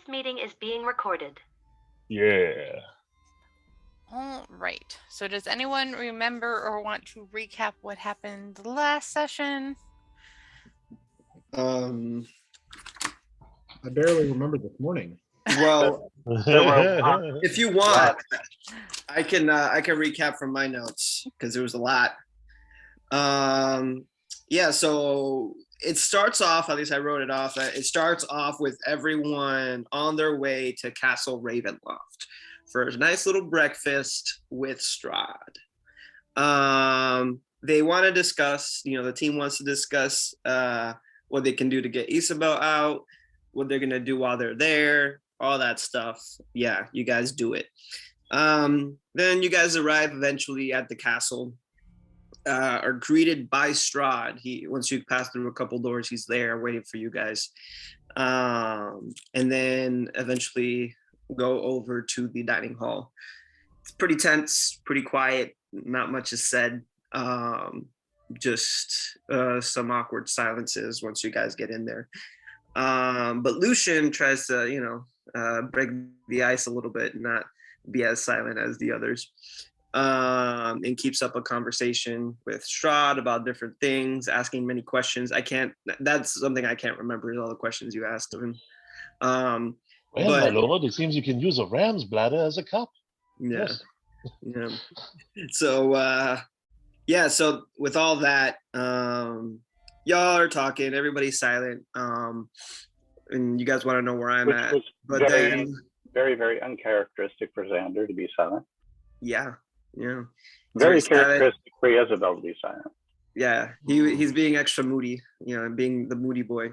meeting is being recorded. Yeah. All right. So does anyone remember or want to recap what happened last session? I barely remember this morning. Well, if you want, I can recap from my notes because there was a lot. Yeah, so it starts off, at least I wrote it off, it starts off with everyone on their way to Castle Ravenloft for a nice little breakfast with Strahd. They want to discuss, the team wants to discuss what they can do to get Isabel out, what they're going to do while they're there, all that stuff. Yeah, you guys do it. Then you guys arrive eventually at the castle, are greeted by Strahd. Once you pass through a couple doors, he's there waiting for you guys. And then eventually go over to the dining hall. It's pretty tense, pretty quiet. Not much is said. Just some awkward silences once you guys get in there. But Lucian tries to, break the ice a little bit and not be as silent as the others. And keeps up a conversation with Strahd about different things, asking many questions. That's something I can't remember, is all the questions you asked of him. Well, my lord, it seems you can use a ram's bladder as a cup. Yeah. Yes. Yeah. So, so with all that, y'all are talking, everybody's silent, and you guys want to know where I'm at. But very, very uncharacteristic for Xander to be silent. Yeah. Very characteristic for Isabel to be silent. Yeah, he's being extra moody, being the moody boy.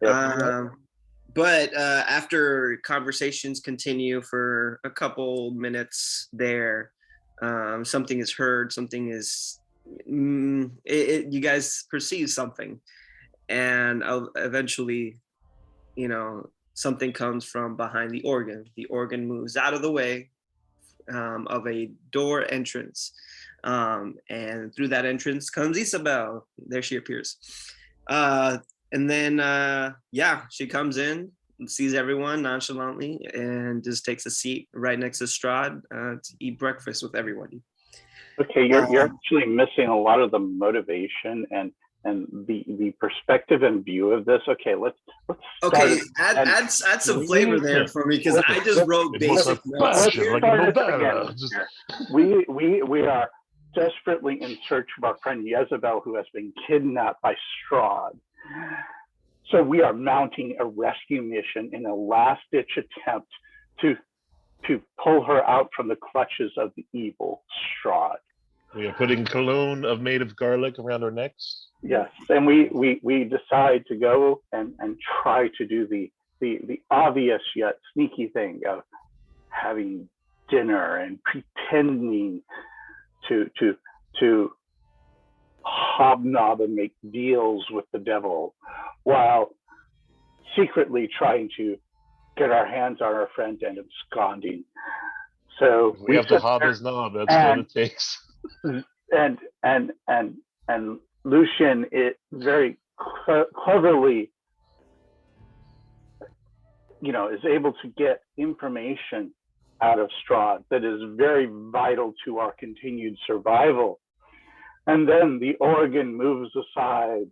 Yep. But after conversations continue for a couple minutes there, something is heard, something is, you guys perceive something. And eventually, something comes from behind the organ. The organ moves out of the way of a door entrance. And through that entrance comes Isabel. There she appears. And then, she comes in and sees everyone nonchalantly and just takes a seat right next to Strahd to eat breakfast with everybody. Okay, you're actually missing a lot of the motivation and the perspective and view of this. Okay, let's okay, add some flavor there for me, because I just wrote basic notes. We are desperately in search of our friend Jezebel, who has been kidnapped by Strahd. So we are mounting a rescue mission in a last-ditch attempt to pull her out from the clutches of the evil Strahd. We are putting cologne made of garlic around our necks. Yes, and we decide to go and try to do the obvious yet sneaky thing of having dinner and pretending to hobnob and make deals with the devil, while secretly trying to get our hands on our friend and absconding. So we have to hob his knob. That's what it takes. And Lucian, it very cleverly, is able to get information out of Strahd that is very vital to our continued survival. And then the organ moves aside,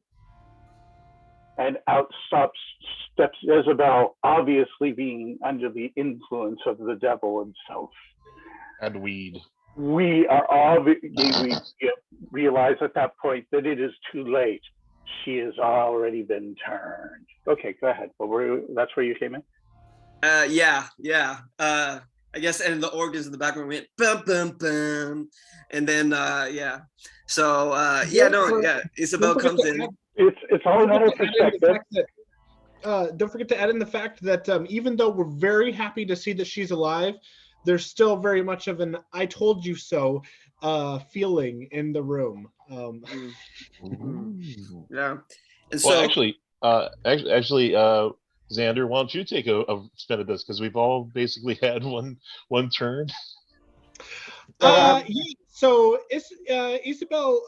and out steps Isabel, obviously being under the influence of the devil himself. And weed. We realize at that point that it is too late. She has already been turned. Okay, go ahead. That's where you came in? Yeah. I guess, and the organs in the background went bum bum bum, and then So Isabel comes in. It's all a matter of perspective. Don't forget to add in the fact that even though we're very happy to see that she's alive, there's still very much of an "I told you so" feeling in the room. Yeah, and so actually, Xander, why don't you take a spin at this, because we've all basically had one turn. So Isabel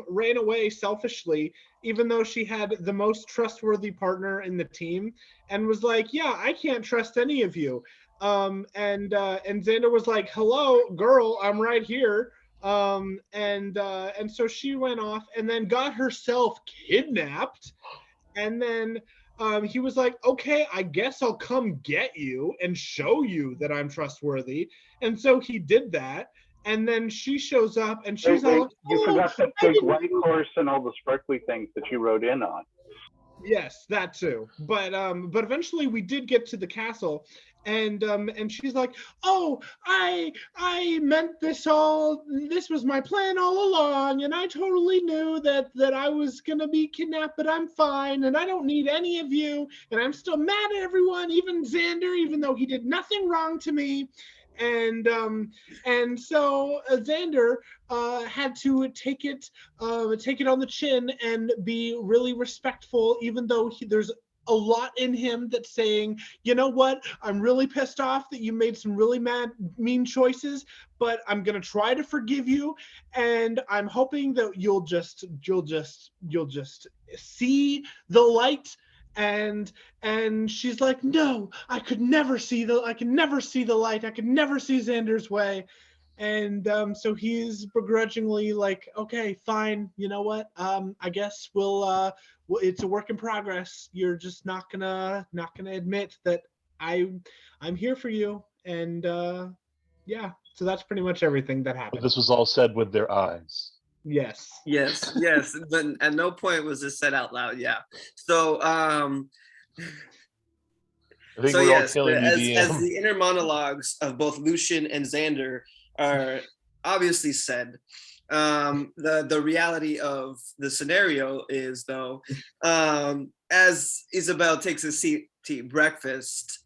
ran away selfishly even though she had the most trustworthy partner in the team, and was like, yeah, I can't trust any of you. And Xander was like, hello, girl, I'm right here. And so she went off and then got herself kidnapped. And then he was like, okay, I guess I'll come get you and show you that I'm trustworthy. And so he did that. And then she shows up and she's Wait, all, you forgot the big white horse and all the sparkly things that you rode in on. yes, that too. But eventually we did get to the castle, and she's like, oh, I meant this all. This was my plan all along, and I totally knew that I was gonna be kidnapped, but I'm fine, and I don't need any of you, and I'm still mad at everyone, even Xander, even though he did nothing wrong to me. And so Xander had to take it on the chin and be really respectful, even though there's a lot in him that's saying, you know what, I'm really pissed off that you made some really mean choices, but I'm gonna try to forgive you, and I'm hoping that you'll just see the light. And she's like, no, I could never see the light. I could never see Xander's way. And so he's begrudgingly like, okay, fine, you know what, I guess we'll it's a work in progress. You're just not gonna admit that I'm here for you. And yeah, so that's pretty much everything that But happened. this was all said with their eyes. Yes. Yes, but at no point was this said out loud. Yeah. So I think so we're yes, all killing as you, DM. the inner monologues of both Lucian and Xander are obviously said, the reality of the scenario is, though, as Isabel takes a seat to eat breakfast,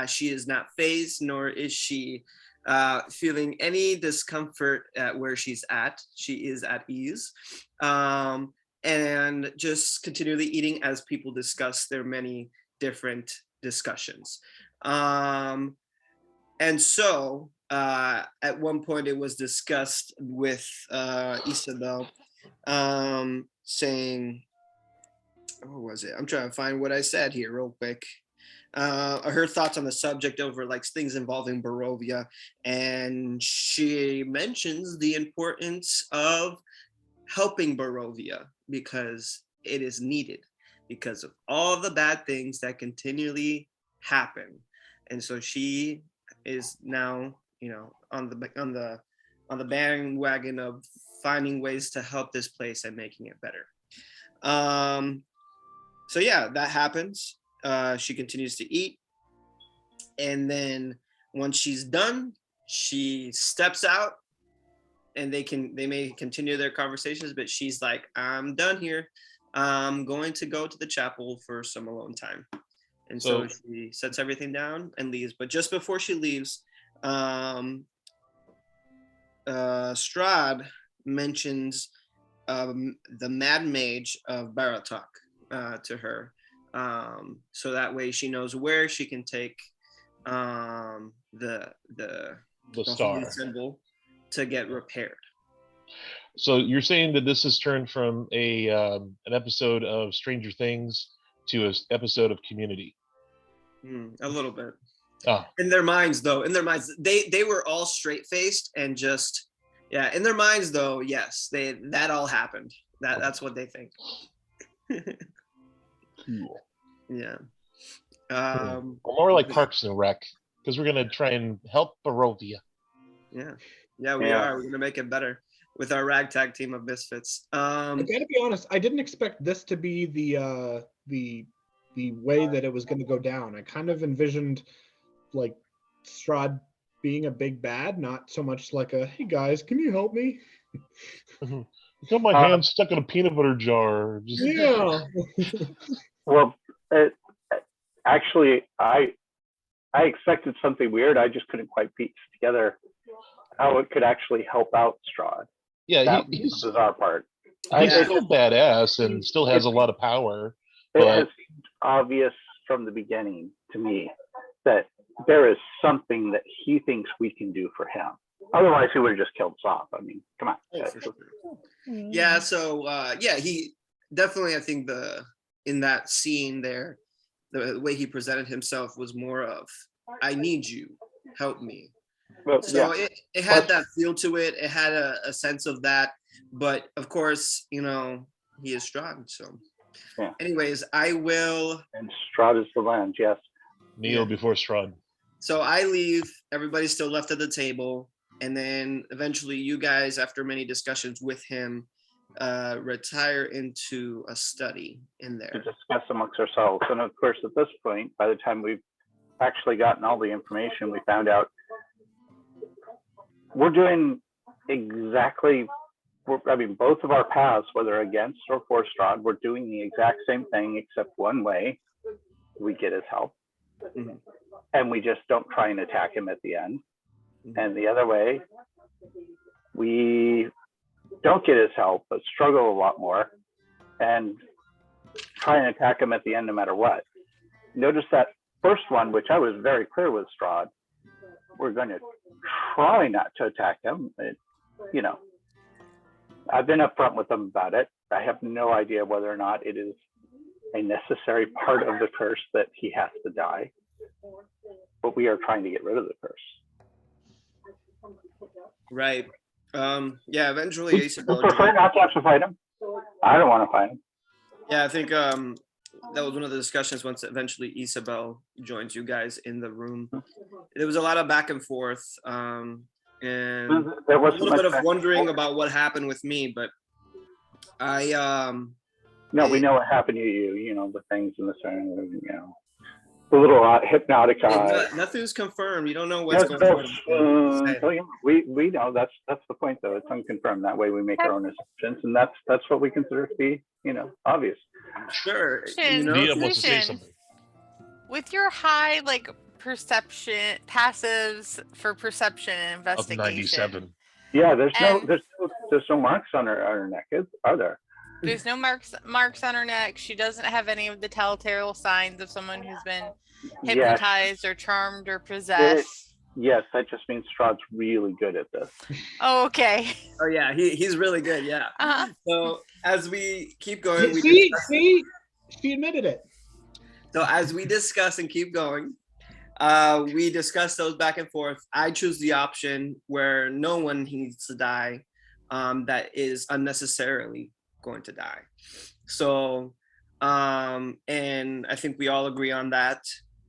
she is not fazed, nor is she feeling any discomfort at where she's at. She is at ease, and just continually eating as people discuss their many different discussions. And so at one point it was discussed with Isabel, saying, what was it? I'm trying to find what I said here real quick. Her thoughts on the subject over like things involving Barovia, and she mentions the importance of helping Barovia because it is needed because of all the bad things that continually happen. And so she is now, on the bandwagon of finding ways to help this place and making it better. So yeah, that happens. She continues to eat, and then once she's done, she steps out, and they may continue their conversations, but she's like, I'm done here. I'm going to go to the chapel for some alone time. And so she sets everything down and leaves. But just before she leaves, Strahd mentions the Mad Mage of Baratok to her. So that way she knows where she can take the star holy symbol to get repaired. So you're saying that this has turned from an episode of Stranger Things to an episode of Community? A little bit. Oh. In their minds, though, they were all straight-faced and just, yeah. In their minds, though, yes, that all happened. That's what they think. Cool. Yeah. More like Parks and Rec, because we're gonna try and help Barovia. Yeah, we are. We're gonna make it better with our ragtag team of misfits. I gotta be honest, I didn't expect this to be the way that it was going to go down. I kind of envisioned like Strahd being a big bad, not so much like a, hey guys, can you help me? I got my hand stuck in a peanut butter jar. Yeah. Well, actually, I expected something weird. I just couldn't quite piece together how it could actually help out Strahd. Yeah, he's the bizarre part. He's still badass and still has a lot of power. It has seemed obvious from the beginning to me that there is something that he thinks we can do for him. Otherwise, he would have just killed us off. I mean, come on. Yeah. So he definitely, I think in that scene there, the way he presented himself was more of, I need you, help me. Well, So yeah. it had that feel to it. It had a sense of that. But of course, he is Strahd. So Yeah. anyways, I will. And Strahd is the land, yes. Kneel Yeah. before Strahd. So I leave. Everybody's still left at the table. And then eventually you guys, after many discussions with him, retire into a study in To there. discuss amongst ourselves. And of course, at this point, by the time we've actually gotten all the information, we found out we're doing exactly, both of our paths, whether against or for Strahd, we're doing the exact same thing, except one way we get his help. Mhm. And we just don't try and attack him at the end. Mhm. And the other way, we don't get his help, but struggle a lot more and try and attack him at the end no matter what. Notice that first one, which I was very clear with Strahd, we're going to try not to attack him. I've been upfront with him about it. I have no idea whether or not it is a necessary part of the curse that he has to die, but we are trying to get rid of the curse. Right. Yeah, eventually We Isabel prefer not to have to fight him. I don't want to fight him. Yeah, I think that was one of the discussions once eventually Isabel joins you guys in the room. There was a lot of back and forth, and There was a little bit of wondering about what happened with me, but No, we know what happened to you. The things in the center. The little hypnotic eye. nothing's confirmed. You don't know what's going on. We know that's the point, though. It's unconfirmed. That way, we make our own assumptions, and that's what we consider to be, obvious. Sure. Nia wants to say something. With your high perception passives for perception and Up investigation. 97. Yeah, there's no marks on her neck, are there? There's no marks on her neck. She doesn't have any of the telltale signs of someone who's been hypnotized or charmed or possessed. Yes, that just means Strahd's really good at this. Oh, okay. Oh yeah, he's really good. Yeah. Uh-huh. So as we keep going, See, she admitted it. So as we discuss and keep going, we discuss those back and forth. I choose the option where no one needs to die, that is unnecessarily going to die. So, and I think we all agree on that.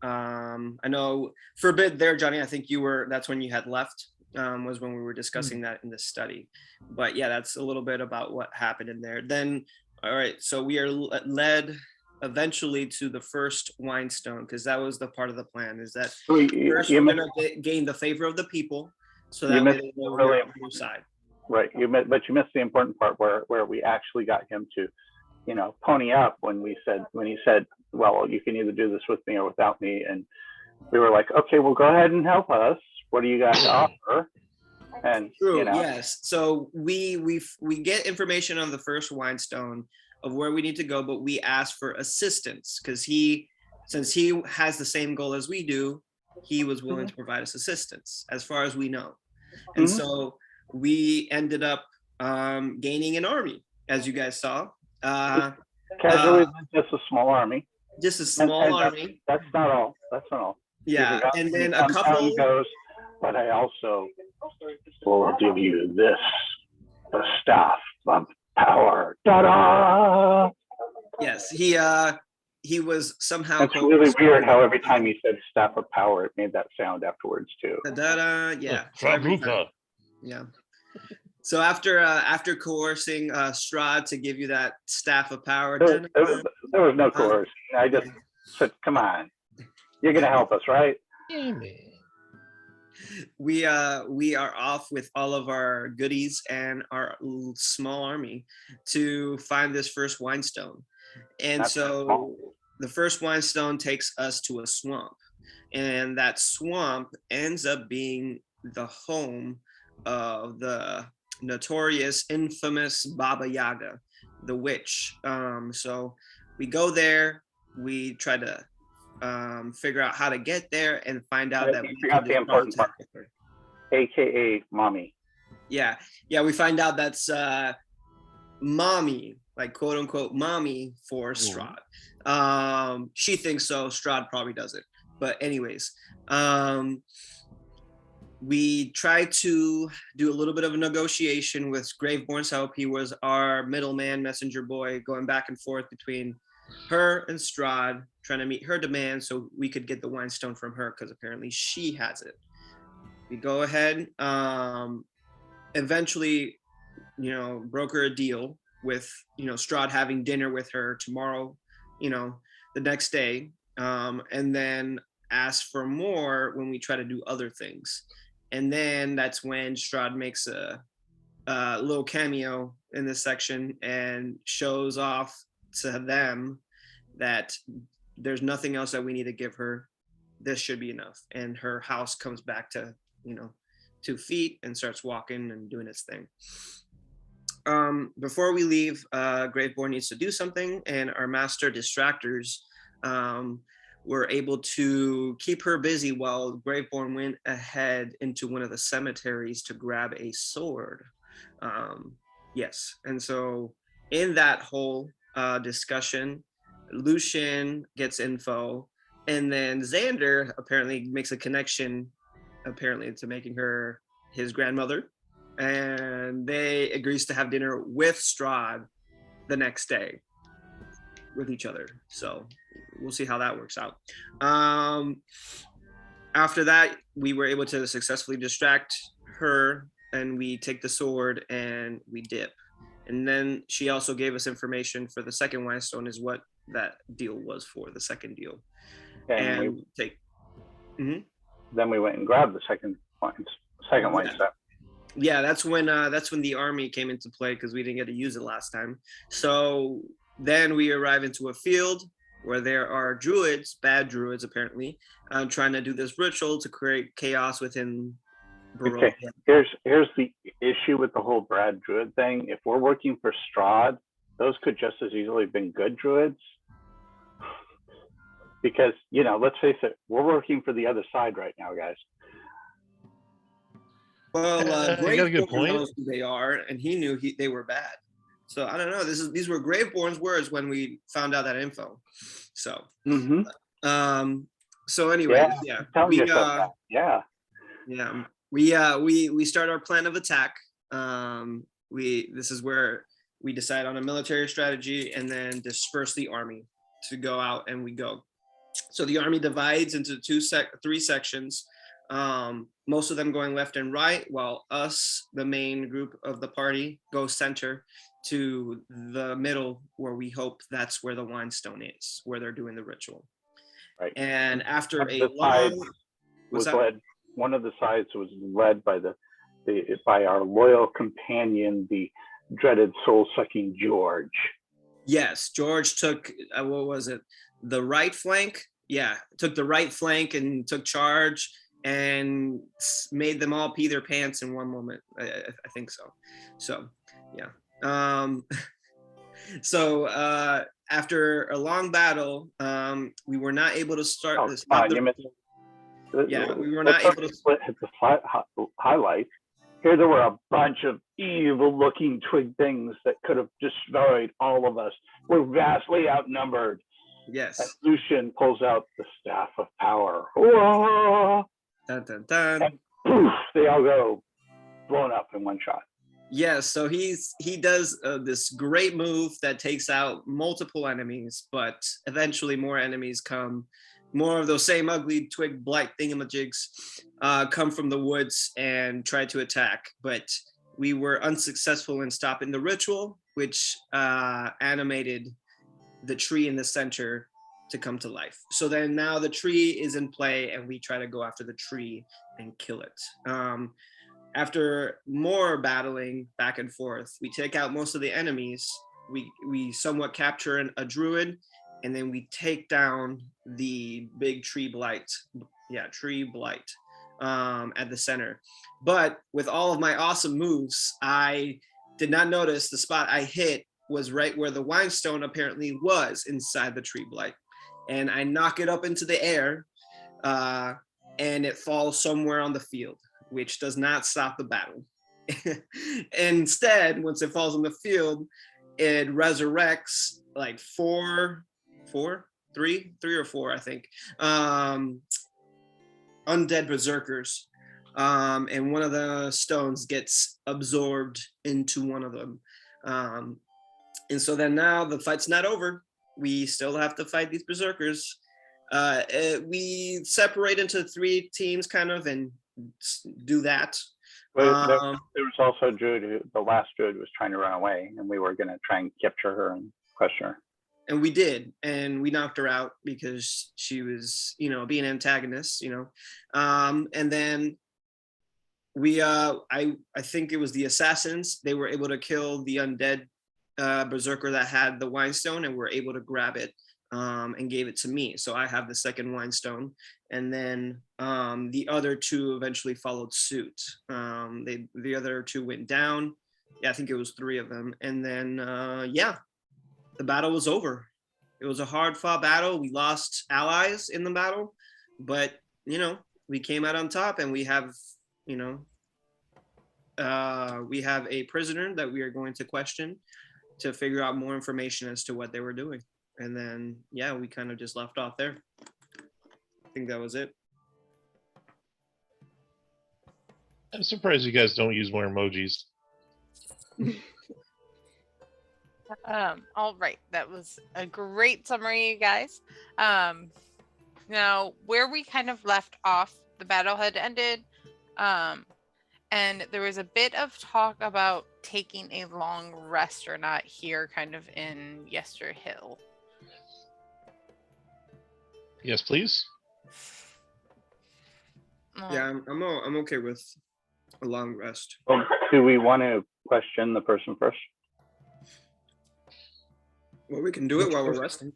I know for a bit there, Johnny, I think that's when you had left, was when we were discussing that in the study. But yeah, that's a little bit about what happened in there. Then, all right, so we are led eventually to the first wine stone, because that was the part of the plan, is that first we're going to gain the favor of the people, so that way they know we're on your side. Right, but you missed the important part where we actually got him to, pony up when he said, well, you can either do this with me or without me, and we were like, okay, well, go ahead and help us. What do you got to offer? And True, yes. So we get information on the first wine stone of where we need to go, but we ask for assistance because since he has the same goal as we do, he was willing to provide us assistance as far as we know. And so we ended up gaining an army, as you guys saw. Casually, just a small army. Just a small army. That's not all. Yeah, and then a couple goes, but I also will give you this, the staff of power. Ta-da! Yes, he was somehow. It's really weird how every time he said staff of power, it made that sound afterwards too. Da-da, yeah. Yeah. So after coercing Strahd to give you that staff of power, there was no coercion. I just said, "Come on, you're gonna help us, right?" We are off with all of our goodies and our small army to find this first wine stone. And so the first wine stone takes us to a swamp, and that swamp ends up being the home of the notorious, infamous Baba Yaga, the witch. So we go there, we try to figure out how to get there and find out that we forgot the important part, aka mommy. Yeah, we find out that's mommy like quote unquote mommy for Strahd. She thinks so. Strahd probably doesn't. But anyways, we tried to do a little bit of a negotiation with Graveborn's help. He was our middleman, messenger boy, going back and forth between her and Strahd, trying to meet her demands so we could get the Wine Stone from her, because apparently she has it. We go ahead, eventually, broker a deal with, Strahd having dinner with her tomorrow, the next day, and then ask for more when we try to do other things. And then that's when Strahd makes a little cameo in this section and shows off to them that there's nothing else that we need to give her. This should be enough. And her house comes back to, 2 feet and starts walking and doing its thing. Before we leave, Graveborn needs to do something, and our master distractors were able to keep her busy while Graveborn went ahead into one of the cemeteries to grab a sword. Yes, and so in that whole discussion, Lucian gets info, and then Xander apparently makes a connection, to making her his grandmother, and they agrees to have dinner with Strahd the next day with each other. So we'll see how that works out. After that, we were able to successfully distract her, and we take the sword and we dip. And then she also gave us information for the second Wine Stone, is what that deal was for, the second deal. And then we went and grabbed the second Wine Stone. Yeah, that's when the army came into play, because we didn't get to use it last time. So then we arrive into a field where there are druids, bad druids apparently, trying to do this ritual to create chaos within Barovia. Okay, here's the issue with the whole bad druid thing. If we're working for Strahd, those could just as easily have been good druids. Because, let's face it, we're working for the other side right now, guys. Well, Graveborn knows who they are, and he knew they were bad. So I don't know. These were Graveborn's words when we found out that info. So, so anyway, we start our plan of attack. This is where we decide on a military strategy and then disperse the army to go out, and we go. So the army divides into 3 sections. Most of them going left and right, while us, the main group of the party, go center to the middle, where we hope that's where the Wine Stone is, where they're doing the ritual. Right. And after one of the sides was led by by our loyal companion, the dreaded soul-sucking George. Yes, George took the right flank. Yeah, took the right flank and took charge and made them all pee their pants in one moment. I think so. So, yeah. After a long battle, we were not able to start this. We were not able to hit the highlight. Here there were a bunch of evil-looking twig things that could have destroyed all of us. We're vastly outnumbered. Yes. And Lucian pulls out the Staff of Power. Whoa! Dun, dun, dun. And poof, they all go blown up in one shot. Yes, so he does this great move that takes out multiple enemies, but eventually more enemies come. More of those same ugly twig blight thingamajigs come from the woods and try to attack, but we were unsuccessful in stopping the ritual, which animated the tree in the center to come to life. So then now the tree is in play, and we try to go after the tree and kill it. After more battling back and forth, we take out most of the enemies. We somewhat capture a druid, and then we take down the big tree blight. Yeah, tree blight at the center. But with all of my awesome moves, I did not notice the spot I hit was right where the Wine Stone apparently was, inside the tree blight. And I knock it up into the air, and it falls somewhere on the field, which does not stop the battle. Instead, once it falls on the field, it resurrects like three or four, I think, undead berserkers. And one of the stones gets absorbed into one of them. And so then now the fight's not over. We still have to fight these berserkers. We separate into 3 teams kind of and do that. But there was also a druid, the last druid was trying to run away, and we were going to try and capture her and question her. And we did, and we knocked her out because she was, being an antagonist, and then we, I think it was the assassins. They were able to kill the undead berserker that had the wine stone, and were able to grab it and gave it to me. So I have the second wine stone, and then the other 2 eventually followed suit. The other 2 went down. Yeah, I think it was 3 of them, and then the battle was over. It was a hard-fought battle. We lost allies in the battle, but we came out on top, and we have a prisoner that we are going to question to figure out more information as to what they were doing. And then, we kind of just left off there. I think that was it. I'm surprised you guys don't use more emojis. All right, that was a great summary, you guys. Now, where we kind of left off, the battle had ended, and there was a bit of talk about taking a long rest or not here, kind of in Yester Hill. Yes, please. Yeah, I'm okay with a long rest. Well, do we want to question the person first? Well, we can do it while we're resting.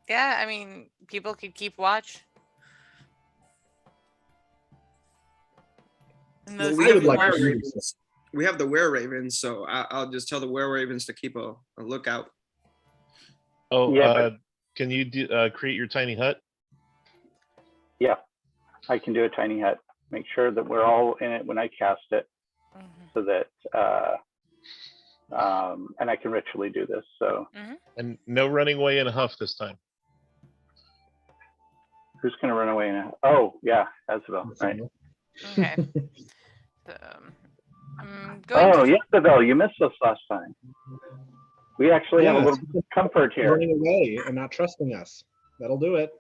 Yeah, I mean, people could keep watch. Well, we have the were-ravens, so I'll just tell the were-ravens to keep a lookout. Oh, yeah, can you create your tiny hut? Yeah, I can do a tiny hut. Make sure that we're all in it when I cast it, so that and I can ritually do this. So, and no running away in a huff this time. Who's going to run away now? Oh, yeah, Isabel, right? Okay. So, yes, Isabel, you missed us last time. We actually have a little bit of comfort here. Running away and not trusting us. That'll do it.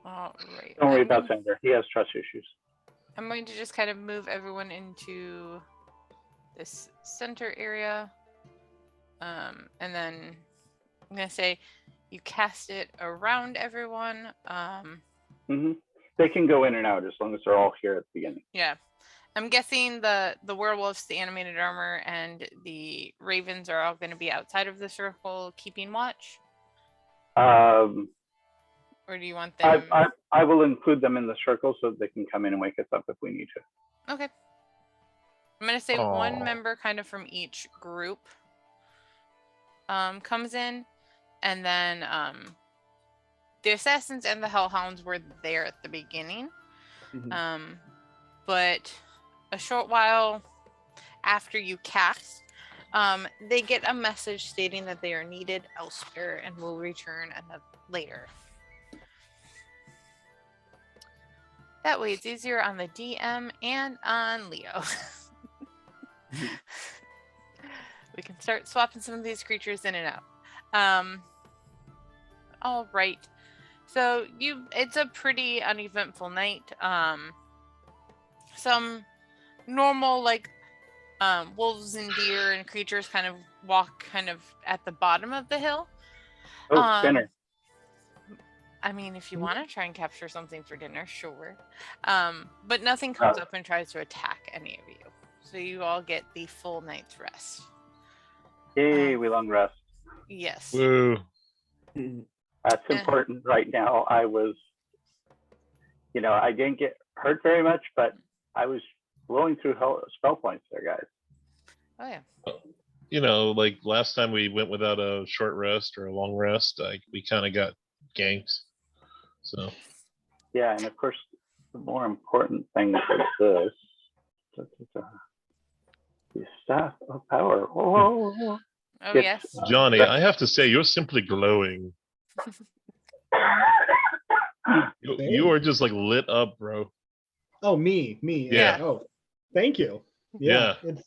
All right. Don't worry about Sander. He has trust issues. I'm going to just kind of move everyone into this center area. And then I'm going to say you cast it around everyone. They can go in and out as long as they're all here at the beginning. Yeah. I'm guessing the werewolves, the animated armor, and the ravens are all going to be outside of the circle keeping watch? Or do you want them? I will include them in the circle so that they can come in and wake us up if we need to. Okay. I'm going to say one member kind of from each group comes in, and then the assassins and the hellhounds were there at the beginning. But a short while after you cast, they get a message stating that they are needed elsewhere and will return later. That way it's easier on the DM and on Leo. We can start swapping some of these creatures in and out. All right. So it's a pretty uneventful night. Some normal wolves and deer and creatures kind of walk kind of at the bottom of the hill. Oh, dinner. I mean, if you want to try and capture something for dinner, sure. But nothing comes up and tries to attack any of you. So you all get the full night's rest. Yay, we long rest. Yes. Woo. That's important right now. I was, I didn't get hurt very much, but I was blowing through spell points there, guys. Oh, yeah. Like last time we went without a short rest or a long rest, we kind of got ganked. So. Yeah, and of course, the more important thing is this. The staff of power. Oh. Oh It's- yes. Johnny, I have to say, you're simply glowing. You are just like lit up, bro. Oh, me. Yeah. Oh, thank you. Yeah. It's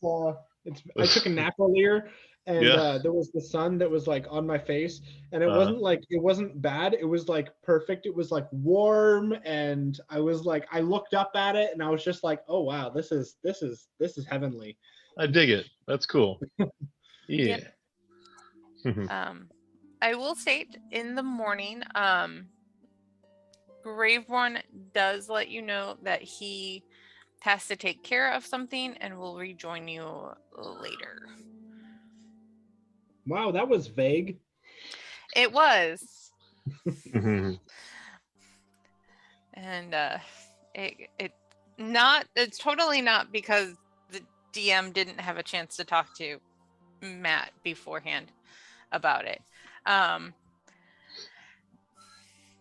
I took a nap earlier, and Yeah. there was the sun that was like on my face, and it wasn't bad. It was like perfect. It was like warm, and I was like, I looked up at it, and I was just like, oh wow, this is heavenly. I dig it. That's cool. Yeah. I will state in the morning, Graveborn does let you know that he has to take care of something and will rejoin you later. Wow, that was vague. It was. Mhm. And it's totally not because the DM didn't have a chance to talk to Matt beforehand about it.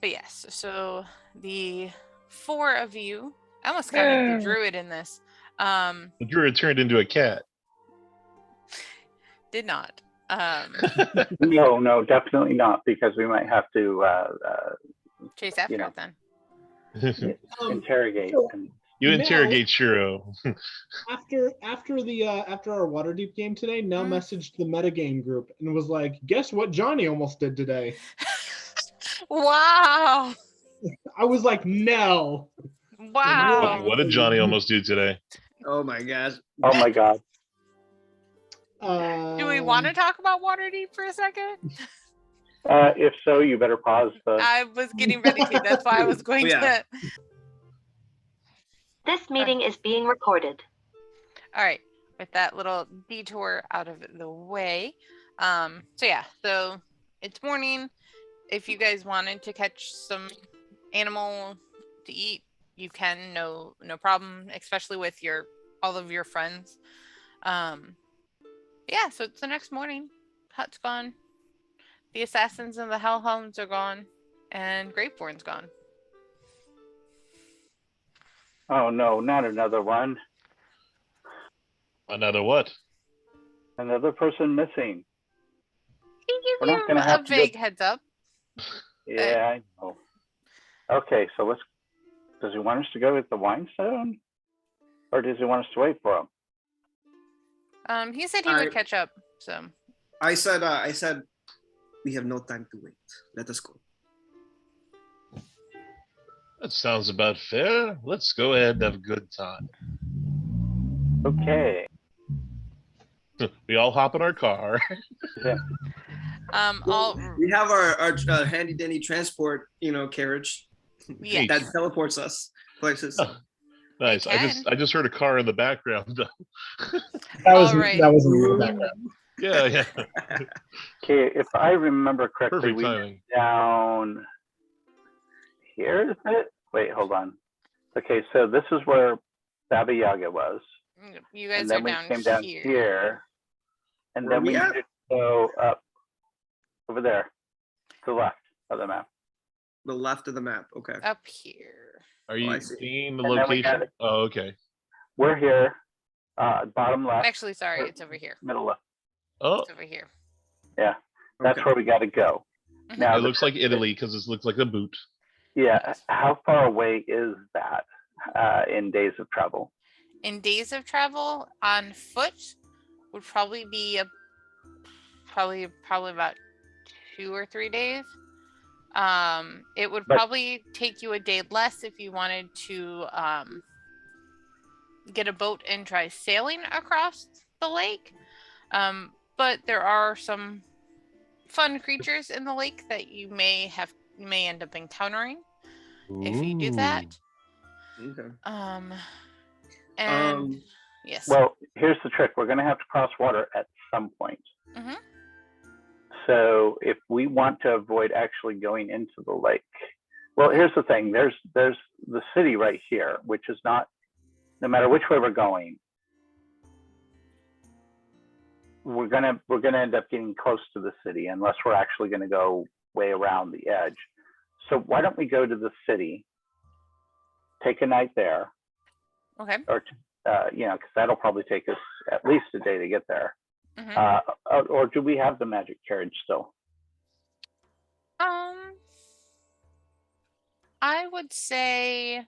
But yes, so the 4 of you, I almost counted the druid in this. The druid turned into a cat. Did not. No, definitely not, because we might have to Chase after know. it then. interrogate. so- And You Now- interrogate Shiro. After our Waterdeep game today, Nell messaged the metagame group and was like, "Guess what Johnny almost did today?" Wow. I was like, "No." Wow. What did Johnny almost do today? Oh my gosh. oh my god. Do we want to talk about Waterdeep for a second? If so, you better pause the. I was getting ready to. That's why I was going Yeah. to. This meeting is being recorded. All right. With that little detour out of the way. So it's morning. If you guys wanted to catch some animal to eat, you can, no problem, especially with all of your friends. So it's the next morning. Hut's gone. The assassins and the hellhounds are gone, and Graveborn's gone. Oh no, not another one. Another what? Another person missing. He We're gave not you gonna a have to go- vague heads up. Yeah, I know. Okay, so does he want us to go with the wine stone? Or does he want us to wait for him? He said he would catch up, so. I said, we have no time to wait. Let us go. That sounds about fair. Let's go ahead and have a good time. Okay. We all hop in our car. Yeah. We have our handy dandy transport, carriage Yeah. that teleports us places. Oh, nice. I just heard a car in the background. That was All right. that was in the background. Yeah. Okay, if I remember correctly, Perfect we timing. down here, is it? Wait, hold on. Okay, so this is where Baba Yaga was. You guys And are then we down came down here. here. And Where then we we at? should go up over there to the left of the map. The left of the map. Okay. Up here. Are Oh, you I see. seeing the And then we location? got- Oh, okay. We're here, bottom left, Actually, sorry, it's over here. middle left. Oh, It's over here. Yeah, that's Okay. where we got to go. Mhm. Now, it looks like Italy because it looks like a boot. Yeah, how far away is that in days of travel? In days of travel on foot would probably be probably about 2 or 3 days. It would probably take you a day less if you wanted to get a boat and try sailing across the lake. But there are some fun creatures in the lake that you may end up encountering if you do that. Okay. And yes. Well, here's the trick. We're going to have to cross water at some point. Mhm. So if we want to avoid actually going into the lake, well, here's the thing. There's the city right here, which is not, no matter which way we're going, we're gonna end up getting close to the city unless we're actually going to go way around the edge. So why don't we go to the city, take a night there, Okay. or because that'll probably take us at least a day to get there. Or do we have the magic carriage still? I would say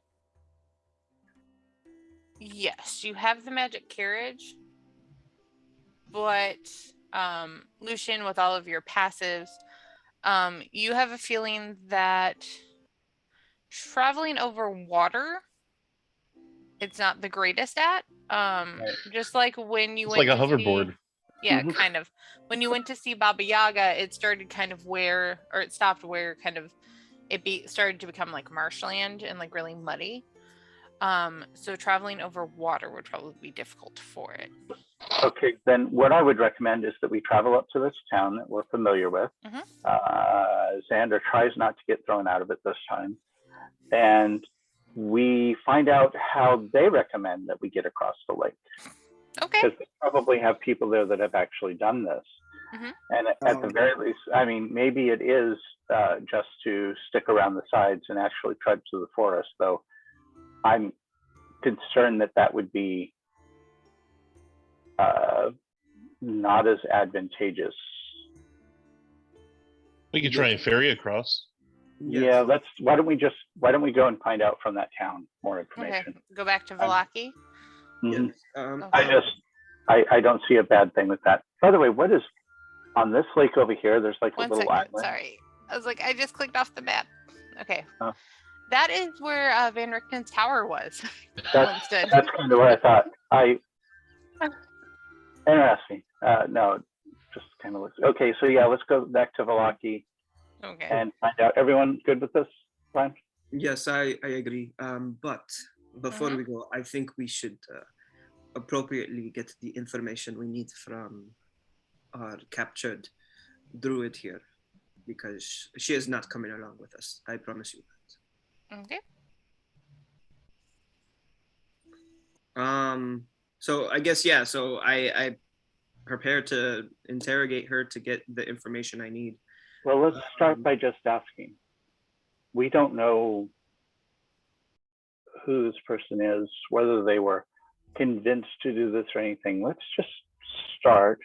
yes, you have the magic carriage, but Lucian, with all of your passives, you have a feeling that traveling over water, it's not the greatest at. Just like when you It's went like a to see- hoverboard. yeah, Mhm. kind of. When you went to see Baba Yaga, it started kind of where, or it stopped where kind of started to become like marshland and like really muddy. So traveling over water would probably be difficult for it. Okay, then what I would recommend is that we travel up to this town that we're familiar with. Xander tries not to get thrown out of it this time. And we find out how they recommend that we get across the lake. Okay. Because they probably have people there that have actually done this. And at the very least, I mean, maybe it is just to stick around the sides and actually trudge through the forest, though I'm concerned that that would be not as advantageous. We could try and ferry across. Yeah, why don't we go and find out from that town more information? Okay. Go back to Valaki. Mhm. Okay. I don't see a bad thing with that. By the way, what is on this lake over here? There's like a One little second. island. Sorry. I was like, I just clicked off the map. Okay. Oh. That is where Van Richten's tower was. That's kind of what I thought. Interesting. No, just kind of looks okay. So yeah, let's go back to Valaki Okay. and find out. Everyone good with this plan? Yes, I agree. But before we go, I think we should appropriately get the information we need from our captured druid here, because she is not coming along with us. I promise you that. Okay. So I guess, yeah, so I prepare to interrogate her to get the information I need. Well, let's start by just asking. We don't know who this person is, whether they were convinced to do this or anything. Let's just start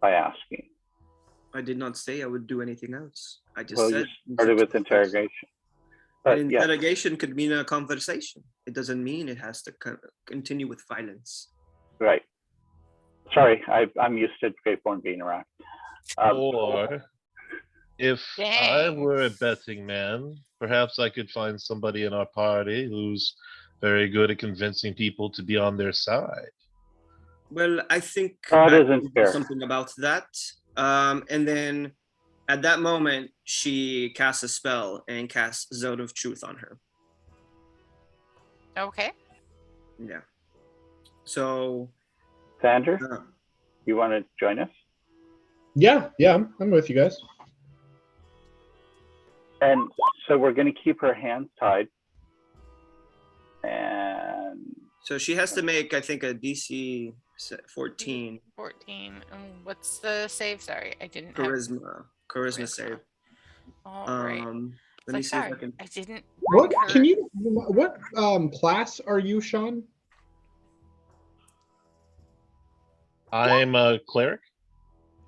by asking. I did not say I would do anything else. I just Well, said you started with interrogation. But an yeah, interrogation could mean a conversation. It doesn't mean it has to continue with violence. right. Sorry, I'm used to Drapeborn being around. Or if I Dang. were a betting man, perhaps I could find somebody in our party who's very good at convincing people to be on their side. Well, I think That I isn't can do fair. something about that. And then at that moment, she casts a spell and casts Zone of Truth on her. Okay. Yeah. So, Sandra, you want to join us? Yeah, I'm with you guys. And so we're going to keep her hands tied. And so she has to make, I think, a DC 14 14. And what's the save? Sorry, I didn't have charisma save. All right. Let me see if I can. I didn't. What class are you, Sean? I'm a cleric.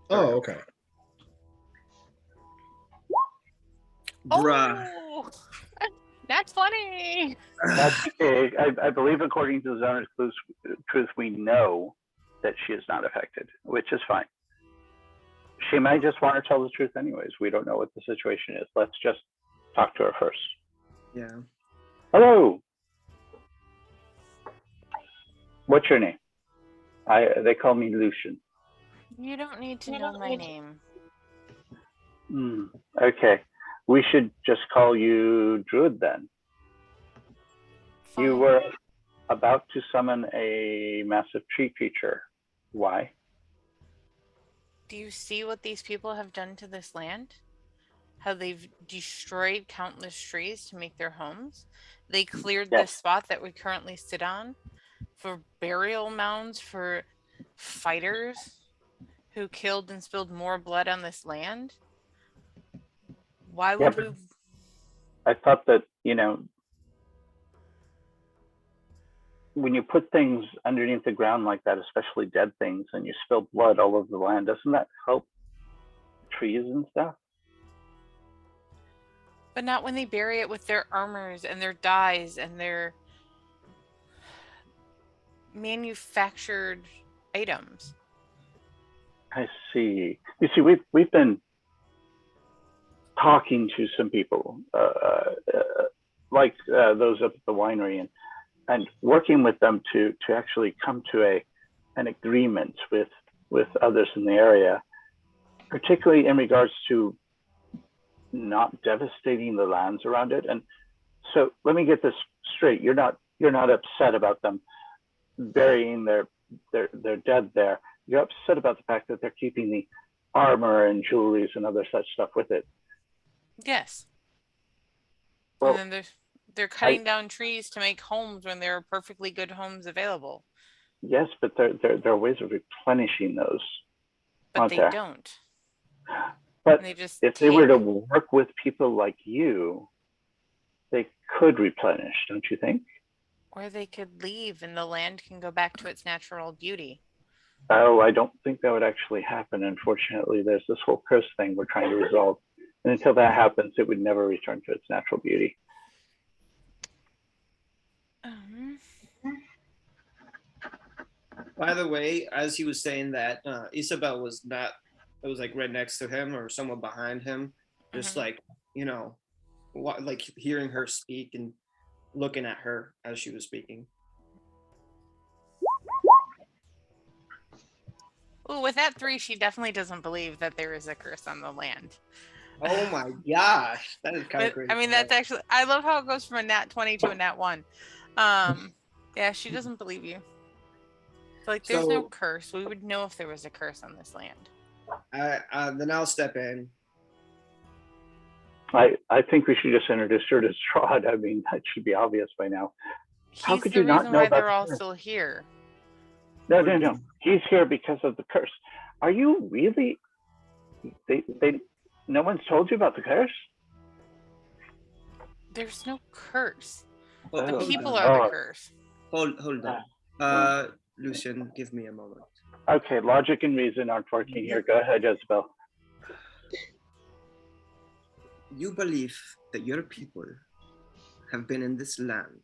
Oh, okay. Bruh. Oh, that's funny. that's okay. I believe according to the Zone of Truth, we know that she is not affected, which is fine. She might just want to tell the truth anyways. We don't know what the situation is. Let's just talk to her first. Yeah. Hello. What's your name? They call me Lucian. You don't need to know my name. Okay. We should just call you Druid then. Fine. You were about to summon a massive tree creature. Why? Do you see what these people have done to this land? How they've destroyed countless trees to make their homes? They cleared this spot that we currently sit on for burial mounds for fighters who killed and spilled more blood on this land. Why would we? I thought that, when you put things underneath the ground like that, especially dead things, and you spill blood all over the land, doesn't that help trees and stuff? But not when they bury it with their armors and their dyes and their manufactured items. I see. You see, we've been talking to some people, like those up at the winery, and working with them to actually come to an agreement with others in the area, particularly in regards to not devastating the lands around it. And so let me get this straight. You're not upset about them burying their dead there. You're upset about the fact that they're keeping the armor and jewelries and other such stuff with it. Yes. Well, and then they're cutting down trees to make homes when there are perfectly good homes available. yes, but there are ways of replenishing those. But they there? don't. But They just if they were to work with people like you, they could replenish, don't you think? Or they could leave and the land can go back to its natural beauty. Oh, I don't think that would actually happen. Unfortunately, there's this whole curse thing we're trying to resolve. And until that happens, it would never return to its natural beauty. By the way, as he was saying that, Isabel was not, it was like right next to him or somewhat behind him, just like, you know, like hearing her speak and looking at her as she was speaking. Ooh, with that 3, she definitely doesn't believe that there is a curse on the land. Oh my gosh, that is kind of crazy. I mean, that's actually, I love how it goes from a nat 20 to a nat 1. Yeah, she doesn't believe you. So, like, there's no curse. We would know if there was a curse on this land. Then I'll step in. I think we should just introduce her to Strahd. I mean, that should be obvious by now. How could you not know why about they're all the curse? still here. No. He's here because of the curse. Are you really? No one's told you about the curse? There's no curse. Oh, The people are the curse. Hold on. Lucian, give me a moment. Okay, logic and reason aren't working here. Go ahead, Jezebel. You believe that your people have been in this land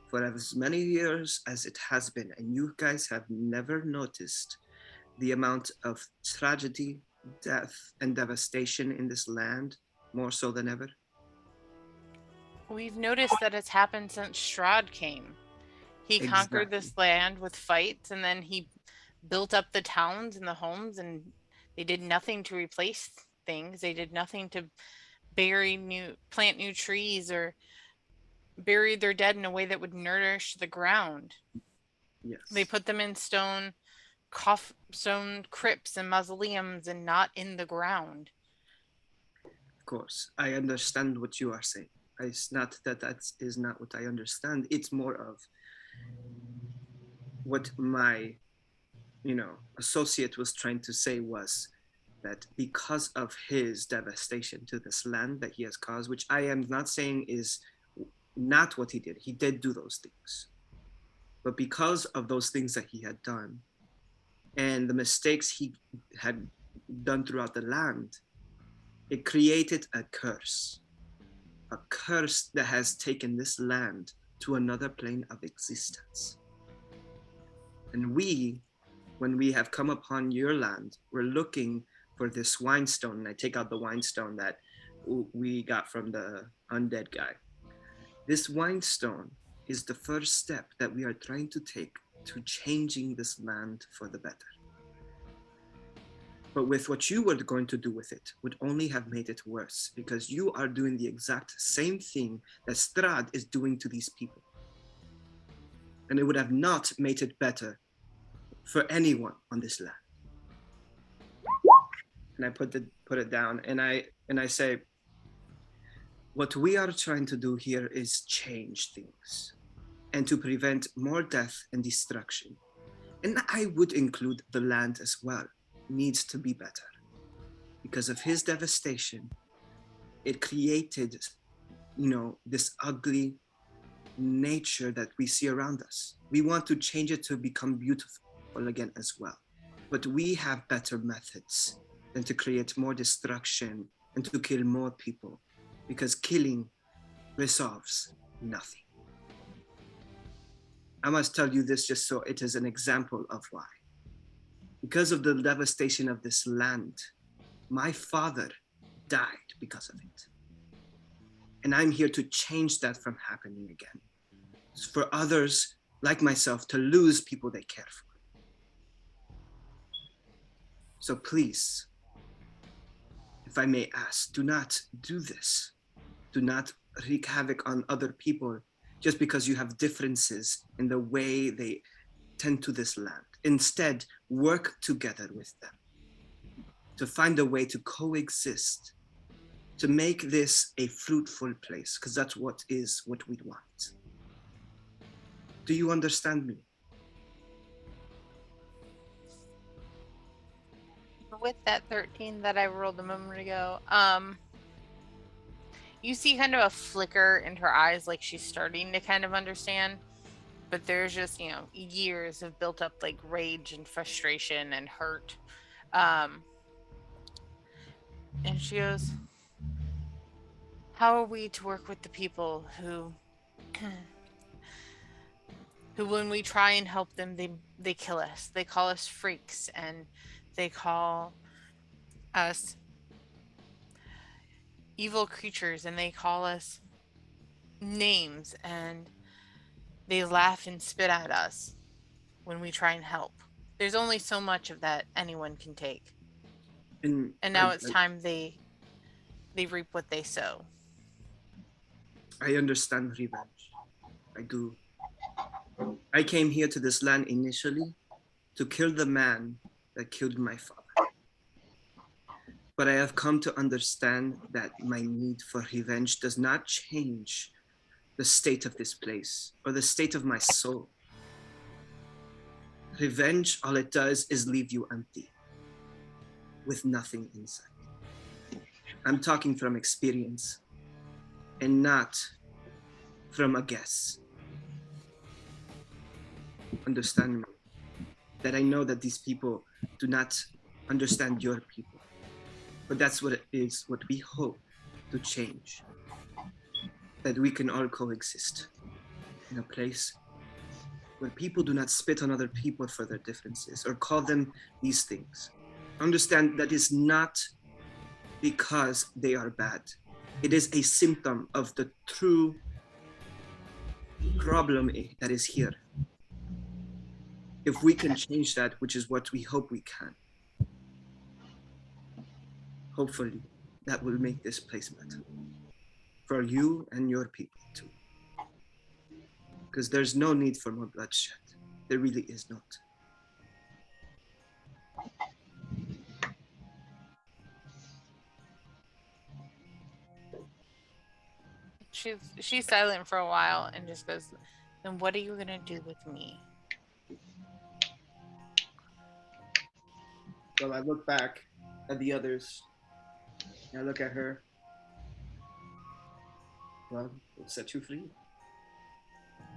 for as many years as it has been, and you guys have never noticed the amount of tragedy, death, and devastation in this land more so than ever? We've noticed that it's happened since Strahd came. He conquered this land with fights, and then he built up the towns and the homes, and they did nothing to replace things. They did nothing to plant new trees or bury their dead in a way that would nourish the ground. Yes. They put them in stone crypts and mausoleums and not in the ground. Of course, I understand what you are saying. It's not that is not what I understand. It's more of what my, associate was trying to say was that because of his devastation to this land that he has caused, which I am not saying is not what he did. He did do those things. But because of those things that he had done and the mistakes he had done throughout the land, it created a curse that has taken this land to another plane of existence. And when we have come upon your land, we're looking for this wine stone. And I take out the wine stone that we got from the undead guy. This wine stone is the first step that we are trying to take to changing this land for the better. But with what you were going to do with it would only have made it worse, because you are doing the exact same thing that Strahd is doing to these people. And it would have not made it better for anyone on this land. And I put it down and I say, what we are trying to do here is change things and to prevent more death and destruction. And I would include the land as well. Needs to be better. Because of his devastation, it created, this ugly nature that we see around us. We want to change it to become beautiful again as well. But we have better methods than to create more destruction and to kill more people, because killing resolves nothing. I must tell you this just so it is an example of why. Because of the devastation of this land, my father died because of it. And I'm here to change that from happening again. It's for others like myself to lose people they care for. So please, if I may ask, do not do this. Do not wreak havoc on other people just because you have differences in the way they tend to this land. Instead, work together with them to find a way to coexist, to make this a fruitful place, because that's what we want. Do you understand me? With that 13 that I rolled a moment ago, you see kind of a flicker in her eyes, like she's starting to kind of understand, but there's just, years of built up like rage and frustration and hurt. And she goes, how are we to work with the people who when we try and help them, they kill us. They call us freaks, and they call us evil creatures, and they call us names, and they laugh and spit at us when we try and help. There's only so much of that anyone can take. And now it's time they reap what they sow. I understand revenge. I do. I came here to this land initially to kill the man that killed my father. But I have come to understand that my need for revenge does not change the state of this place or the state of my soul. Revenge, all it does is leave you empty, with nothing inside. I'm talking from experience and not from a guess. Understand me, that I know that these people do not understand your people, but that's what it is, what we hope to change, that we can all coexist in a place where people do not spit on other people for their differences or call them these things. Understand that is not because they are bad. It is a symptom of the true problem that is here. If we can change that, which is what we hope we can, hopefully that will make this place better for you and your people too. Because there's no need for more bloodshed. There really is not. She's silent for a while and just goes, then what are you gonna do with me? Well, I look back at the others. I look at her. Well, we'll set you free.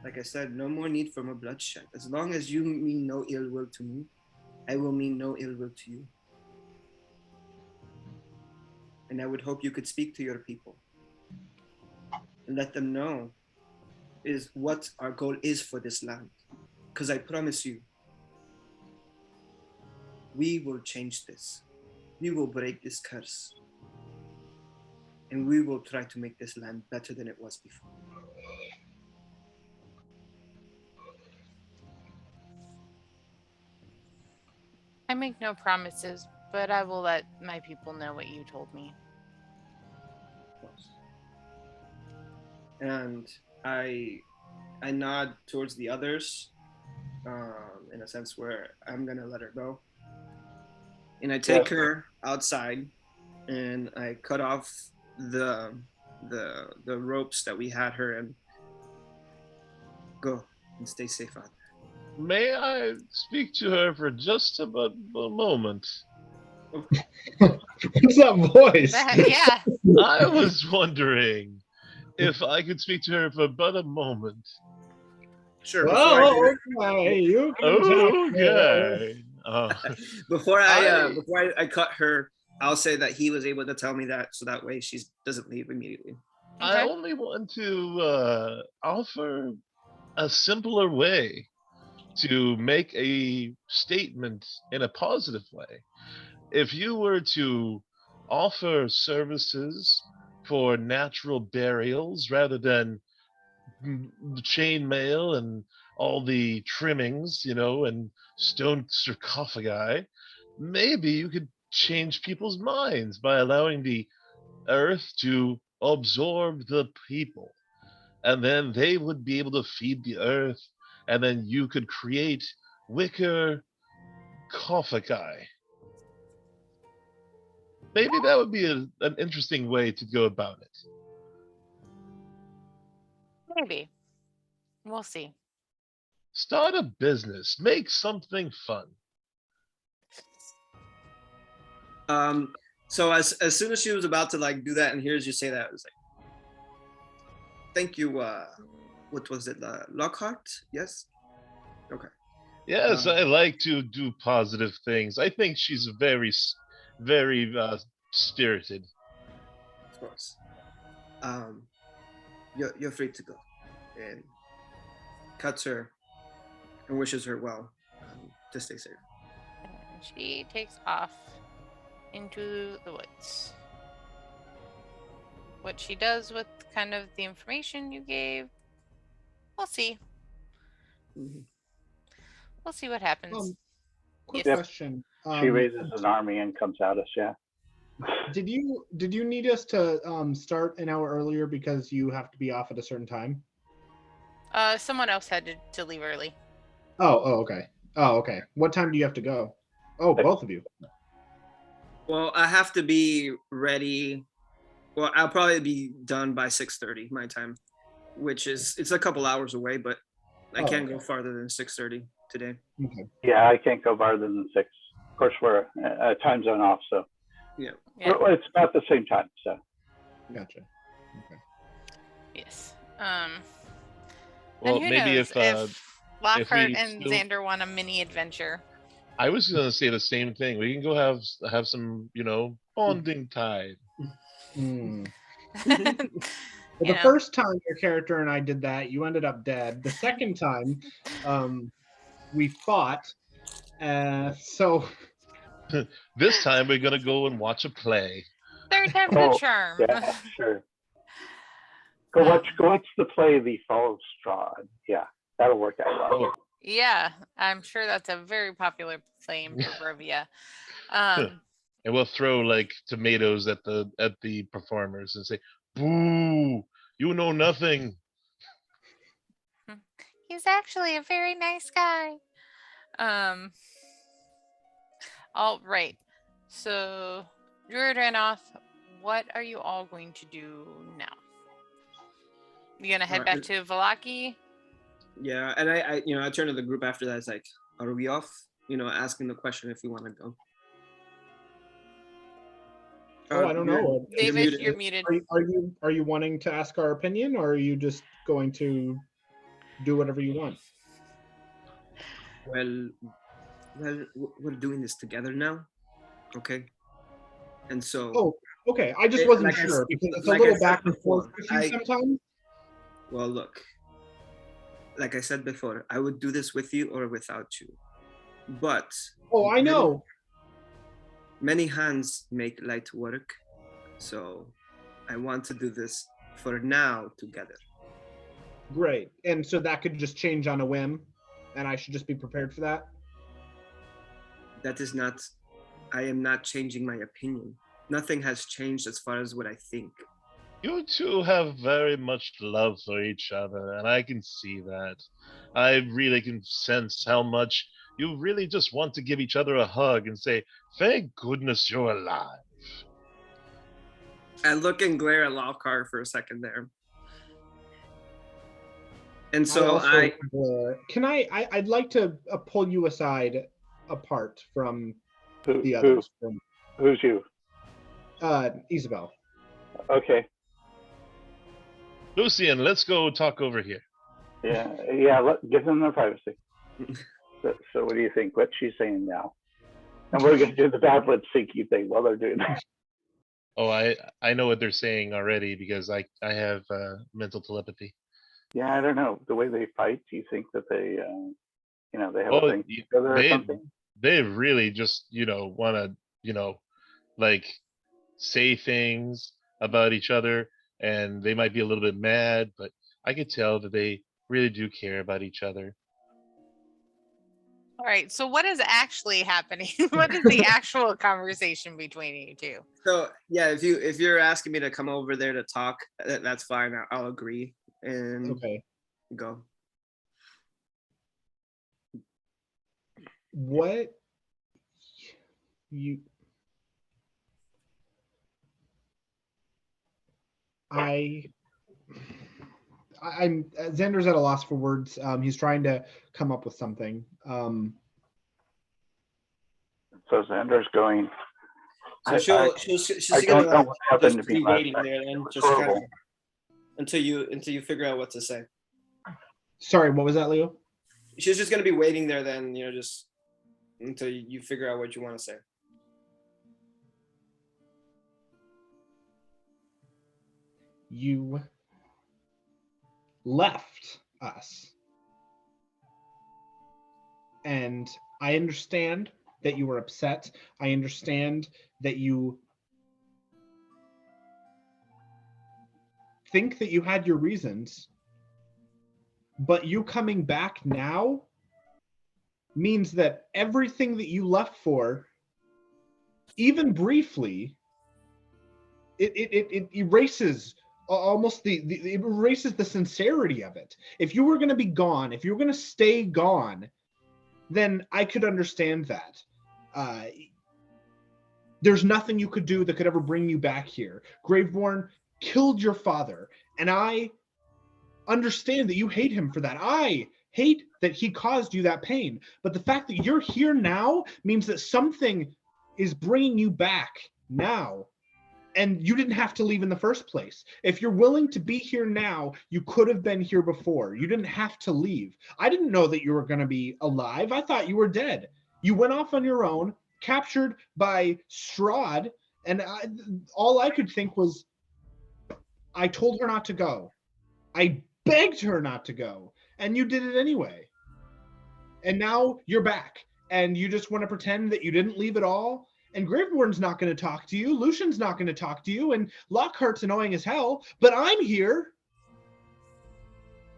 Like I said, no more need for more bloodshed. As long as you mean no ill will to me, I will mean no ill will to you. And I would hope you could speak to your people and let them know is what our goal is for this land. Because I promise you, we will change this. We will break this curse. And we will try to make this land better than it was before. I make no promises, but I will let my people know what you told me. Of course. And I nod towards the others, in a sense where I'm gonna let her go. And I take her outside, and I cut off the ropes that we had her in. Go and stay safe out there. May I speak to her for just about a moment? What's that voice? Yeah. I was wondering, if I could speak to her for but a moment. Sure. Before I do that, Okay, you can talk to her. Okay. before I cut her, I'll say that he was able to tell me that, so that way she doesn't leave immediately. I Okay. only want to offer a simpler way to make a statement in a positive way. If you were to offer services for natural burials rather than chainmail and all the trimmings, and stone sarcophagi, maybe you could change people's minds by allowing the earth to absorb the people. And then they would be able to feed the earth, and then you could create wicker sarcophagi. Maybe that would be an interesting way to go about it. Maybe. We'll see. Start a business, make something fun. So as soon as she was about to like do that and hears you say that, it was like, thank you. What was it? Lockhart? Yes. Okay. Yes, I like to do positive things. I think she's very spirited. Of course. You're free to go, and cuts her and wishes her well to stay safe. And she takes off into the woods. What she does with kind of the information you gave, we'll see. Mhm. We'll see what happens. Quick Yes. question. She raises an army and comes at us. Yeah. Did you need us to start an hour earlier because you have to be off at a certain time? Someone else had to leave early. Oh, okay. Oh, okay. What time do you have to go? Oh, both of you. Well, I have to be ready. Well, I'll probably be done by 6:30 my time, which is it's a couple hours away, but I Oh, can't okay. go farther than 6:30 today. Okay. Yeah, I can't go farther than 6. Of course, we're time zone off, so Yeah. well, it's about the same time. So Gotcha. Okay. Yes. Well, And who maybe knows if Lockhart we and still- Xander want a mini adventure. I was gonna say the same thing. We can go have some, bonding time. Hmm. You Well, the know. first time your character and I did that, you ended up dead. The second time, we fought. So This time we're gonna go and watch a play. Third time's Oh, a charm. yeah, sure. Go watch the play The Fall of Strahd. Yeah, that'll work out well. Oh, Yeah, I'm sure that's a very popular play in Barovia. and we'll throw like tomatoes at the performers and say, "Boo! You know nothing." He's actually a very nice guy. All right. So Druid ran off. What are you all going to do now? You gonna head back to Valaki? Yeah, and I turn to the group after that. It's like, are we off? Asking the question if we want to go. I don't know. David, you're muted. Are you wanting to ask our opinion, or are you just going to do whatever you want? Well, we're doing this together now, okay? And so. Oh, okay. I just wasn't like I sure s- because it's like a I little said back and forth before, with you sometimes. Well, look. Like I said before, I would do this with you or without you, but. Oh, I know. Many hands make light work, so I want to do this for now together. Great. And so that could just change on a whim, and I should just be prepared for that? That is not, I am not changing my opinion. Nothing has changed as far as what I think. You two have very much love for each other, and I can see that. I really can sense how much you really just want to give each other a hug and say, "Thank goodness you're alive." I look and glare at Lockhart for a second there. And so I'd like to pull you aside apart from Who- the who- others. From Who's you? Isabel. Okay. Lucian, let's go talk over here. Yeah. Give them their privacy. So what do you think? What she's saying now? And we're going to do the bad lip syncing thing while they're doing that. Oh, I know what they're saying already because I have mental telepathy. Yeah, I don't know. The way they fight, do you think that they, they have a Oh, thing together or something? they really just want to like say things about each other, and they might be a little bit mad, but I could tell that they really do care about each other. All right. So what is actually happening? What is the actual conversation between you two? So yeah, if you're asking me to come over there to talk, that's fine. I'll agree and Okay. go. What you I'm Xander's at a loss for words. He's trying to come up with something. So Xander's going. So she's I gonna don't know what happened to just me be last waiting night. there then, It was just kind of horrible. until you figure out what to say. Sorry, what was that, Leo? She's just gonna be waiting there then, just until you figure out what you want to say. You left us. And I understand that you were upset. I understand that you think that you had your reasons. But you coming back now means that everything that you left for, even briefly, it erases almost it erases the sincerity of it. If you were going to be gone, if you were going to stay gone, then I could understand that. There's nothing you could do that could ever bring you back here. Graveborn killed your father, and I understand that you hate him for that. I hate that he caused you that pain. But the fact that you're here now means that something is bringing you back now. And you didn't have to leave in the first place. If you're willing to be here now, you could have been here before. You didn't have to leave. I didn't know that you were going to be alive. I thought you were dead. You went off on your own, captured by Strahd, and all I could think was, I told her not to go. I begged her not to go, and you did it anyway. And now you're back, and you just want to pretend that you didn't leave at all. And Graveborn's not going to talk to you. Lucian's not going to talk to you. And Lockhart's annoying as hell. But I'm here.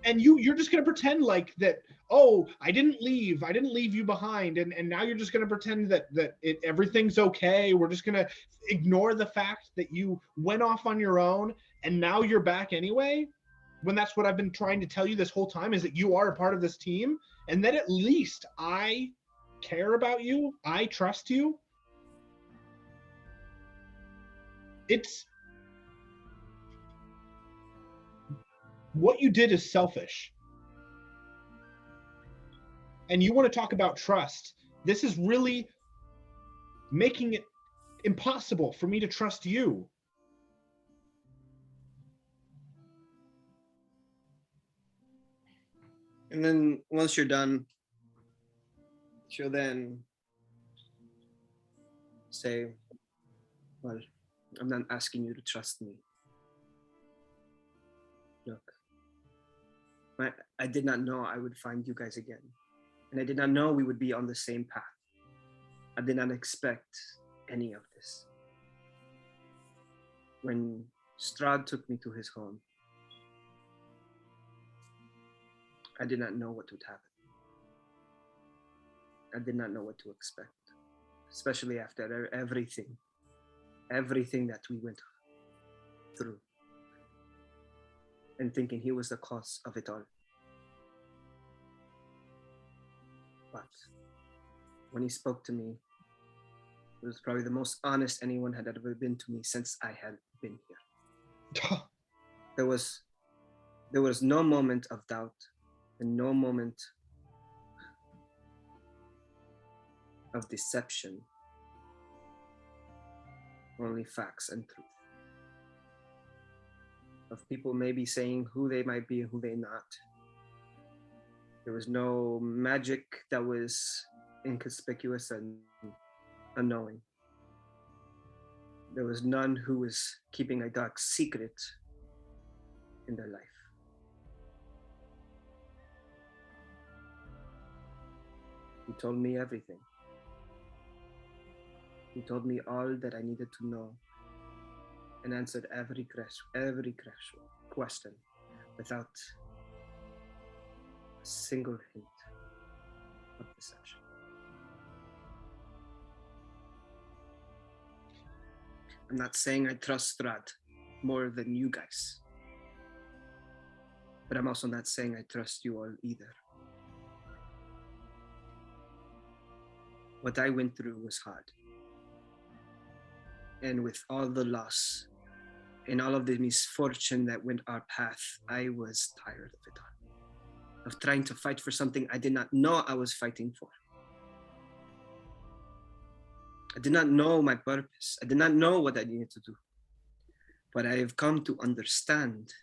And you're just going to pretend like that, oh, I didn't leave. I didn't leave you behind. And now you're just going to pretend that everything's okay. We're just going to ignore the fact that you went off on your own. And now you're back anyway. When that's what I've been trying to tell you this whole time, is that you are a part of this team. And that at least I care about you. I trust you. It's what you did is selfish. And you want to talk about trust. This is really making it impossible for me to trust you. And then once you're done, she'll then say, well, I'm not asking you to trust me. Look, I did not know I would find you guys again. And I did not know we would be on the same path. I did not expect any of this. When Strahd took me to his home, I did not know what would happen. I did not know what to expect, especially after everything that we went through, and thinking he was the cause of it all. But when he spoke to me, it was probably the most honest anyone had ever been to me since I had been here. There was no moment of doubt and no moment of deception, only facts and truth. of people maybe saying who they might be and who they not. There was no magic that was inconspicuous and unknowing. There was none who was keeping a dark secret in their life. He told me everything. He told me all that I needed to know and answered every question without a single hint of deception. I'm not saying I trust Strahd more than you guys, but I'm also not saying I trust you all either. What I went through was hard. And with all the loss and all of the misfortune that went our path, I was tired of it all. Of trying to fight for something I did not know I was fighting for. I did not know my purpose. I did not know what I needed to do. But I have come to understand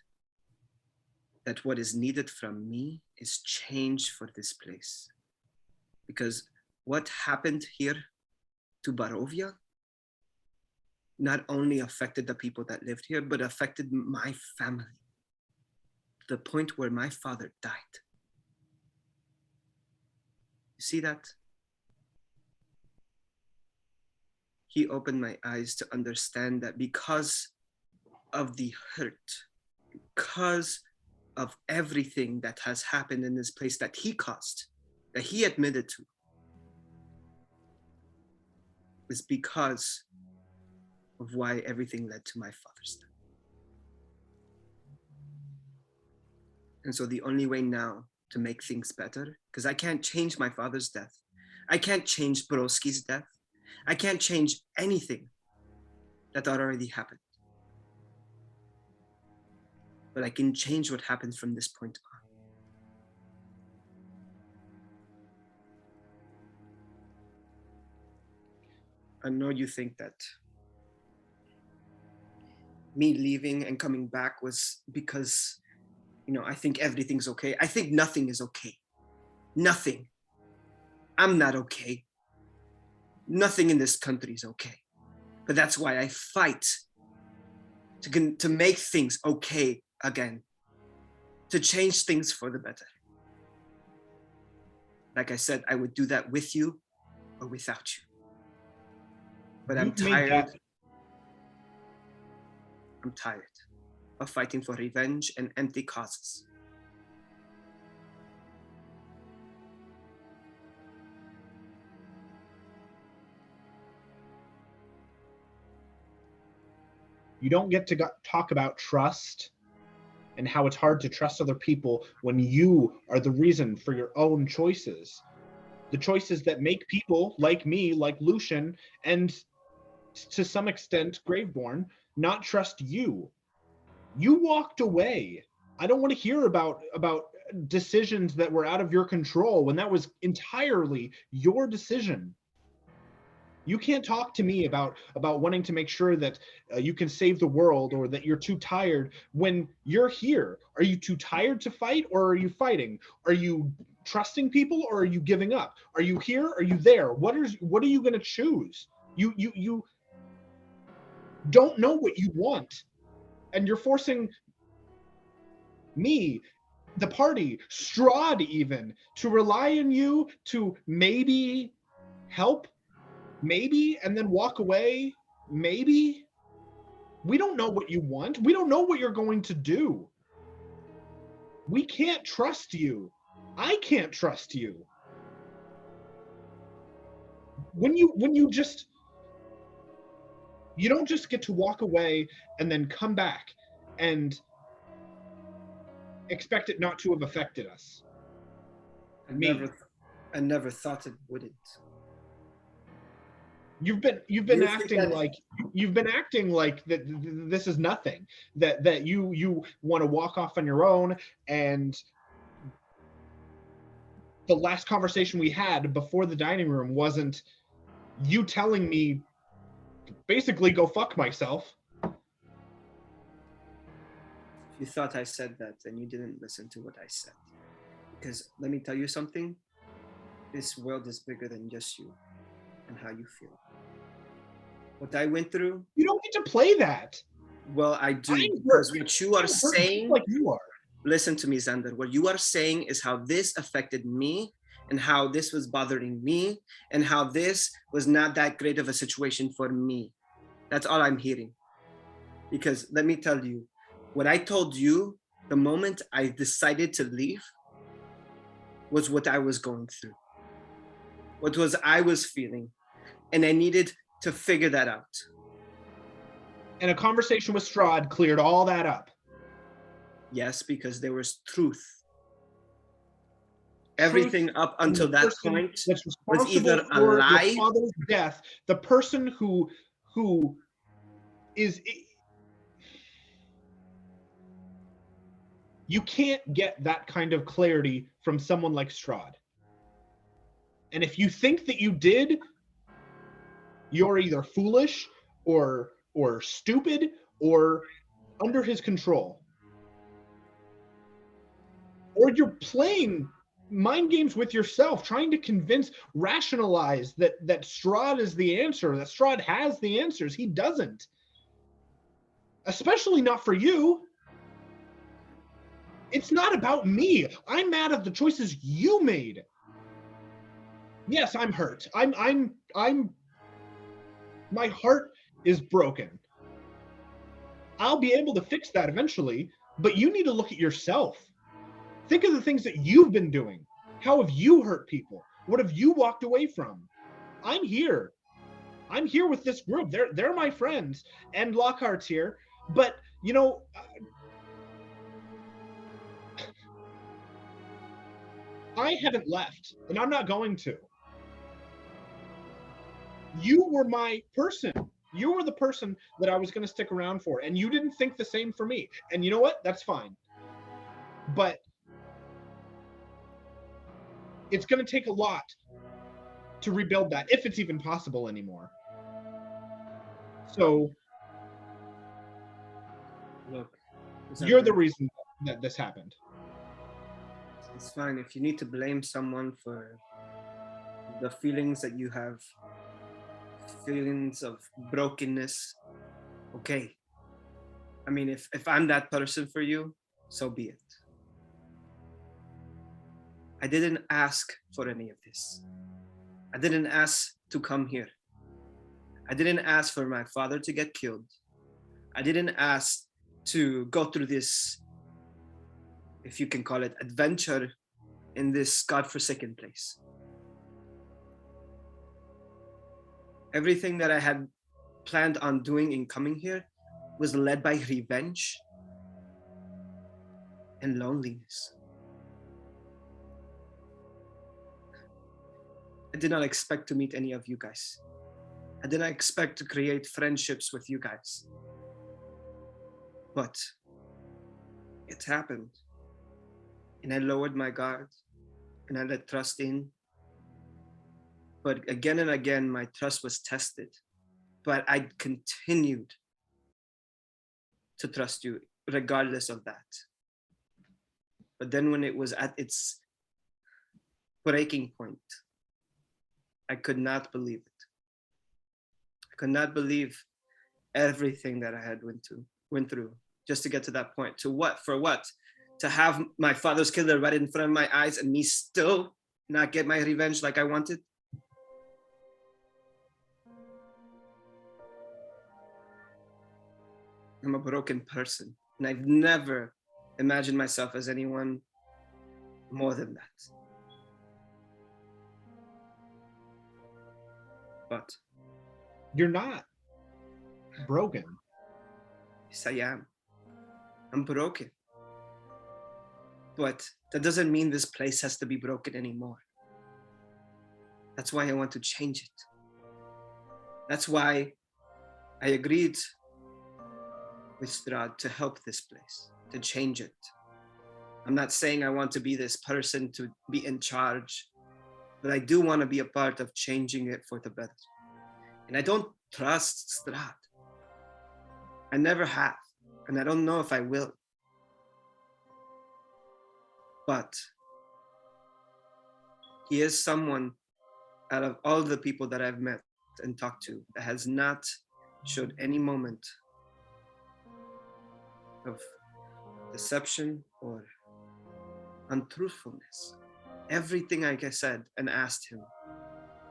that what is needed from me is change for this place. Because what happened here to Barovia not only affected the people that lived here, but affected my family. To the point where my father died. You see that? He opened my eyes to understand that because of the hurt, because of everything that has happened in this place that he caused, that he admitted to, is because of why everything led to my father's death. And so the only way now to make things better, because I can't change my father's death. I can't change Broski's death. I can't change anything that already happened. But I can change what happens from this point on. I know you think that me leaving and coming back was because, I think everything's okay. I think nothing is okay. Nothing. I'm not okay. Nothing in this country is okay. But that's why I fight to make things okay again, to change things for the better. Like I said, I would do that with you or without you. But I'm tired. I'm tired of fighting for revenge and empty causes. You don't get to talk about trust and how it's hard to trust other people when you are the reason for your own choices. The choices that make people like me, like Lucian, and to some extent Graveborn, not trust you. You walked away. I don't want to hear about decisions that were out of your control when that was entirely your decision. You can't talk to me about wanting to make sure that you can save the world or that you're too tired when you're here. Are you too tired to fight, or are you fighting? Are you trusting people, or are you giving up? Are you here? Are you there? What are you going to choose? You don't know what you want, and you're forcing me, the party, Strahd even, to rely on you to maybe help. Maybe, and then walk away. Maybe. We don't know what you want. We don't know what you're going to do. We can't trust you. I can't trust you. When you don't just get to walk away and then come back and expect it not to have affected us. I never thought it wouldn't. You've been acting like that this is nothing, that you want to walk off on your own. And the last conversation we had before the dining room wasn't you telling me basically go fuck myself. If you thought I said that, then you didn't listen to what I said. Because let me tell you something. This world is bigger than just you and how you feel. What I went through, You don't get to play that. well, I do. I'm Because hurt. what you are I'm hurt just saying, like you are. listen to me, Xander. What you are saying is how this affected me and how this was bothering me and how this was not that great of a situation for me. That's all I'm hearing. Because let me tell you, what I told you the moment I decided to leave was what I was going through, what was I was feeling, and I needed to figure that out. And a conversation with Strahd cleared all that up. Yes, because there was truth. Everything up until that point that's was either a for lie. your father's death. The person who is. You can't get that kind of clarity from someone like Strahd. And if you think that you did, you're either foolish or stupid or under his control. Or you're playing mind games with yourself, trying to rationalize that Strahd is the answer, that Strahd has the answers. He doesn't. Especially not for you. It's not about me. I'm mad at the choices you made. Yes, I'm hurt. I'm my heart is broken. I'll be able to fix that eventually, but you need to look at yourself. Think of the things that you've been doing. How have you hurt people? What have you walked away from? I'm here. I'm here with this group. They're my friends, and Lockhart's here. But, you know, I haven't left, and I'm not going to. You were my person. You were the person that I was going to stick around for, and you didn't think the same for me. And you know what? That's fine. But it's going to take a lot to rebuild that, if it's even possible anymore. So, Look, you're the reason that this happened. It's fine. If you need to blame someone for the feelings that you have, feelings of brokenness, okay. I mean, if I'm that person for you, so be it. I didn't ask for any of this. I didn't ask to come here. I didn't ask for my father to get killed. I didn't ask to go through this, if you can call it, adventure in this godforsaken place. Everything that I had planned on doing in coming here was led by revenge and loneliness. I did not expect to meet any of you guys. I did not expect to create friendships with you guys. But it happened. And I lowered my guard and I let trust in. But again and again, my trust was tested. But I continued to trust you regardless of that. But then when it was at its breaking point, I could not believe it. I could not believe everything that I had went through just to get to that point. To what? For what? To have my father's killer right in front of my eyes and me still not get my revenge like I wanted? I'm a broken person, and I've never imagined myself as anyone more than that. But You're not broken. yes, I am. I'm broken. But that doesn't mean this place has to be broken anymore. That's why I want to change it. That's why I agreed with Strahd to help this place, to change it. I'm not saying I want to be this person to be in charge, but I do want to be a part of changing it for the better. And I don't trust Strahd. I never have, and I don't know if I will. But he is someone out of all the people that I've met and talked to that has not showed any moment of deception or untruthfulness. Everything I said and asked him,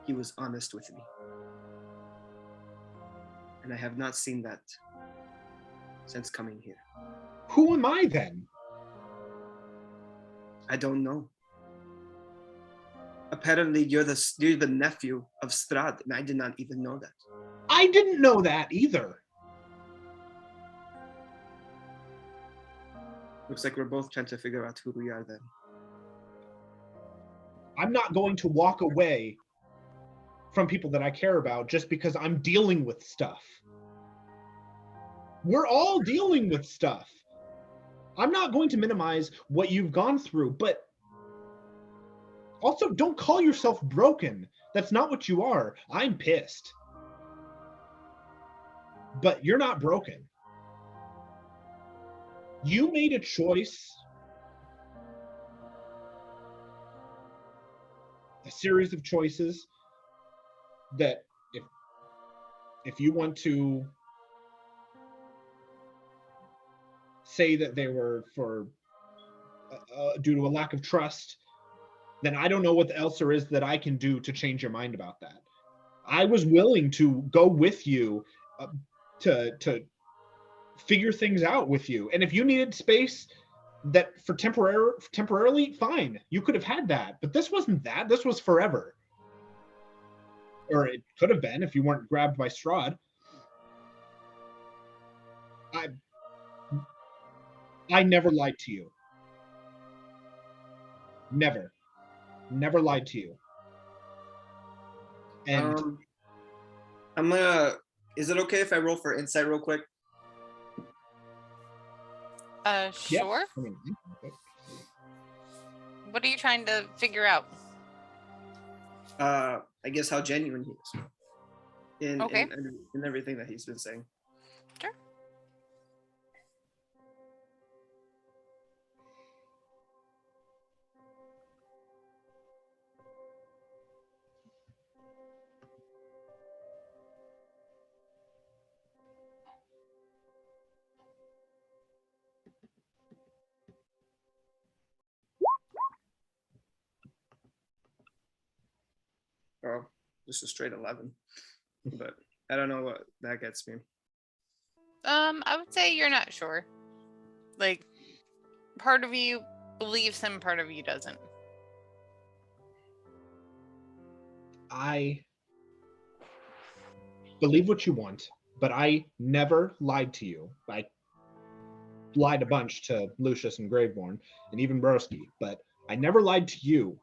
he was honest with me. And I have not seen that since coming here. Who am I then? I don't know. Apparently, you're the nephew of Strahd, and I did not even know that. I didn't know that either. Looks like we're both trying to figure out who we are then. I'm not going to walk away from people that I care about just because I'm dealing with stuff. We're all dealing with stuff. I'm not going to minimize what you've gone through, but also don't call yourself broken. That's not what you are. I'm pissed. But you're not broken. You made a choice, a series of choices that if you want to say that they were for due to a lack of trust, then I don't know what else there is that I can do to change your mind about that. I was willing to go with you to figure things out with you, and if you needed space that for temporarily, fine, you could have had that. But this wasn't that. This was forever, or it could have been if you weren't grabbed by Strahd. I never lied to you. Never lied to you. And I'm gonna. Is it okay if I roll for insight real quick? Sure. I mean, What are you trying to figure out? I guess how genuine he is Okay. in everything that he's been saying. Sure. Oh, just a straight 11. But I don't know what that gets me. I would say you're not sure. Like, part of you believes him, part of you doesn't. I believe what you want, but I never lied to you. I lied a bunch to Lucius and Graveborn and even Broski, but I never lied to you.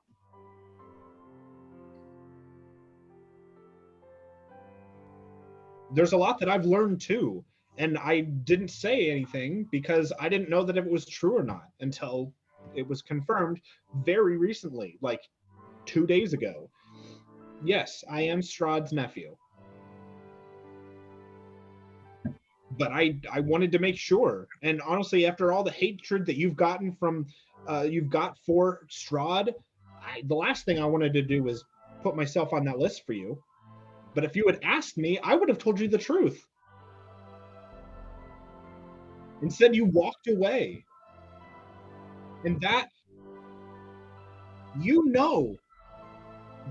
There's a lot that I've learned too, and I didn't say anything because I didn't know that if it was true or not until it was confirmed very recently, like 2 days ago. Yes, I am Strahd's nephew. But I wanted to make sure, and honestly, after all the hatred that you've got for Strahd, the last thing I wanted to do was put myself on that list for you. But if you had asked me, I would have told you the truth. Instead, you walked away. And that,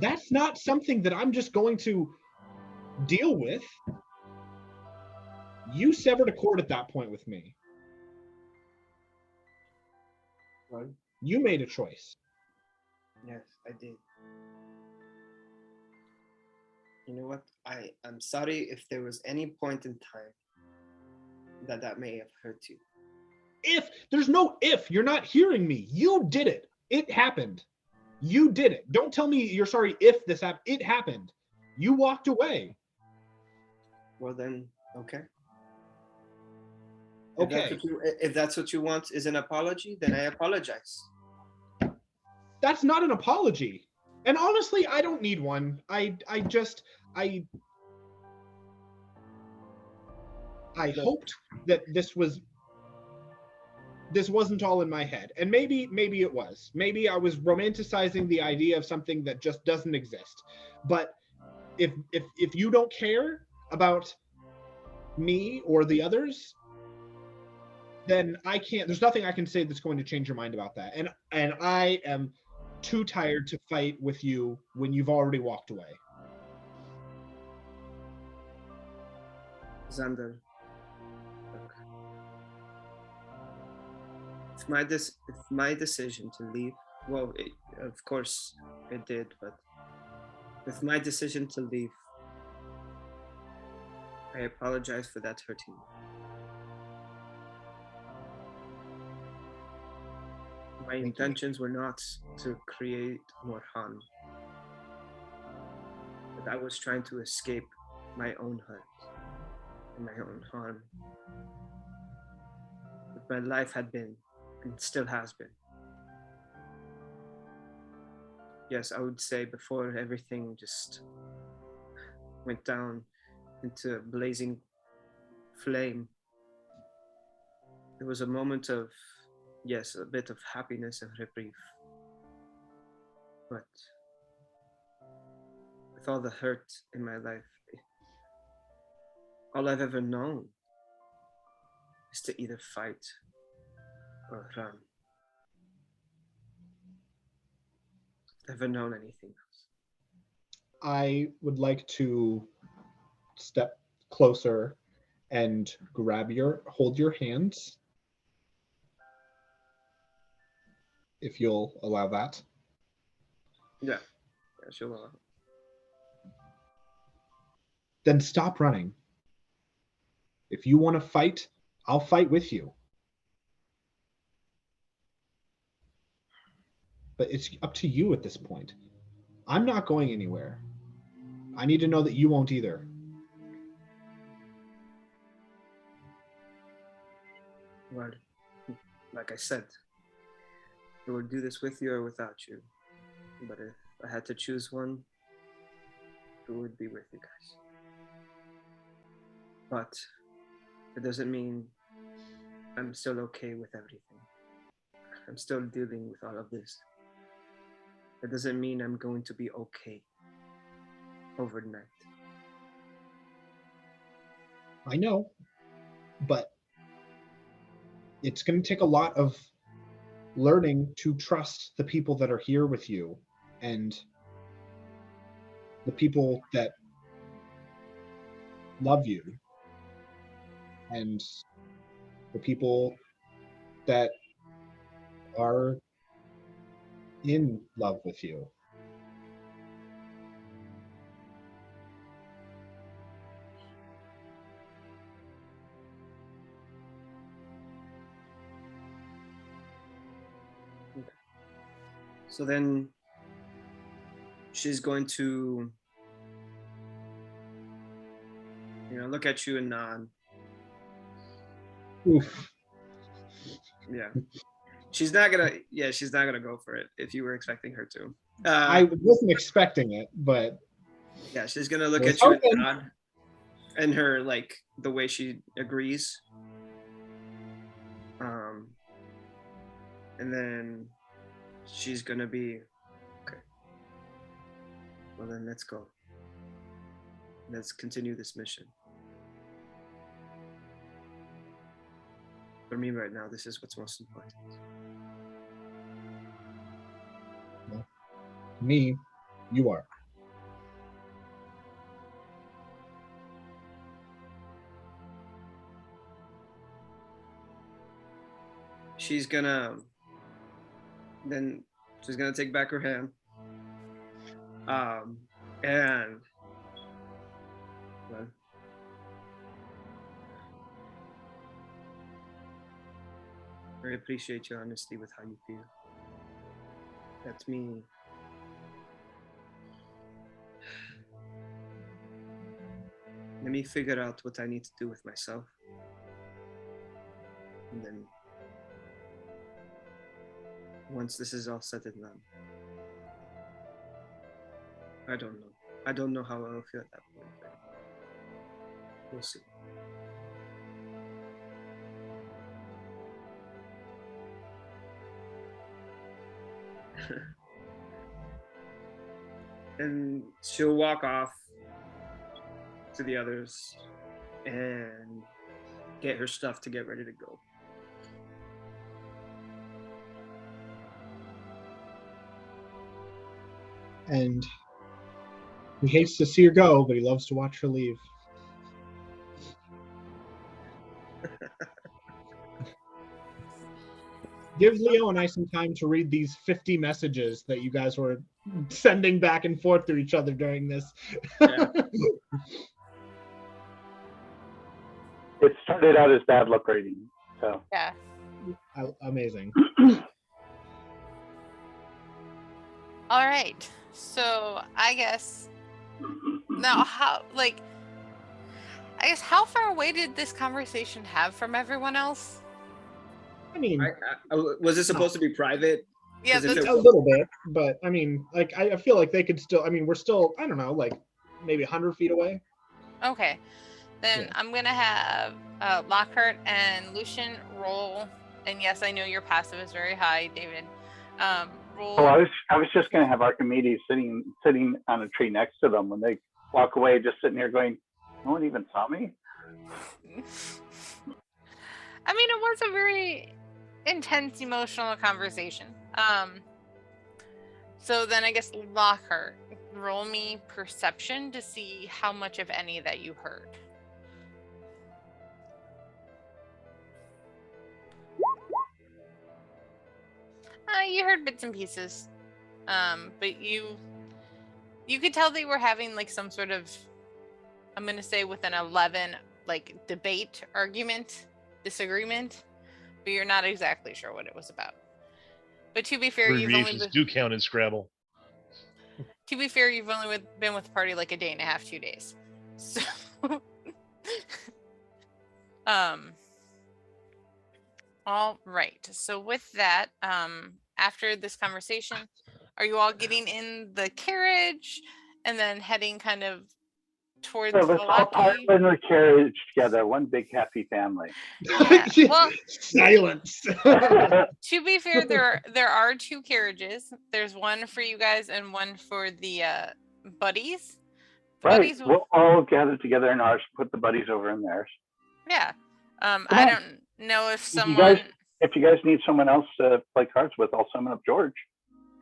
that's not something that I'm just going to deal with. You severed a cord at that point with me. Right. You made a choice. Yes, I did. You know what? I'm sorry if there was any point in time that may have hurt you. There's no if. You're not hearing me. You did it. It happened. You did it. Don't tell me you're sorry if this happened. It happened. You walked away. Well then, okay. Okay. If that's what you want is an apology, then I apologize. That's not an apology. And honestly, I don't need one. I hoped that this was this wasn't all in my head. And maybe it was. Maybe I was romanticizing the idea of something that just doesn't exist. But if you don't care about me or the others, then there's nothing I can say that's going to change your mind about that. And I am too tired to fight with you when you've already walked away. Xander, look, if my decision to leave, well, of course it did, but with my decision to leave, I apologize for that hurting you. My intentions were not to create more harm, but I was trying to escape my own hurt and my own harm. But my life had been, and still has been. Yes, I would say before everything just went down into a blazing flame, there was a moment of, yes, a bit of happiness and reprieve. But with all the hurt in my life, all I've ever known is to either fight or run. Never known anything else. I would like to step closer and hold your hands, if you'll allow that. Yeah, sure. Then stop running. If you want to fight, I'll fight with you. But it's up to you at this point. I'm not going anywhere. I need to know that you won't either. Well, like I said, I would do this with you or without you. But if I had to choose one, it would be with you guys. But it doesn't mean I'm still okay with everything. I'm still dealing with all of this. It doesn't mean I'm going to be okay overnight. I know, but it's going to take a lot of learning to trust the people that are here with you and the people that love you and the people that are in love with you. So then she's going to, look at you and nod. Oof. Yeah. She's not gonna go for it if you were expecting her to. I wasn't expecting it, but yeah, she's gonna look was at you hoping. and nod. And her, like, the way she agrees. And then she's gonna be, okay. Well then, let's go. Let's continue this mission. For me right now, this is what's most important. Me, you are. She's gonna take back her hand. And well, I appreciate your honesty with how you feel. That's me. Let me figure out what I need to do with myself. And then once this is all said and done, I don't know. I don't know how I'll feel at that point. But we'll see. And she'll walk off to the others and get her stuff to get ready to go. And he hates to see her go, but he loves to watch her leave. Give Leo and I some time to read these 50 messages that you guys were sending back and forth to each other during this. Yeah. It started out as bad luck rating, so. Yeah. Amazing. All right. So I guess now how how far away did this conversation have from everyone else? I mean, Was it supposed to be private? Yeah, 'Cause if that's it a little bit, but I mean, like, I feel like they could still, I mean, we're still, I don't know, like maybe 100 feet away. okay. Then Yeah. I'm gonna have Lockhart and Lucian roll. And yes, I know your passive is very high, David. Roll. Oh, I was just going to have Archimedes sitting on a tree next to them when they walk away, just sitting here going, no one even saw me. I mean, it was a very intense, emotional conversation. So then I guess Lockhart, roll me perception to see how much, if any, that you heard. You heard bits and pieces, but you could tell they were having like some sort of, I'm gonna say with an 11, like debate, argument, disagreement, but you're not exactly sure what it was about. But to be fair, Abbreviations do count in Scrabble. To be fair, you've only been with the party like a day and a half, 2 days. So, all right. So with that, after this conversation, are you all getting in the carriage and then heading kind of towards So let's all pile Valaki? in the carriage together, one big happy family. Yeah. Well, Silence. to be fair, there are 2 carriages. There's one for you guys and one for the buddies. The Right, buddies we'll all gather together in ours, put the buddies over in theirs. yeah. I on. don't know if If you someone. If you guys need someone else to play cards with, I'll summon up George.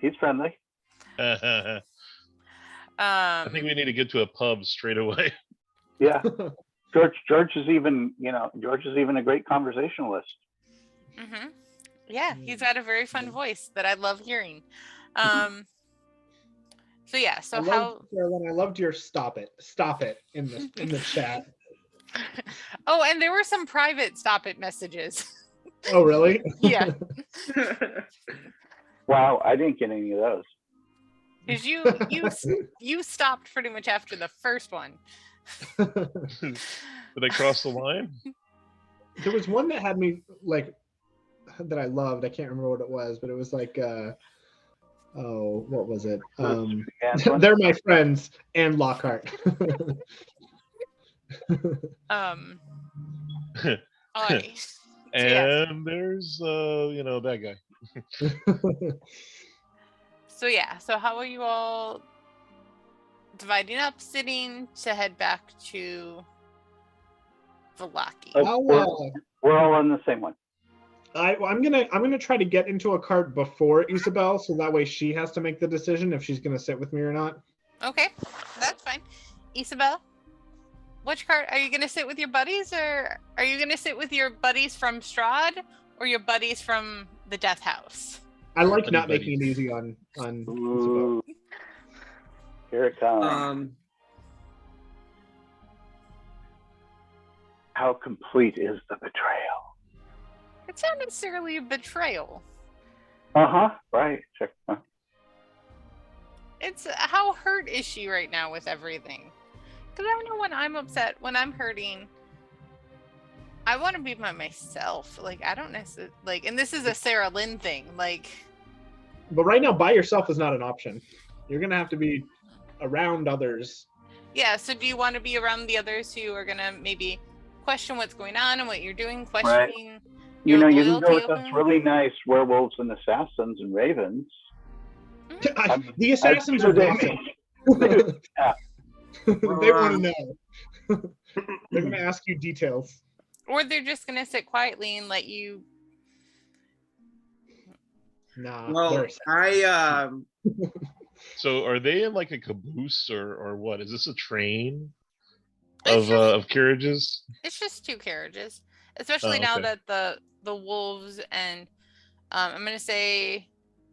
He's friendly. I think we need to get to a pub straight away. Yeah. George is even a great conversationalist. Mm-hmm. Yeah, he's got a very fun voice that I love hearing. So yeah, so Carolyn, I loved your stop it in the chat. Oh, and there were some private stop it messages. Oh, really? Yeah, Wow, I didn't get any of those. because you stopped pretty much after the first one. Did I cross the line? There was one that had me like that I loved. I can't remember what it was, but it was like what was it? They're my friends and Lockhart. All right. And there's that guy. So yeah, so how are you all dividing up, sitting to head back to Valaki? We're all on the same one. I'm gonna try to get into a cart before Isabel, so that way she has to make the decision if she's gonna sit with me or not. Okay, that's fine. Isabel, which cart are you gonna sit with your buddies, or are you gonna sit with your buddies from Strahd or your buddies from the Death House? I like Buddy not buddies. making it easy on Isabel. Ooh. Here it comes. How complete is the betrayal? It's not necessarily a betrayal. Right. Check. It's how hurt is she right now with everything? Because I know when I'm upset, when I'm hurting, I want to be by myself. Like, I don't necessarily, and this is a Sarah Lynn thing. But right now, by yourself is not an option. You're gonna have to be around others. Yeah, so do you want to be around the others who are gonna maybe question what's going on and what you're doing, questioning You your can go loyalty with of us them? really nice werewolves and assassins and ravens. The assassins are gossip. Yeah. They want to know. They're going to ask you details. Or they're just gonna sit quietly and let you. Nah. Well, I So are they in like a caboose or what? Is this a train It's of carriages? It's just 2 carriages, especially now okay. that the wolves and I'm gonna say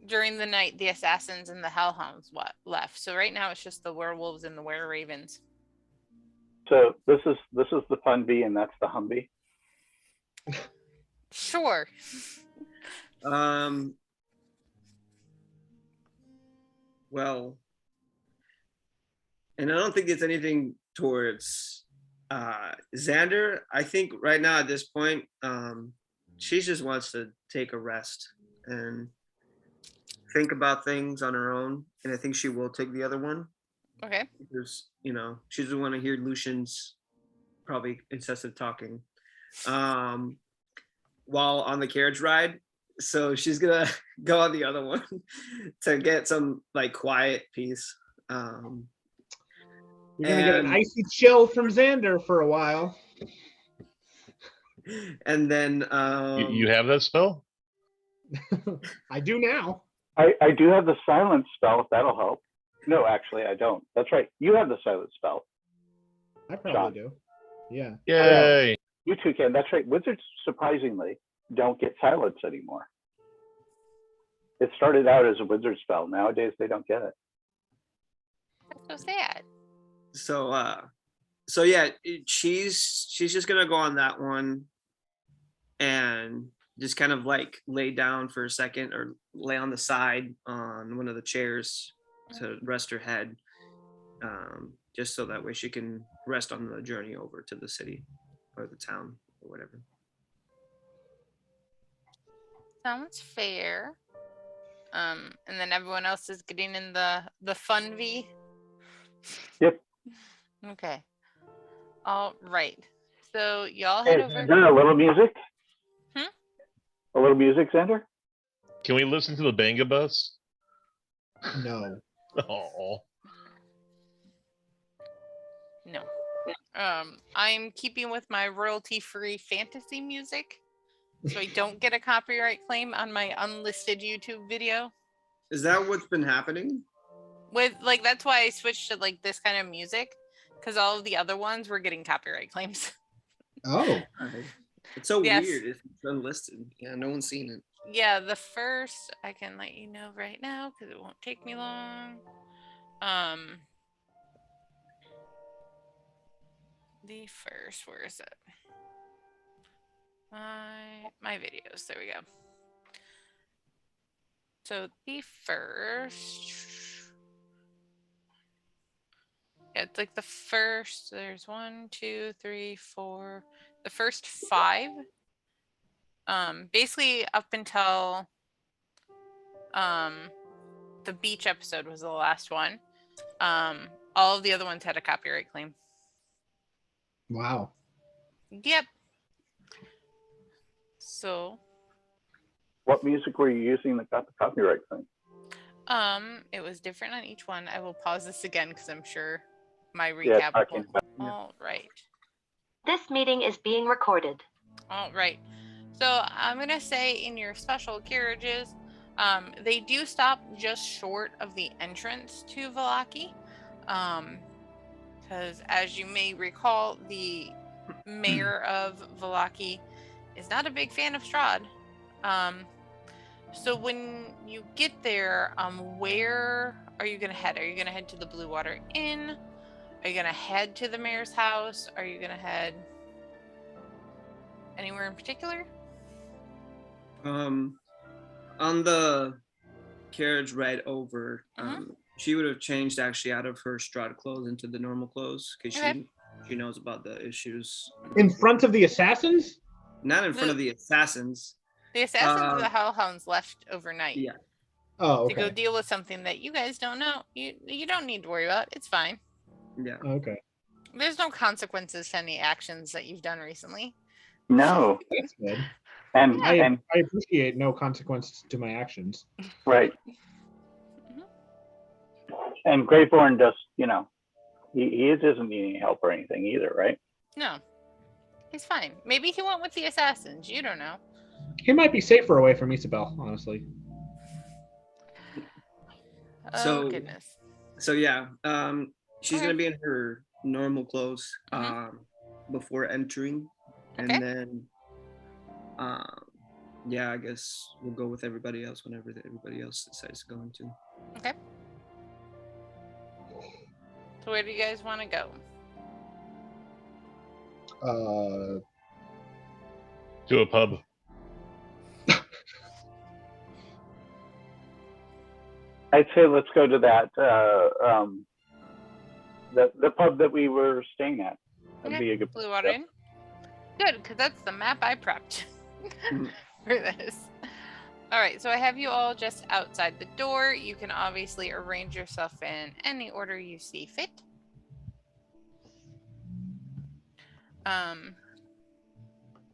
during the night the assassins and the hellhounds left. So right now it's just the werewolves and the were-ravens. So this is the Fun Bee, and that's the Humvee. Sure. well, and I don't think it's anything towards Xander. I think right now at this point, she just wants to take a rest and think about things on her own. And I think she will take the other one Okay. because, she doesn't want to hear Lucian's probably incessant talking while on the carriage ride. So she's gonna go on the other one to get some like quiet peace. You're going to get an icy chill from Xander for a while. And then You have that spell? I do now. I do have the silence spell, if that'll help. No, actually, I don't. That's right. You have the silence spell. I probably do. Yeah. Yay! You two can. That's right. Wizards, surprisingly, don't get silence anymore. It started out as a wizard spell. Nowadays, they don't get it. That's so sad. So yeah, she's just gonna go on that one and just kind of like lay down for a second or lay on the side on one of the chairs to rest her head, just so that way she can rest on the journey over to the city or the town or whatever. Sounds fair. And then everyone else is getting in the fun V. Yep. Okay. All right. So y'all Hey, head is over. there a little music? Hmm? A little music, Xander? Can we listen to the Banga Bus? No. Oh, No. I'm keeping with my royalty-free fantasy music, so I don't get a copyright claim on my unlisted YouTube video. Is that what's been happening? That's why I switched to like this kind of music, because all of the other ones were getting copyright claims. Oh. It's so Yes. weird. It's unlisted. Yeah, no one's seen it. Yeah, the first I can let you know right now because it won't take me long. The first, where is it? My videos. There we go. So the first, yeah, it's like the first. There's 1, 2, 3, 4. The first 5. Basically up until the beach episode was the last one. All of the other ones had a copyright claim. Wow. Yep. So What music were you using that got the copyright claim? it was different on each one. I will pause this again because I'm sure my Yeah, recap I can. All right. This meeting is being recorded. All right. So I'm gonna say in your special carriages, they do stop just short of the entrance to Vallaki, because as you may recall, the mayor of Vallaki is not a big fan of Strahd. So when you get there, where are you gonna head? Are you gonna head to the Blue Water Inn? Are you gonna head to the mayor's house? Are you gonna head anywhere in particular? On the carriage ride over, Mhm. she would have changed actually out of her Strahd clothes into the normal clothes because Okay. she knows about the issues. In front of the assassins? Not in front of the assassins. The assassins of the Hellhounds left overnight Yeah. Oh, to go okay. deal with something that you guys don't know. You don't need to worry about. It's fine. Yeah. Okay. There's no consequences to any actions that you've done recently. No. That's good. And I appreciate no consequences to my actions. right. And Greyborn just, he doesn't need any help or anything either, right? No, he's fine. Maybe he went with the assassins. You don't know. He might be safer away from Isabel, honestly. Oh, So- goodness. So yeah, she's Okay. gonna be in her normal clothes Mhm. before entering, and Okay. then yeah, I guess we'll go with everybody else whenever everybody else decides to go into. Okay. So where do you guys want to go? To a pub. I'd say let's go to that the pub that we were staying at. That'd Okay. be a good Blue Water Inn. Good, because that's the map I prepped Mhm. for this. All right, so I have you all just outside the door. You can obviously arrange yourself in any order you see fit.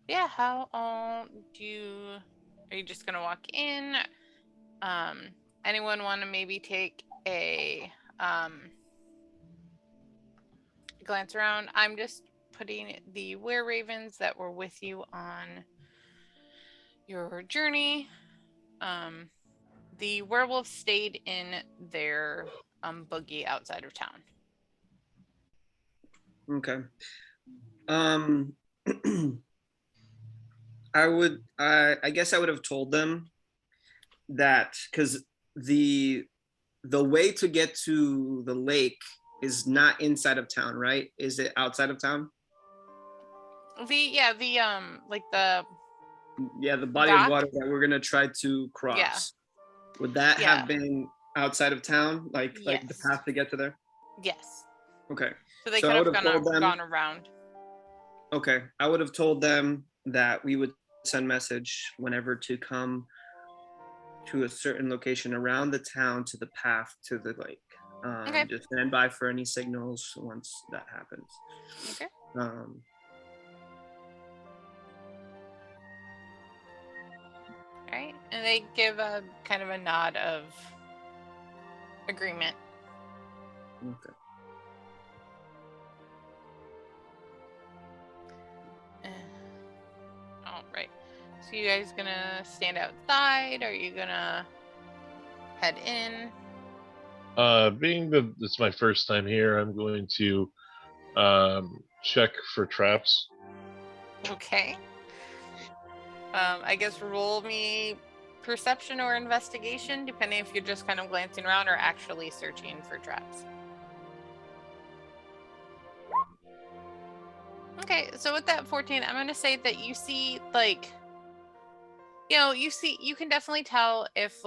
Yeah, how all do you, are you just gonna walk in? Anyone want to maybe take a glance around? I'm just putting the were-ravens that were with you on your journey. The werewolves stayed in their buggy outside of town. Okay. I guess I would have told them that because the way to get to the lake is not inside of town, right? Is it outside of town? The like the Yeah, the body Dock? of water that we're gonna try to cross. Yeah. Would that Yeah. have been outside of town, like the Yes. path to get to there? yes. Okay. So they So I could have would've told them- gone around. Okay, I would have told them that we would send message whenever to come to a certain location around the town to the path to the lake. Okay. Just stand by for any signals once that happens. Okay. All right, and they give a kind of a nod of agreement. Okay. All right. So you guys gonna stand outside? Are you gonna head in? Being that it's my first time here, I'm going to check for traps. Okay. I guess roll me perception or investigation, depending if you're just kind of glancing around or actually searching for traps. Okay, so with that 14, I'm gonna say that you see you can definitely tell if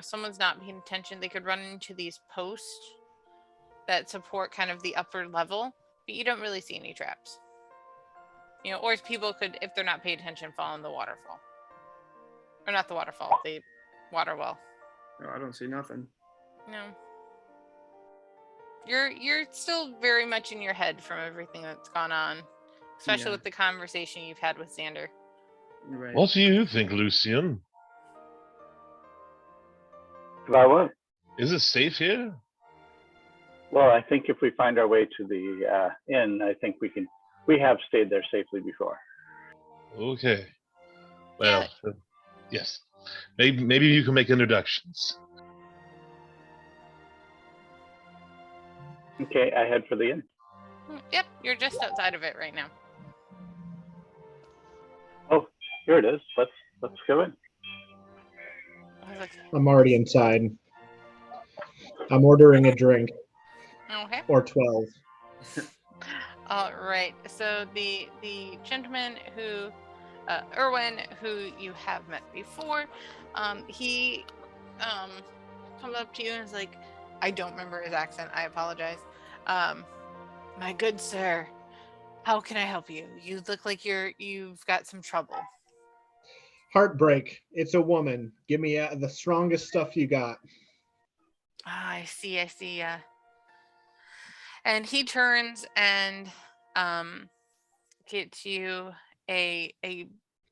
someone's not paying attention. They could run into these posts that support kind of the upper level, but you don't really see any traps. Or if people could, if they're not paying attention, fall in the waterfall. Or not the waterfall, the water well. No, I don't see nothing. No. You're still very much in your head from everything that's gone on, especially Yeah. with the conversation you've had with Xander. Right. What do you think, Lucian? About what? Is it safe here? Well, I think if we find our way to the inn, I think we can. We have stayed there safely before. Okay. Well, yes. Maybe you can make introductions. Okay, I head for the inn. Yep, you're just outside of it right now. Oh, here it is. Let's go in. I was like, I'm already inside. I'm ordering a drink okay. or 12. All right. So the gentleman who, Erwin, who you have met before, he comes up to you and is like, I don't remember his accent. I apologize. My good sir, how can I help you? You look like you've got some trouble. Heartbreak. It's a woman. Give me the strongest stuff you got. Ah, I see. And he turns and gets you a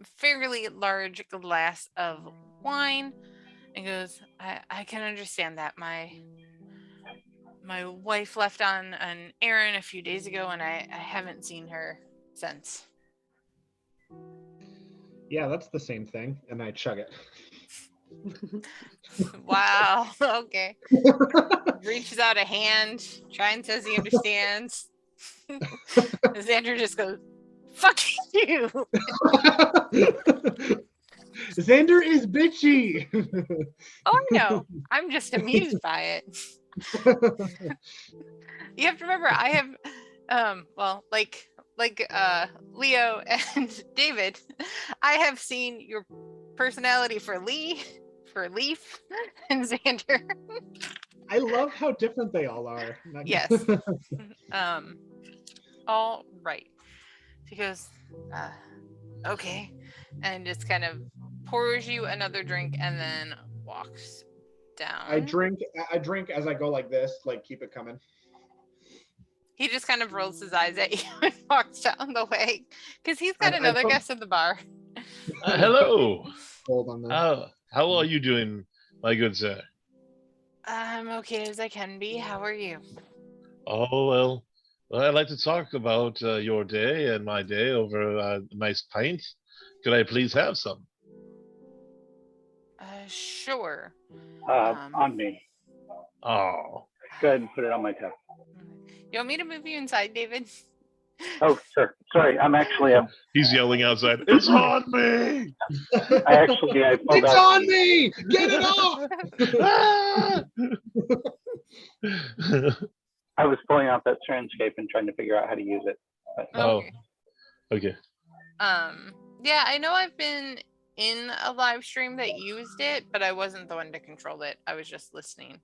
fairly large glass of wine and goes, I can understand that. My My wife left on an errand a few days ago, and I haven't seen her since. Yeah, that's the same thing. And I chug it. Wow. Okay. Reaches out a hand. Trine says he understands. Xander just goes, "Fuck you." Xander is bitchy. Oh, I know. I'm just amused by it. You have to remember, I have, well, like Leo and David, I have seen your personality for Lee, for Leaf, and Xander. I love how different they all are. Yes. All right. She goes, okay, and just kind of pours you another drink and then walks down. I drink as I go like this, like keep it coming. He just kind of rolls his eyes at you and walks down the way because he's got another guest in the bar. Hello. Hold on that. How are you doing, my good sir? I'm okay as I can be. How are you? Oh, well, I'd like to talk about your day and my day over a nice pint. Could I please have some? Sure. On me. Oh, Go ahead and put it on my tab. You want me to move you inside, David? Oh, sure. Sorry, I'm actually he's yelling outside. It's on me! I pulled It's out on me! Get it off! I was pulling out that Cernscape and trying to figure out how to use it. But, Oh, okay. Yeah, I know I've been in a live stream that used it, but I wasn't the one to control it. I was just listening.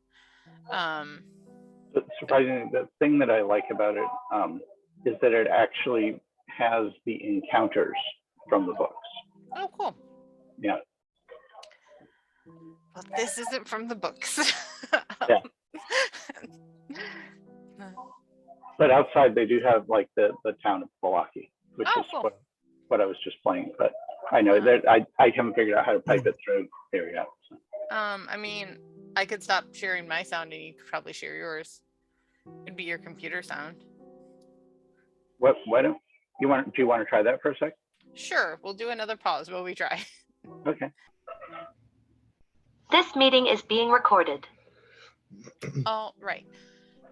but surprisingly, the thing that I like about it is that it actually has the encounters from the books. Oh, cool. Yeah. Well, this isn't from the books. Yeah. But outside they do have like the town of Milwaukee, which is cool. what I was just playing. But I know that I haven't figured out how to pipe it through here yet. So. I mean, I could stop sharing my sound and you could probably share yours. It'd be your computer sound. Why don't you do you want to try that for a sec? Sure, we'll do another pause while we try. Okay. This meeting is being recorded. All right.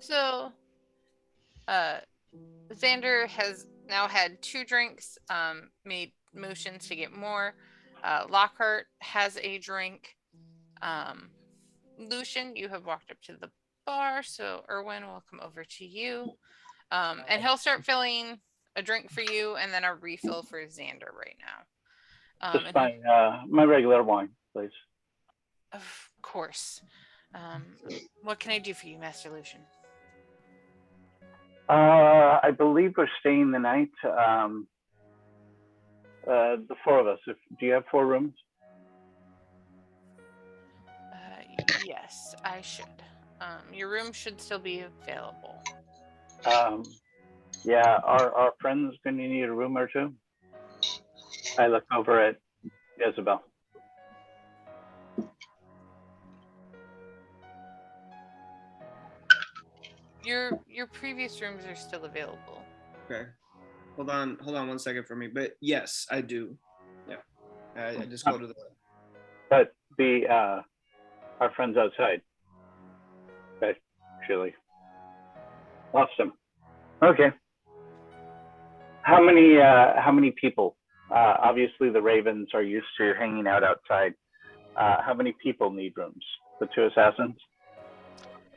So, Xander has now had 2 drinks, made motions to get more. Lockhart has a drink. Lucian, you have walked up to the bar, so Erwin will come over to you. And he'll start filling a drink for you and then a refill for Xander right now. Just my regular wine, please. Of course. What can I do for you, Master Lucian? I believe we're staying the night. The 4 of us. Do you have 4 rooms? Yes, I should. Your room should still be available. Yeah, our friends going to need a room or 2. I look over at Isabel. Your previous rooms are still available. Okay. Hold on 1 second for me. But yes, I do. Yeah. I just go to the. But our friends outside. Okay, actually lost him. Okay. How many people? Obviously, the Ravens are used to hanging out outside. How many people need rooms? The 2 assassins?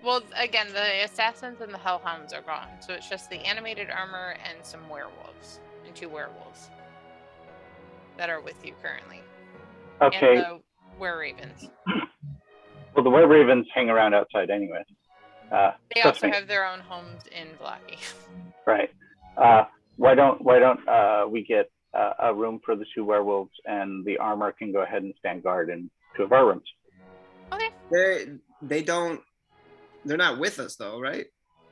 Well, again, the assassins and the hellhounds are gone, so it's just the animated armor and some werewolves, and 2 werewolves that are with you currently. Okay. And the were-ravens. Well, the were-ravens hang around outside anyway. They also have their own homes in Vlaki. Right. Why don't we get a room for the 2 werewolves, and the armor can go ahead and stand guard in 2 of our rooms. Okay. They're not with us though, right?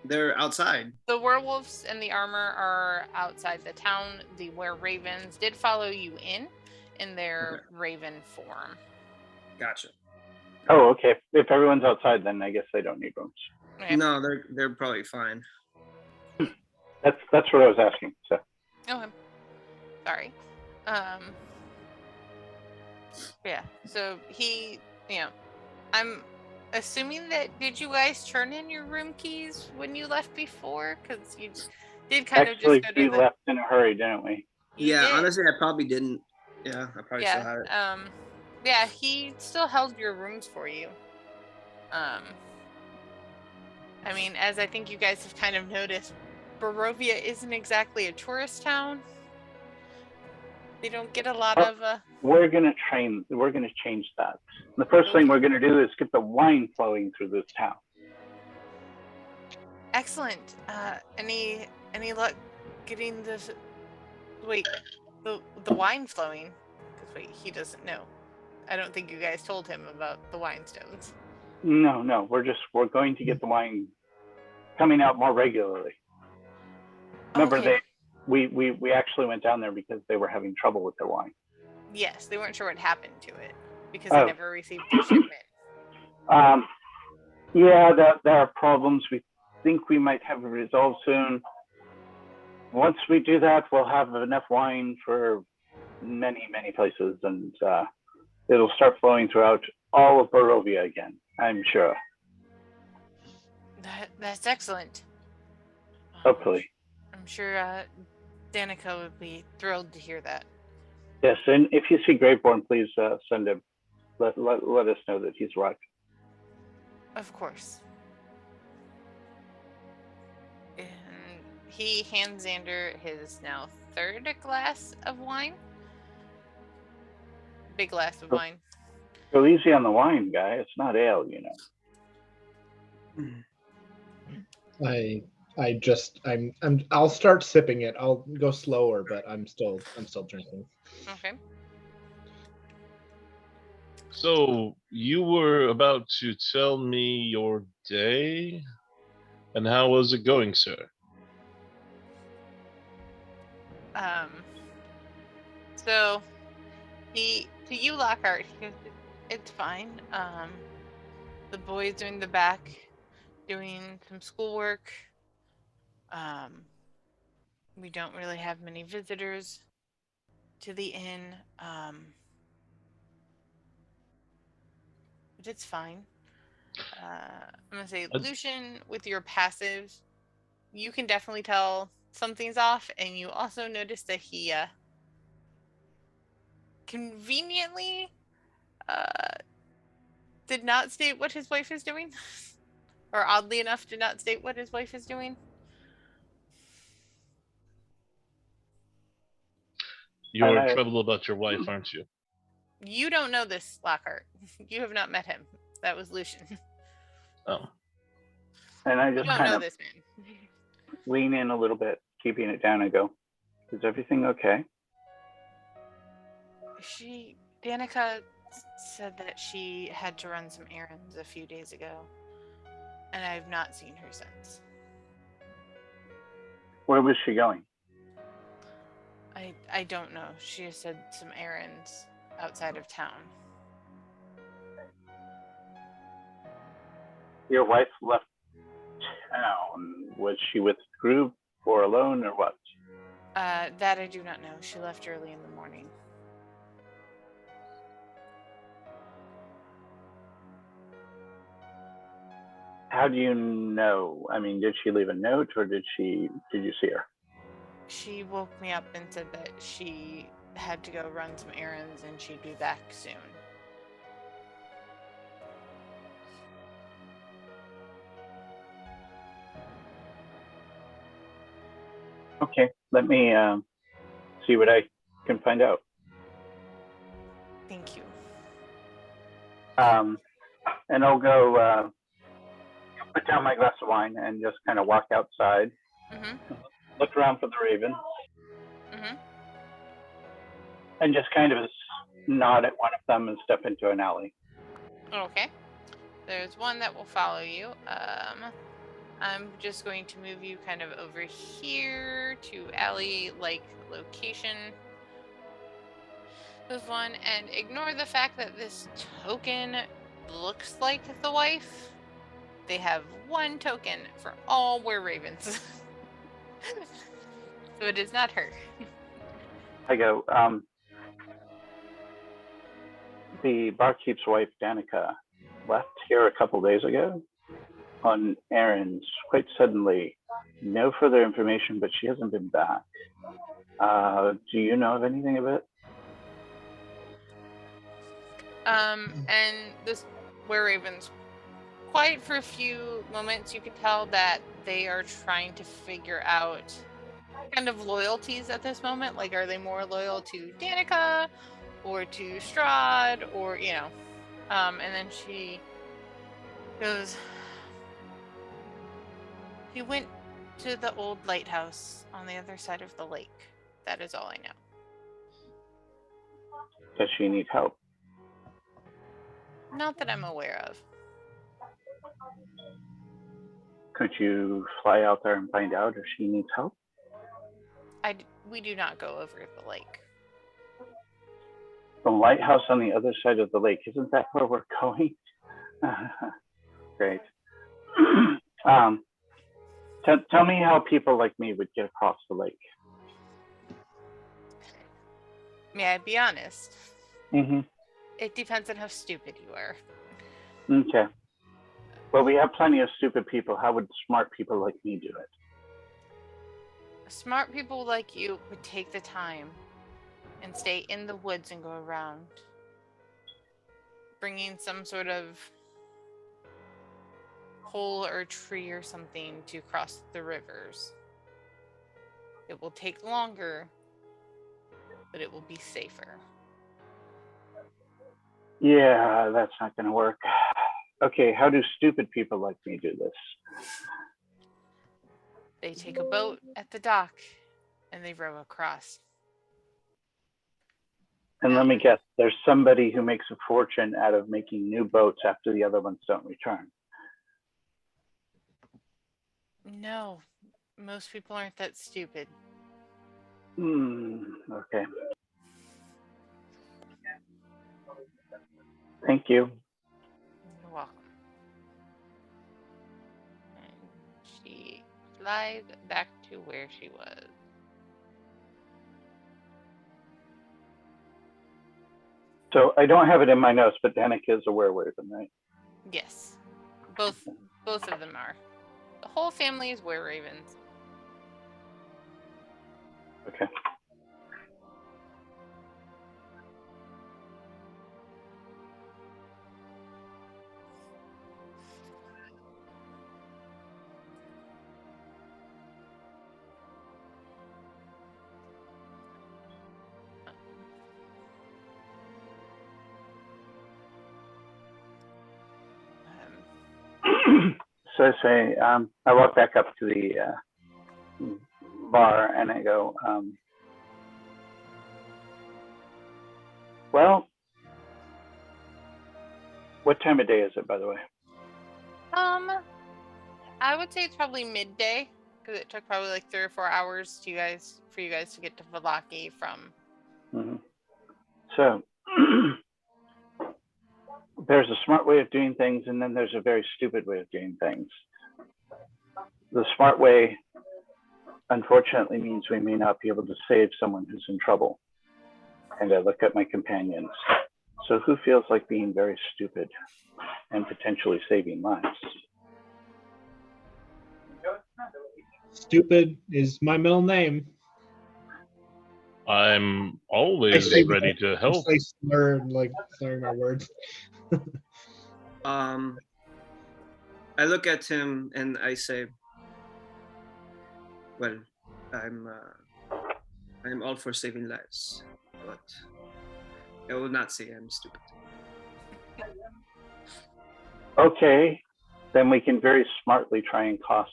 They're outside. The werewolves and the armor are outside the town. The were-ravens did follow you in their raven form. Gotcha. Oh, okay. If everyone's outside, then I guess they don't need rooms. Okay. No, they're probably fine. That's what I was asking. So Okay. Sorry. Yeah. So he, I'm assuming that did you guys turn in your room keys when you left before? Because you did kind actually, of just go we to the. left in a hurry, didn't we? You Yeah, did. honestly, I probably didn't. Yeah, I probably still have it. Yeah, he still held your rooms for you. I mean, as I think you guys have kind of noticed, Barovia isn't exactly a tourist town. They don't get a lot of. We're gonna change that. The first thing we're gonna do is get the wine flowing through this town. Excellent. Any luck getting this? Wait, the wine flowing? Because wait, he doesn't know. I don't think you guys told him about the wine stones. No, we're going to get the wine coming out more regularly. Remember, Okay. we actually went down there because they were having trouble with their wine. Yes, they weren't sure what happened to it because they never received the shipment. Yeah, there are problems. We think we might have it resolved soon. Once we do that, we'll have enough wine for many, many places, and it'll start flowing throughout all of Barovia again, I'm sure. That's excellent. Hopefully. I'm sure Danica would be thrilled to hear that. Yes, and if you see Graveborn, please send him. Let us know that he's right. Of course. And he hands Xander his now third glass of wine. Big glass of wine. Go easy on the wine, guy. It's not ale, I'll start sipping it. I'll go slower, but I'm still drinking. Okay. So you were about to tell me your day, and how was it going, sir? So to you, Lockhart, he goes, it's fine. The boys are in the back doing some schoolwork. We don't really have many visitors to the inn. But it's fine. I'm gonna say, Lucian, with your passives, you can definitely tell something's off, and you also notice that he conveniently did not state what his wife is doing, or oddly enough, did not state what his wife is doing. You're in trouble about your wife, aren't you? You don't know this, Lockhart. You have not met him. That was Lucian. Oh. And I just kind of this man. lean in a little bit, keeping it down, and go, is everything okay? Danica said that she had to run some errands a few days ago, and I have not seen her since. Where was she going? I don't know. She just said some errands outside of town. Your wife left town. Was she with the group or alone or what? That I do not know. She left early in the morning. How do you know? I mean, did she leave a note, or did you see her? She woke me up and said that she had to go run some errands and she'd be back soon. Okay, let me see what I can find out. Thank you. And I'll go put down my glass of wine and just kind of walk outside, look around for the raven, and just kind of nod at one of them and step into an alley. Okay. There's one that will follow you. I'm just going to move you kind of over here to alley-like location. There's one, and ignore the fact that this token looks like the wife, they have one token for all were-ravens. So it is not her. I go, the barkeep's wife, Danica, left here a couple days ago on errands quite suddenly. No further information, but she hasn't been back. Do you know of anything of it? And this were-ravens, quiet for a few moments, you can tell that they are trying to figure out kind of loyalties at this moment. Like, are they more loyal to Danica or to Strahd, or, you know? And then she goes, he went to the old lighthouse on the other side of the lake. That is all I know. Does she need help? Not that I'm aware of. Could you fly out there and find out if she needs help? We do not go over the lake. The lighthouse on the other side of the lake, isn't that where we're going? Great. Tell me how people like me would get across the lake. May I be honest? Mm-hmm. It depends on how stupid you are. Okay. Well, we have plenty of stupid people. How would smart people like me do it? Smart people like you would take the time and stay in the woods and go around, bringing some sort of pole or tree or something to cross the rivers. It will take longer, but it will be safer. Yeah, that's not going to work. Okay, how do stupid people like me do this? They take a boat at the dock and they row across. And let me guess, there's somebody who makes a fortune out of making new boats after the other ones don't return. No, most people aren't that stupid. Okay. Thank you. You're welcome. And she flies back to where she was. So I don't have it in my notes, but Danica is a were-raven, right? Yes, both of them are. The whole family is were-ravens. Okay. So I say, I walk back up to the bar and I go, well, what time of day is it, by the way? I would say it's probably midday, because it took probably like 3 or 4 hours for you guys to get to Vallaki from. Mm-hmm. So there's a smart way of doing things, and then there's a very stupid way of doing things. The smart way, unfortunately, means we may not be able to save someone who's in trouble. And I look at my companions. So who feels like being very stupid and potentially saving lives? Stupid is my middle name. I'm always ready to help. I slur, like slurring my words. I look at him and I say, well, I'm all for saving lives, but I will not say I'm stupid. Okay, then we can very smartly try and cross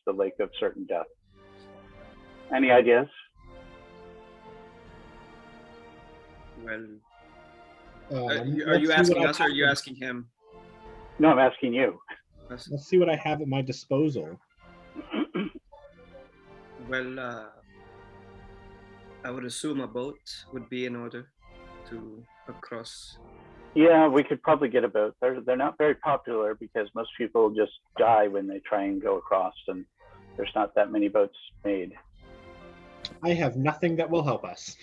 the lake of certain death. Any ideas? Well, are you asking us or are you asking him? No, I'm asking you. Let's see what I have at my disposal. Well, I would assume a boat would be in order to cross Yeah, we could probably get a boat. They're not very popular because most people just die when they try and go across, and there's not that many boats made. I have nothing that will help us.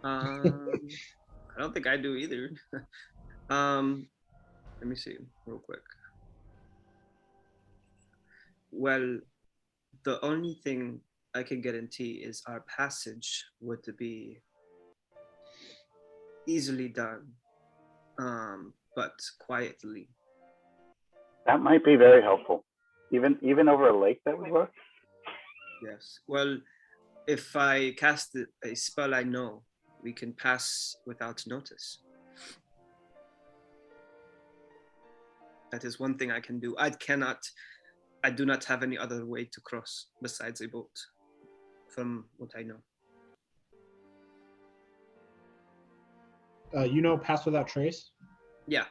I don't think I do either. Let me see real quick. Well, the only thing I can guarantee is our passage would be easily done, but quietly. That might be very helpful. Even over a lake, that would work. Yes. Well, if I cast a spell I know, we can pass without notice. That is one thing I can do. I do not have any other way to cross besides a boat, from what I know. You know, pass without trace. Yeah.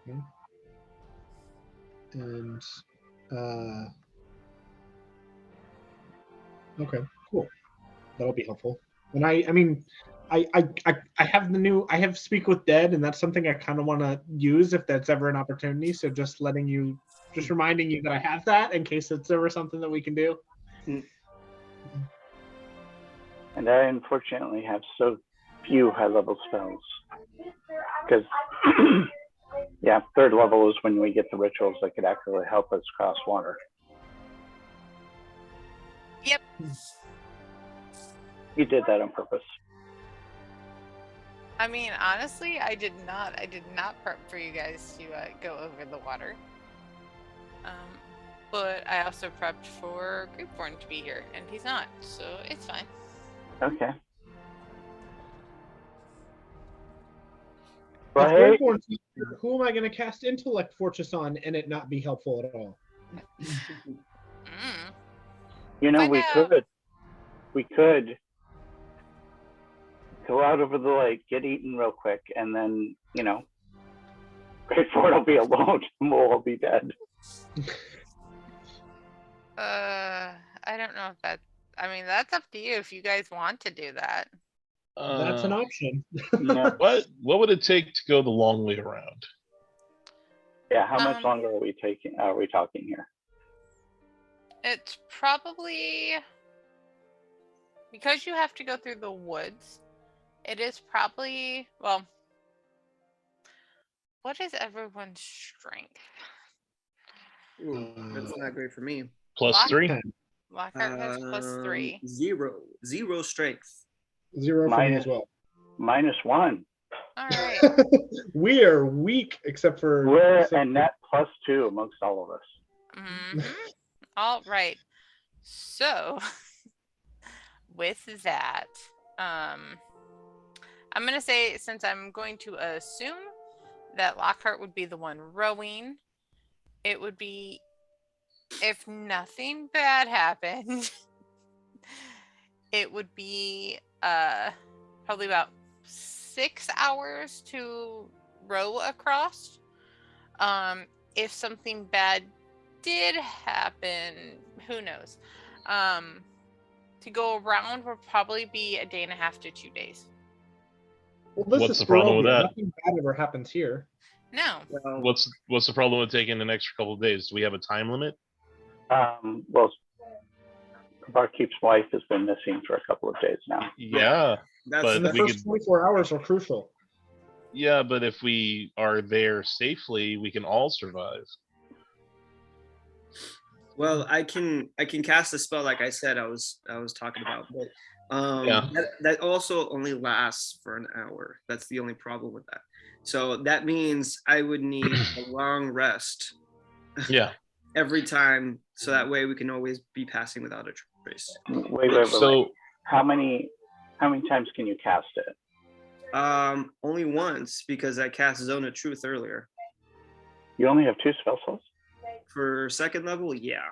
Okay. And okay, cool. That'll be helpful. And I mean, I have Speak with Dead, and that's something I kind of want to use if that's ever an opportunity. So just reminding you that I have that in case it's ever something that we can do. And I unfortunately have so few high-level spells. Because, yeah, 3rd level is when we get the rituals that could actually help us cross water. Yep. You did that on purpose. I mean, honestly, I did not prep for you guys to go over the water. But I also prepped for Creepborn to be here, and he's not, so it's fine. Okay. If Right. Dragonborn's here, who am I going to cast Intellect Fortress on and it not be helpful at all? You know, Find we out. could go out over the lake, get eaten real quick, and then, you know, Greatford will be alone and we'll all be dead. I don't know if that. I mean, that's up to you if you guys want to do that. That's an option. No. What would it take to go the long way around? Yeah, how much longer are we talking here? It's probably because you have to go through the woods. It is probably, well, what is everyone's strength? Ooh, that's not great for me. +3. Lockhart has +3. Zero strength. 0 for me as well. -1. All right. We are weak except for We're a net +2 amongst all of us. Mm-hmm. All right. So, with that, I'm going to say, since I'm going to assume that Lockhart would be the one rowing, it would be, if nothing bad happened, it would be probably about 6 hours to row across. If something bad did happen, who knows? To go around would probably be 1.5 to 2 days. Well, this What's is the problem with Barovia. that? Nothing bad ever happens here. No. Well, What's the problem with taking an extra couple of days? Do we have a time limit? Well, Barkeep's wife has been missing for a couple of days now. Yeah, but And the we first could. 24 hours are crucial. Yeah, but if we are there safely, we can all survive. well, I can cast a spell like I said I was talking about, but Yeah. that also only lasts for an hour. That's the only problem with that. So that means I would need a long rest Yeah. every time, so that way we can always be passing without a trace. Wait. So How many times can you cast it? Only once, because I cast Zone of Truth earlier. You only have 2 spell slots? For 2nd level, yeah.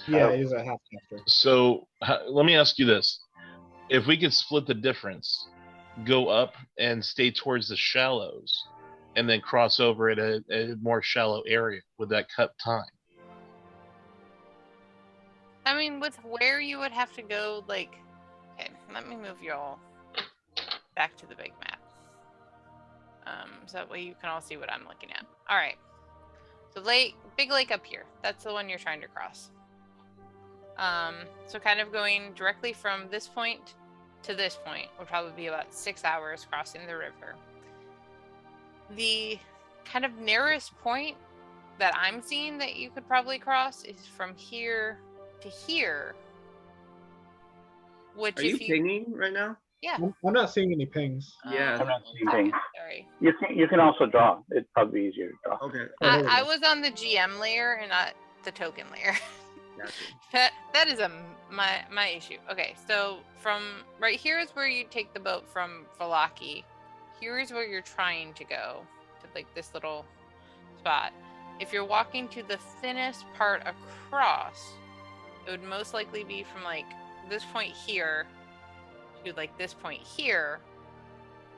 Yeah, Oh. he's a half caster. So let me ask you this: if we could split the difference, go up and stay towards the shallows, and then cross over at a more shallow area, would that cut time? I mean, with where you would have to go, like, okay, let me move y'all. back to the big map. So that way you can all see what I'm looking at. All right. So big lake up here. That's the one you're trying to cross. So kind of going directly from this point to this point would probably be about 6 hours crossing the river. The kind of nearest point that I'm seeing that you could probably cross is from here to here. Which Are you pinging right now? Yeah. I'm not seeing any pings. Yeah. I'm not seeing things. Sorry. You can also draw. It'd probably be easier to draw. Okay. Oh, there we I go. was on the GM layer and not the token layer. Gotcha. that is my issue. Okay, so from right here is where you take the boat from Valaki. Here is where you're trying to go to like this little spot. If you're walking to the thinnest part across, it would most likely be from like this point here to like this point here,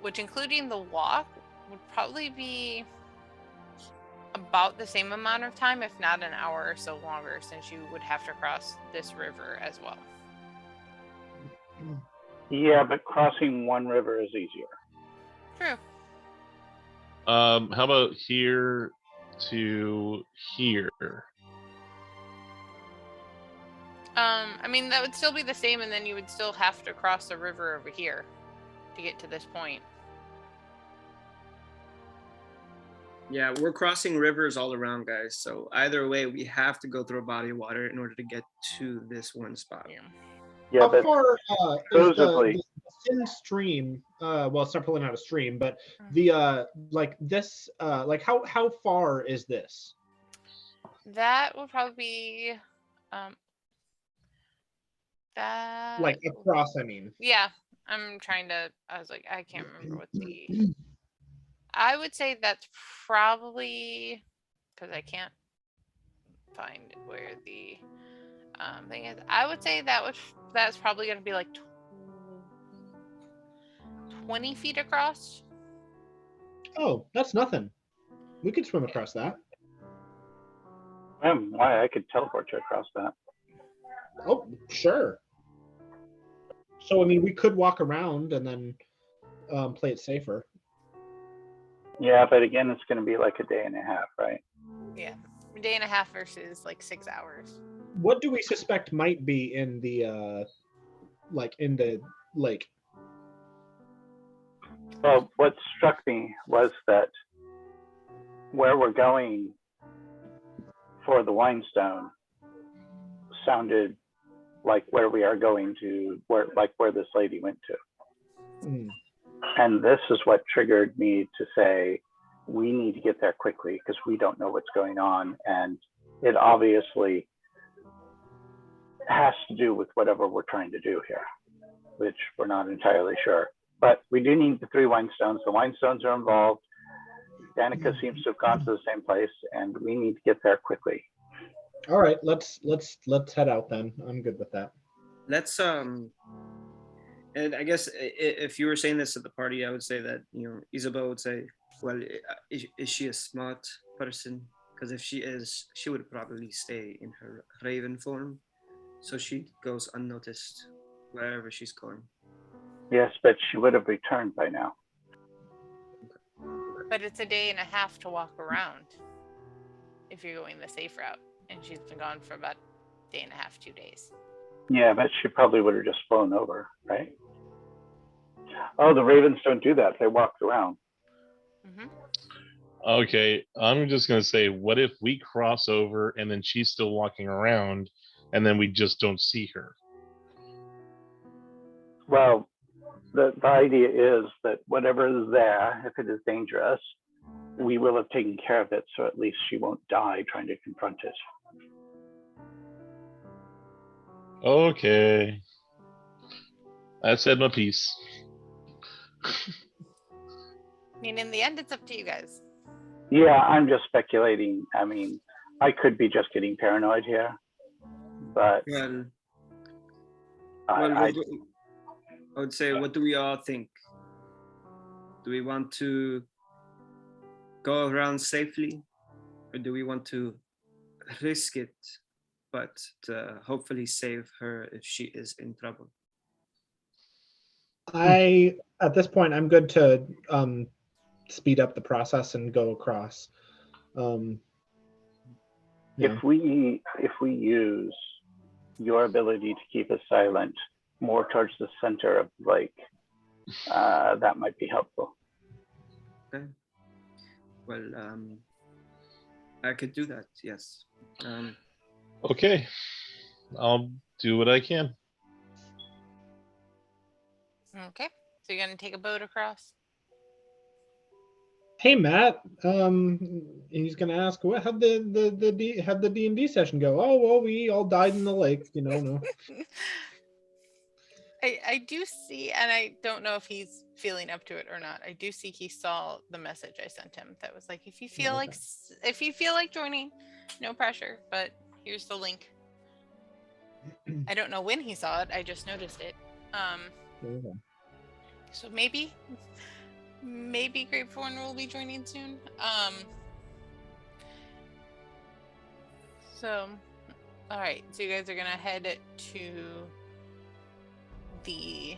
which including the walk would probably be about the same amount of time, if not an hour or so longer, since you would have to cross this river as well. Yeah, but crossing one river is easier. True. How about here to here? I mean, that would still be the same, and then you would still have to cross the river over here to get to this point. Yeah, we're crossing rivers all around, guys. So either way, we have to go through a body of water in order to get to this one spot. Yeah. Yeah, How but far is supposedly- the thin stream? Well, it's probably not a stream, but the like this like how far is this? That would probably be that Like across, I mean. yeah. I'm trying to. I was like, I can't remember what the. I would say that's probably because I can't find where the thing is. I would say that's probably going to be like 20 feet across. Oh, that's nothing. We could swim across that. Why I could teleport you across that. Oh, sure. So I mean, we could walk around and then play it safer. Yeah, but again, it's going to be like a day and a half, right? Yeah, a day and a half versus like 6 hours. What do we suspect might be in the like in the lake? Well, what struck me was that where we're going for the Whinstone sounded like where we are going to, where this lady went to. Hmm. And this is what triggered me to say, we need to get there quickly because we don't know what's going on. And it obviously has to do with whatever we're trying to do here, which we're not entirely sure. But we do need the 3 Whinstones. The Whinstones are involved. Danica seems to have gone to the same place, and we need to get there quickly. All right, let's head out then. I'm good with that. Let's and I guess if you were saying this at the party, I would say that, you know, Isabel would say, well, is she a smart person? Because if she is, she would probably stay in her raven form, so she goes unnoticed wherever she's going. Yes, but she would have returned by now. But it's a day and a half to walk around if you're going the safe route. And she's been gone for about a day and a half, 2 days. Yeah, but she probably would have just flown over, right? Oh, the ravens don't do that. They walk around. Mm-hmm. Okay, I'm just gonna say, what if we cross over and then she's still walking around, and then we just don't see her? Well, the idea is that whatever is there, if it is dangerous, we will have taken care of it, so at least she won't die trying to confront it. Okay, I said my piece. I mean, in the end, it's up to you guys. Yeah, I'm just speculating. I mean, I could be just getting paranoid here, but Well, I I would say, what do we all think? Do we want to go around safely, or do we want to risk it, but to hopefully save her if she is in trouble? At this point, I'm good to speed up the process and go across. Yeah. If we use your ability to keep us silent more towards the center of the lake, that might be helpful. Okay. Well, I could do that. Yes. Okay, I'll do what I can. Okay. So you're gonna take a boat across? Hey Matt, he's gonna ask, what how'd the D&D session go? Oh well, we all died in the lake. No. I do see, and I don't know if he's feeling up to it or not. I do see he saw the message I sent him that was like, if you feel like joining, no pressure, but here's the link. I don't know when he saw it. I just noticed it. So maybe Grapeforn will be joining soon. So, all right. So you guys are gonna head to the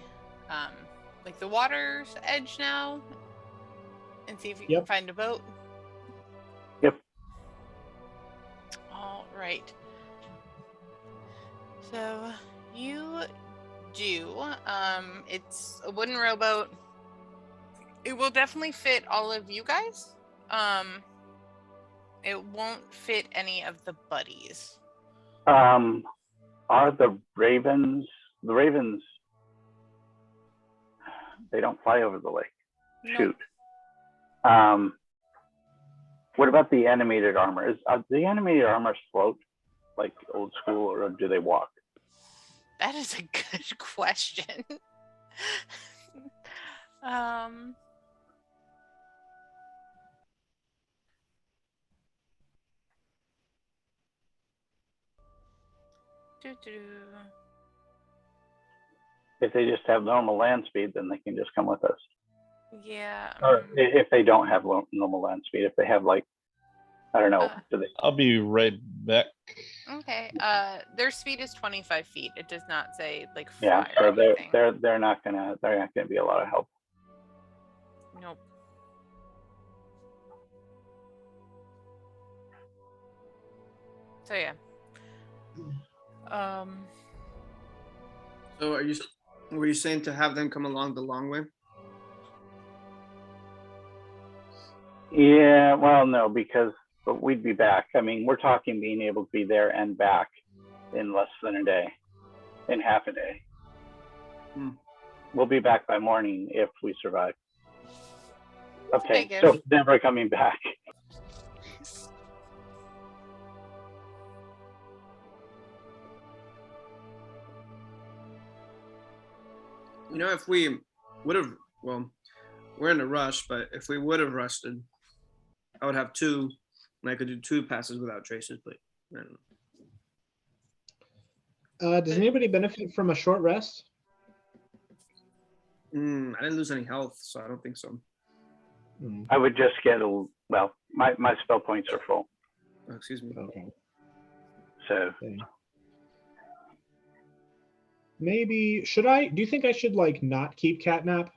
like the water's edge now, and see if you can find a boat. Yep. All right. So you do. It's a wooden rowboat. It will definitely fit all of you guys. It won't fit any of the buddies. Are the ravens? The ravens, they don't fly over the lake. Nope. Shoot. What about the animated armor? The animated armor float like old school, or do they walk? That is a good question. If they just have normal land speed, then they can just come with us. Yeah. Or if they don't have normal land speed, if they have like, I don't know, do they? I'll be right back. Okay. Their speed is 25 feet. It does not say like fly. Yeah, so or anything. they're not gonna be a lot of help. Nope. So yeah. So were you saying to have them come along the long way? Yeah, well, no, because we'd be back. I mean, we're talking being able to be there and back in less than a day, in half a day. We'll be back by morning if we survive. Okay, so never coming back. If we would have, well, we're in a rush, but if we would have rushed it, I would have 2, and I could do 2 passes without traces, but I don't know. Does anybody benefit from a short rest? I didn't lose any health, so I don't think so. I would just get my spell points are full. Oh, excuse me. Okay. So maybe do you think I should like not keep catnap?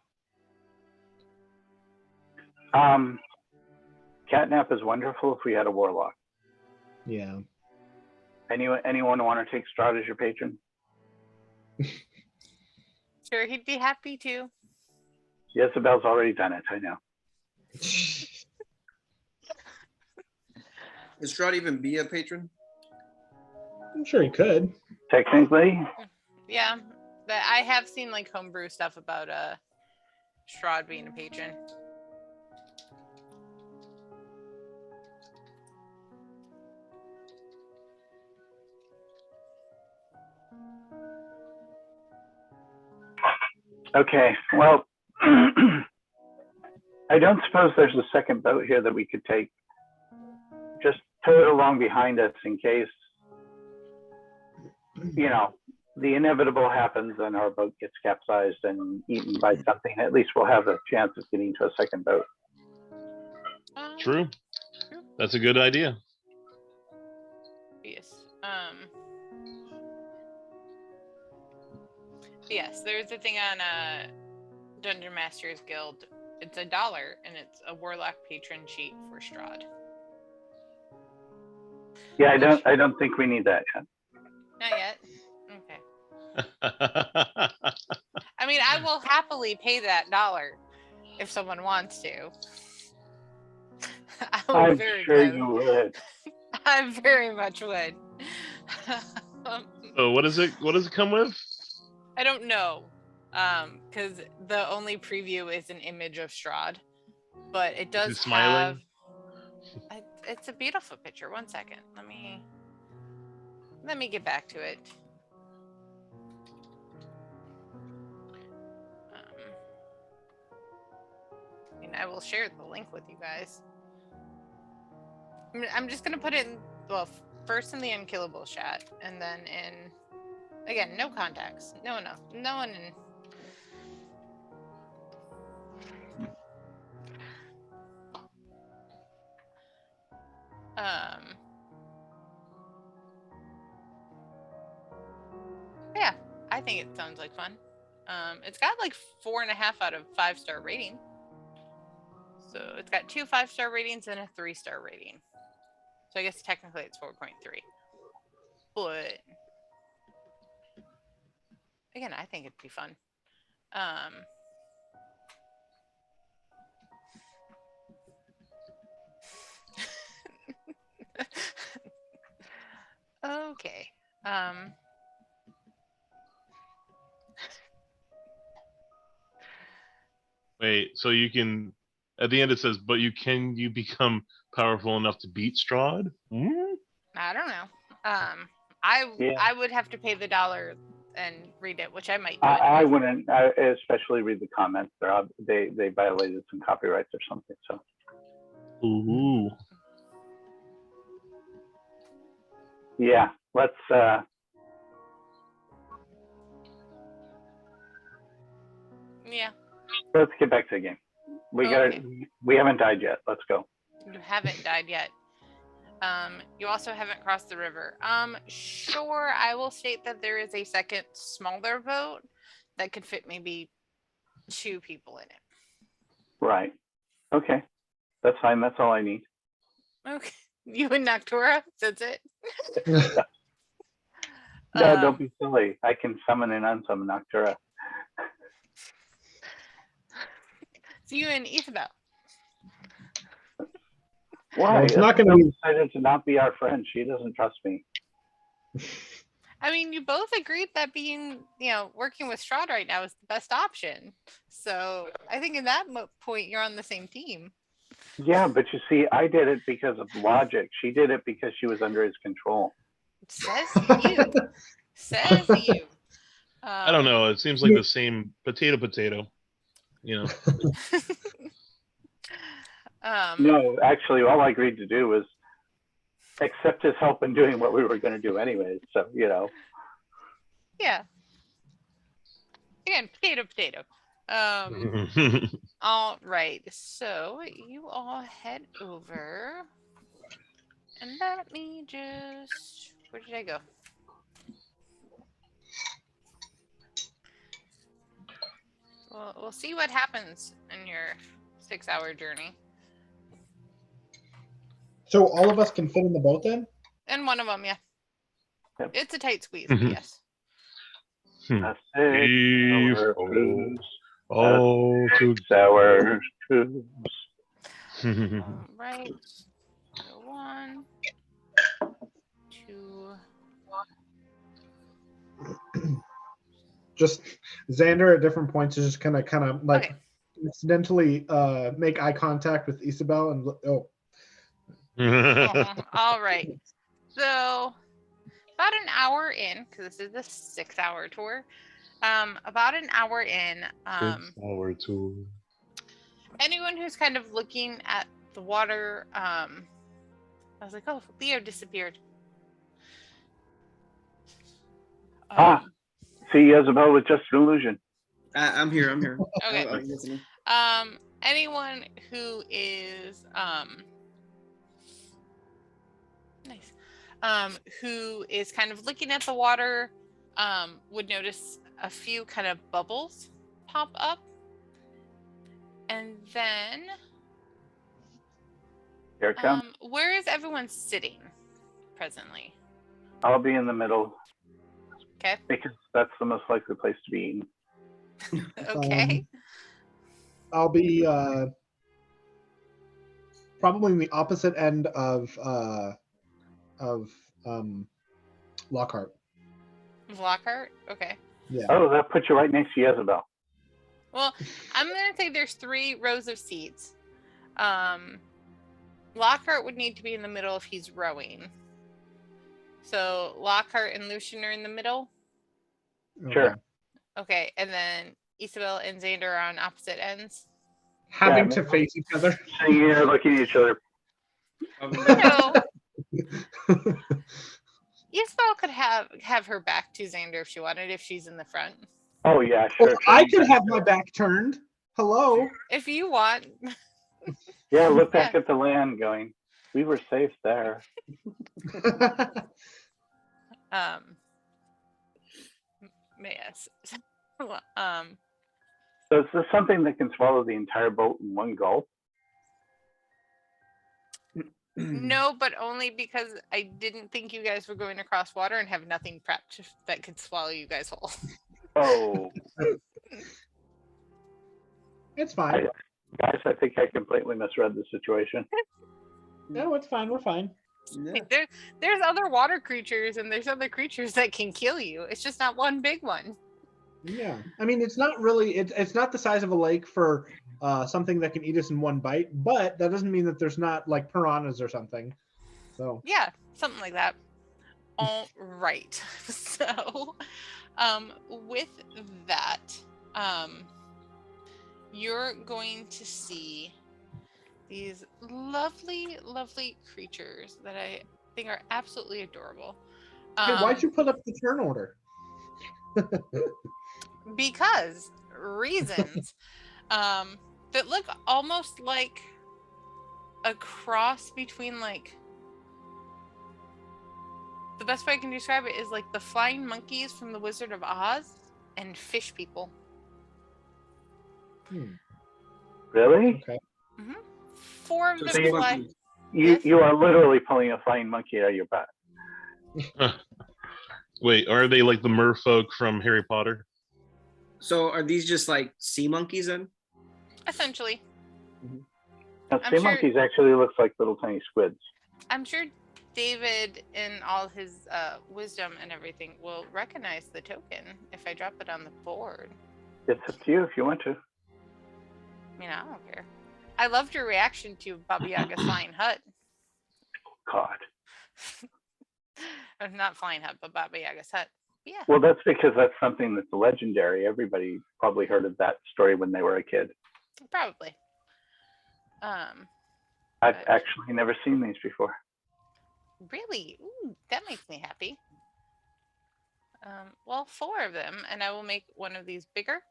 Catnap is wonderful if we had a warlock. Yeah. Anyone want to take Strahd as your patron? Sure, he'd be happy to. Jezebel's already done it, I know. Does Strahd even be a patron? I'm sure he could. Technically. Yeah. I have seen like homebrew stuff about Strahd being a patron. Okay, well, I don't suppose there's a second boat here that we could take. Just tow it along behind us in case, the inevitable happens and our boat gets capsized and eaten by something. At least we'll have a chance of getting to a second boat. True. That's a good idea. Yes. Yes, there's a thing on Dungeon Masters Guild. It's $1, and it's a Warlock patron sheet for Strahd. Yeah, I don't think we need that yet. Not yet. Okay. I mean, I will happily pay that $1 if someone wants to. I'm sure you would. I very much would. So what does it come with? I don't know, because the only preview is an image of Strahd, but it does Is he smiling? have. It's a beautiful picture. One second, let me get back to it. I will share the link with you guys. I'm just gonna put it in, well, first in the Unkillable chat, and then in, again, no contacts. No one in. Yeah, I think it sounds like fun. It's got like 4.5 out of 5-star rating. So it's got 2 5-star ratings and a 3-star rating. So I guess technically it's 4.3. But again, I think it'd be fun. Okay. Wait, so you can, at the end it says, but you become powerful enough to beat Strahd? Hmm? I don't know. I would have to pay the $1 and read it, which I might do. I wouldn't, especially read the comments. They violated some copyrights or something. So. Ooh. Yeah, let's. Yeah. Let's get back to the game. We haven't died yet. Let's go. You haven't died yet. You also haven't crossed the river. Sure, I will state that there is a second smaller boat that could fit maybe 2 people in it. Right. Okay. That's fine. That's all I need. Okay. You and Noctura? That's it? No, don't be silly. I can summon and unsummon Noctura. So you and Isabel. Why? Well, it's not going to be. Decided to not be our friend. She doesn't trust me. I mean, you both agreed that working with Strahd right now is the best option. So I think in that point, you're on the same team. Yeah, but you see, I did it because of logic. She did it because she was under his control. Says you. Says you. I don't know. It seems like the same potato. No, actually, all I agreed to do was accept his help in doing what we were going to do anyway. So, Yeah. Again, potato. All right. So you all head over, and let me just. Where did I go? Well, we'll see what happens in your 6-hour journey. So all of us can fit in the boat then? And one of them, yeah. Yep. It's a tight squeeze, but yes. A 6-hour cruise. Oh, 6-hour cruise. All right. So 1, 2. Just Xander at different points is just kind of like Okay. accidentally make eye contact with Isabel and All right. So about an hour in, because this is the 6-hour tour. About an hour in, 6-hour tour. anyone who's kind of looking at the water, I was like, oh, Leo disappeared. See, Isabel was just an illusion. I'm here. Okay. I'm listening. Anyone who is nice, who is kind of looking at the water, would notice a few kind of bubbles pop up, And then, Here it comes. where is everyone sitting presently? I'll be in the middle Okay. because that's the most likely place to be eaten. Okay. I'll be probably in the opposite end of Lockhart. Lockhart? Okay. Yeah. Oh, that puts you right next to Jezebel. Well, I'm going to say there's 3 rows of seats. Lockhart would need to be in the middle if he's rowing. So Lockhart and Lucian are in the middle? Sure. Okay, and then Isabel and Xander are on opposite ends? Having Yeah, to face each other. Sitting here looking at each other. No. Isabel could have her back to Xander if she wanted, if she's in the front. Oh, yeah, Oh, sure. I could have my back turned. Hello. If you want. Yeah, look back at the land going, we were safe there. Yes. So is this something that can swallow the entire boat in one gulp? No, but only because I didn't think you guys were going across water and have nothing prepped that could swallow you guys whole. Oh, It's fine. guys, I think I completely misread the situation. No, it's fine. We're fine. Yeah. Like, there's other water creatures and there's other creatures that can kill you. It's just not one big one. Yeah. I mean, it's not really. It's not the size of a lake for something that can eat us in one bite, but that doesn't mean that there's not like piranhas or something. So. Yeah, something like that. All right. So, with that, you're going to see these lovely, lovely creatures that I think are absolutely adorable. Hey, why'd you put up the turn order? Because reasons that look almost like a cross between, like, the best way I can describe it is like the flying monkeys from the Wizard of Oz and fish people. Really? Okay. 4 of So them you- fly. You are literally pulling a flying monkey out of your butt. Wait, are they like the merfolk from Harry Potter? So are these just like sea monkeys then? Essentially. Now, I'm sea sure- monkeys actually looks like little tiny squids. I'm sure David, in all his wisdom and everything, will recognize the token if I drop it on the board. It's up to you if you want to. I mean, I don't care. I loved your reaction to Baba Yaga's flying hut. God. Or not flying hut, but Baba Yaga's hut. Yeah. Well, that's because that's something that's legendary. Everybody probably heard of that story when they were a kid. Probably. I've But- actually never seen these before. Really? Ooh, that makes me happy. Well, 4 of them, and I will make one of these bigger.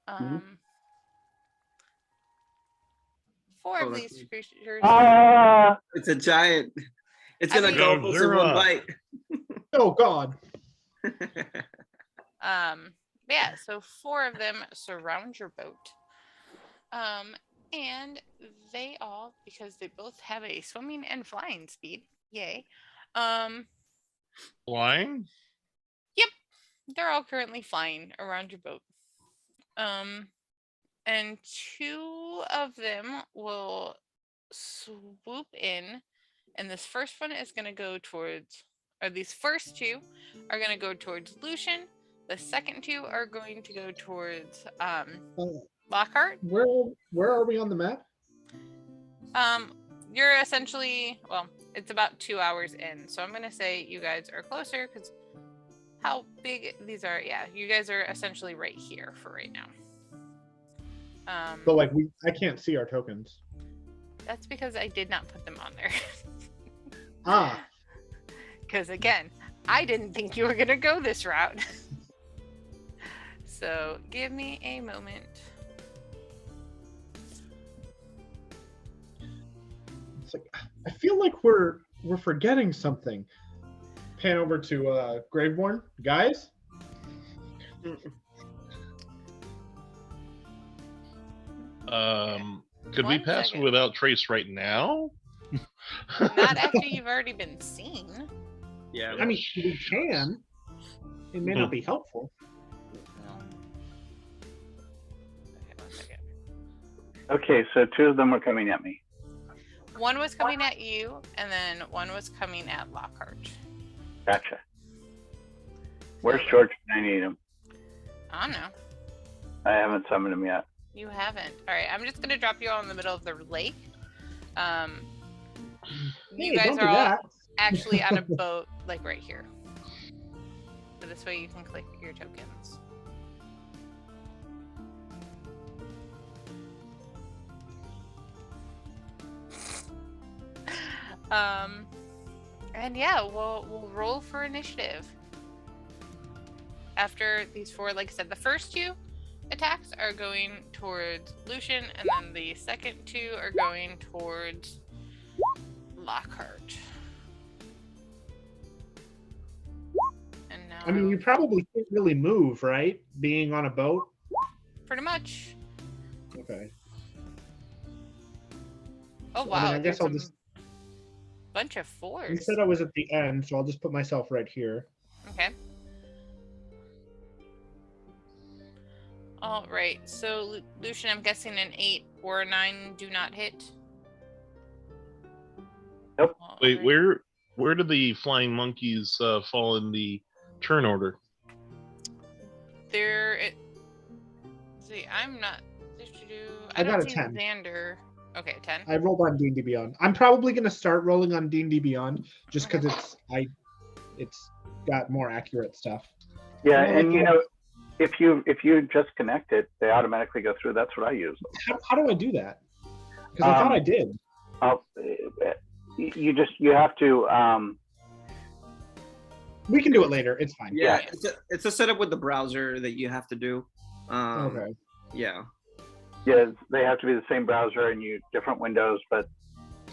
4 Oh, of that's these neat. creatures. Ah! It's a giant. It's I gonna mean- go No, in they're one up. bite. Oh God. Yeah, so 4 of them surround your boat. And they all, because they both have a swimming and flying speed, yay. Flying? They're all currently flying around your boat. And 2 of them will swoop in, and this first one is going to go towards, or these first 2 are going to go towards Lucian. The second 2 are going to go towards Lockhart. Where are we on the map? You're essentially, well, it's about 2 hours in, so I'm going to say you guys are closer because how big these are. Yeah, you guys are essentially right here for right now. So like I can't see our tokens. That's because I did not put them on there. Ah. Because again, I didn't think you were gonna go this route. So give me a moment. It's like I feel like we're forgetting something. Pan over to Graveborn. Could we 1 pass second. without trace right now? Not after you've already been seen. Yeah. I mean, we can. It may not be helpful. No. Okay, 1 second. Okay, so 2 of them were coming at me. 1 was coming at you, and then 1 was coming at Lockhart. Gotcha. Where's George when I need him? I don't know. I haven't summoned him yet. You haven't. All right, I'm just gonna drop you all in the middle of the lake. You Hey, guys don't are do all that. actually on a boat, like right here. So this way you can click your tokens. And yeah, we'll roll for initiative. After these 4, like I said, the first 2 attacks are going towards Lucian, and then the second 2 are going towards Lockhart. And now I mean, you probably can't really move, right? Being on a boat. pretty much. Okay. Oh So, wow, I mean, I there's guess I'll a just. bunch of 4s. You said I was at the end, so I'll just put myself right here. Okay. All right. So Lucian, I'm guessing an 8 or a 9 do not hit. Nope. All Wait, right. where do the flying monkeys fall in the turn order? See, I'm not. I got don't a see 10. Xander. Okay, 10. I rolled on D&D Beyond. I'm probably gonna start rolling on D&D Beyond just because it's got more accurate stuff. Yeah, Well, and you know, if you just connect it, they automatically go through. That's what I use. How do I do that? Because I thought I did. You have to. We can do it later. It's fine. Yeah, it's a setup with the browser that you have to do. Okay. Yeah. Yeah, they have to be the same browser and you different windows. But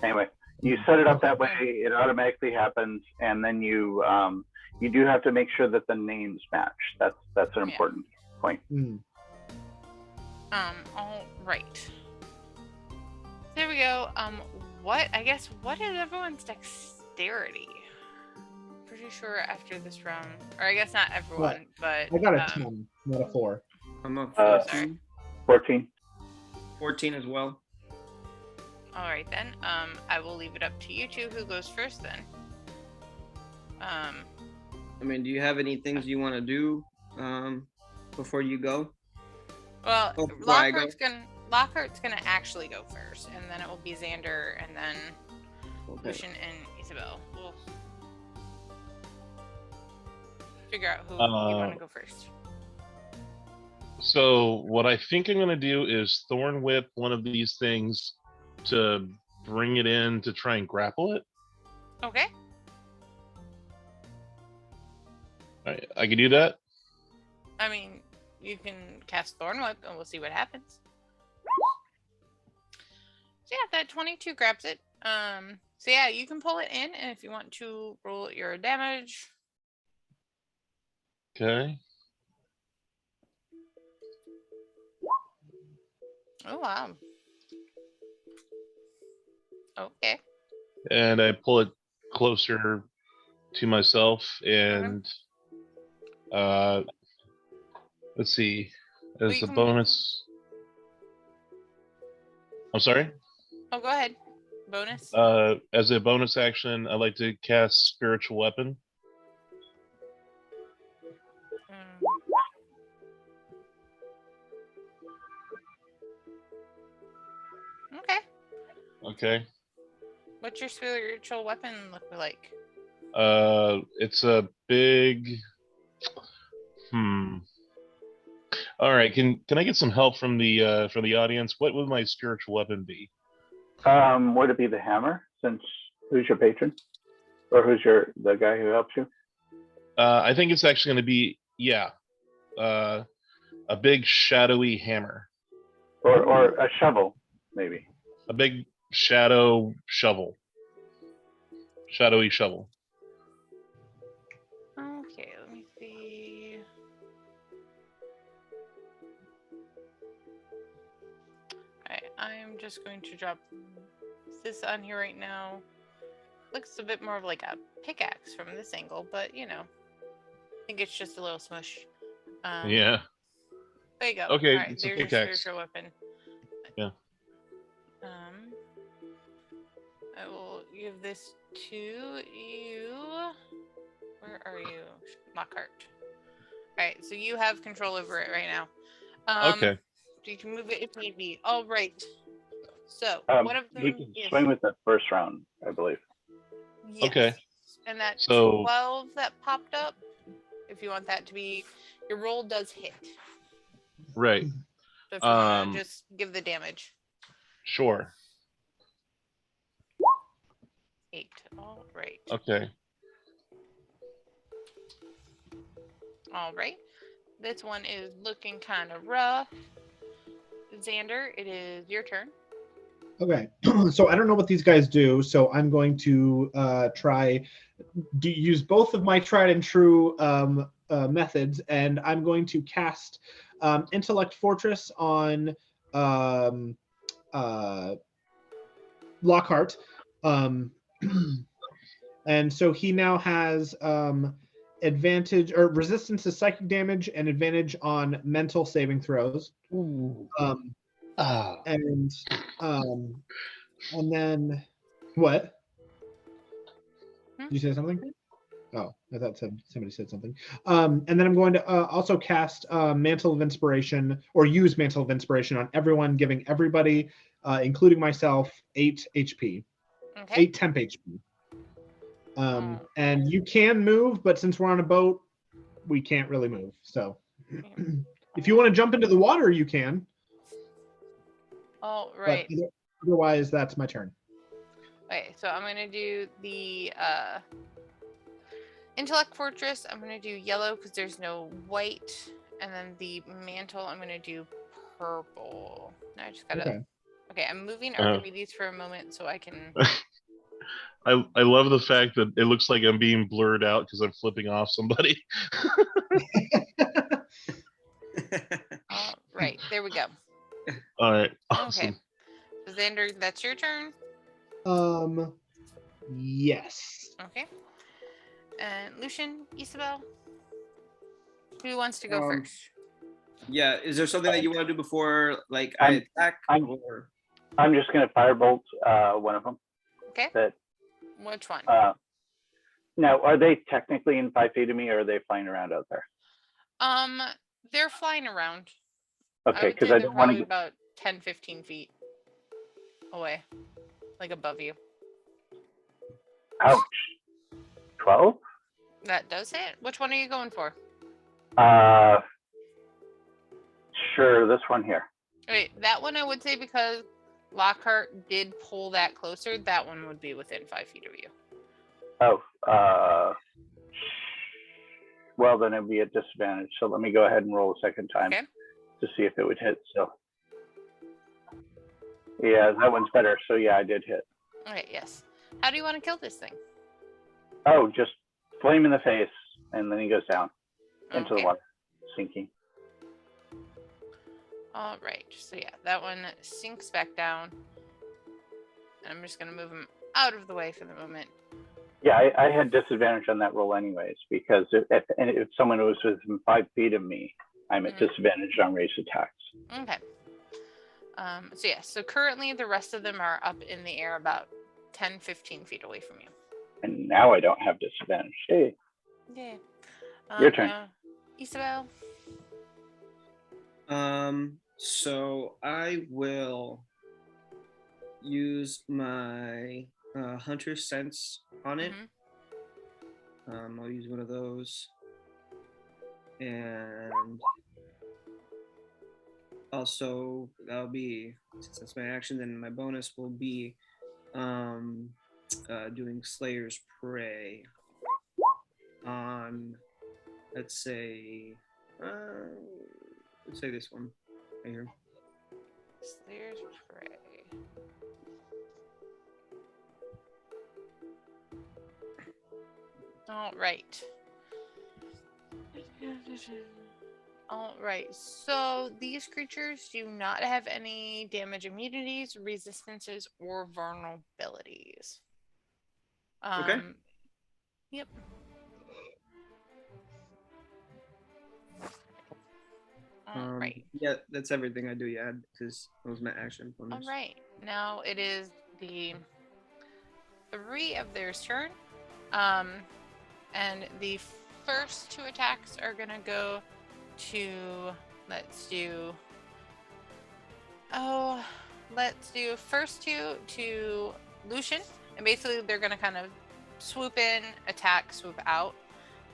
anyway, you set it up that way, it automatically happens, and then you do have to make sure that the names match. That's an important point. Mm. All right. There we go. What is everyone's dexterity? Pretty sure after this round, or I guess not everyone, but I got a 10, not a 4. I'm up sorry. 14. 14 as well. All right then. I will leave it up to you 2 who goes first then. I mean, do you have any things you want to do before you go? Well, Before I go? Lockhart's gonna actually go first, and then it will be Xander, and then Okay. Lucian and Isabel. We'll figure out who you want to go first. So what I think I'm going to do is thorn whip one of these things to bring it in to try and grapple it. Okay. I can do that. I mean, you can cast Thorn Whip, and we'll see what happens. So yeah, that 22 grabs it. So yeah, you can pull it in, and if you want to roll your damage. Okay. Oh wow. Okay. And I pull it closer to myself, and let's see, as a bonus. I'm sorry? Oh, go ahead. Bonus? As a bonus action, I like to cast Spiritual Weapon. Okay. Okay. What's your spiritual weapon look like? It's a big. All right. Can I get some help from the audience? What would my spiritual weapon be? Would it be the hammer? Since who's your patron, or who's the guy who helps you? I think it's actually going to be a big shadowy hammer, or a shovel, maybe. A big shadowy shovel. Okay, let me see. I'm just going to drop this on here right now. Looks a bit more of like a pickaxe from this angle, but you know, I think it's just a little smush. Yeah. There you go. Okay, All right, it's a there's your pickaxe. spiritual weapon. Yeah. I will give this to you. Where are you? Lockhart. Alright, so you have control over it right now. Okay. So you can move it if need be. All right. So one of them He can is swing with that first round, I believe. yes. Okay. And that So 12 that popped up, if you want that to be your roll does hit. right. So if you want to just give the damage. Sure. 8. All right. Okay. All right. This one is looking kind of rough. Xander, it is your turn. Okay, so I don't know what these guys do, so I'm going to try use both of my tried and true methods, and I'm going to cast Intellect Fortress on Lockhart, and so he now has advantage or resistance to psychic damage and advantage on mental saving throws. Ooh. And then what? Hmm? Did you say something? Oh, I thought somebody said something. And then I'm going to also cast Mantle of Inspiration, or use Mantle of Inspiration on everyone, giving everybody, including myself, 8 HP. Okay. 8 temp HP. And you can move, but since we're on a boat, we can't really move. So if you want to jump into the water, you can. All right. But otherwise, that's my turn. Okay, so I'm gonna do the Intellect Fortress. I'm gonna do yellow because there's no white, and then the mantle I'm gonna do purple. Now I just gotta. Okay, I'm moving Archimedes for a moment so I can. I love the fact that it looks like I'm being blurred out because I'm flipping off somebody. Right, there we go. All right. Awesome. Okay, so Xander, that's your turn. Yes. Okay. And Lucian, Isabel, who wants to go first? Yeah, is there something that you want to do before, like, I attack? I'm just going to firebolt one of them. Okay. Which one? Now, are they technically in 5 feet of me, or are they flying around out there? They're flying around. Okay, because I don't want to get about 10, 15 feet away, like above you. Ouch. 12? That does hit. Which one are you going for? Sure, this one here. Wait, that one I would say because Lockhart did pull that closer. That one would be within 5 feet of you. Oh, well, then it'd be at disadvantage. So let me go ahead and roll a second time to see if it would hit. So, yeah, that one's better. So, yeah, I did hit. Okay, yes. How do you want to kill this thing? Oh, just flame in the face, and then he goes down into the water, sinking. All right. So, yeah, that one sinks back down. I'm just going to move him out of the way for the moment. Yeah, I had disadvantage on that roll anyways, because if someone was within 5 feet of me, I'm at disadvantage on raised attacks. Okay. So, yeah, so currently the rest of them are up in the air about 10, 15 feet away from you. And now I don't have disadvantage. Hey. Yeah. Your turn. Isabel. So I will use my hunter sense on it. I'll use one of those, and also that'll be, since that's my action, then my bonus will be doing Slayer's Prey on, let's say this one right here. Slayer's Prey. All right. All right. So these creatures do not have any damage immunities, resistances, or vulnerabilities. Okay. Yep. All right. Yeah, that's everything I do. Yeah, because it was my action All bonus. right. Now it is the 3 of their turn. And the first 2 attacks are gonna go to, let's do first 2 to Lucian, and basically they're gonna kind of swoop in, attack, swoop out.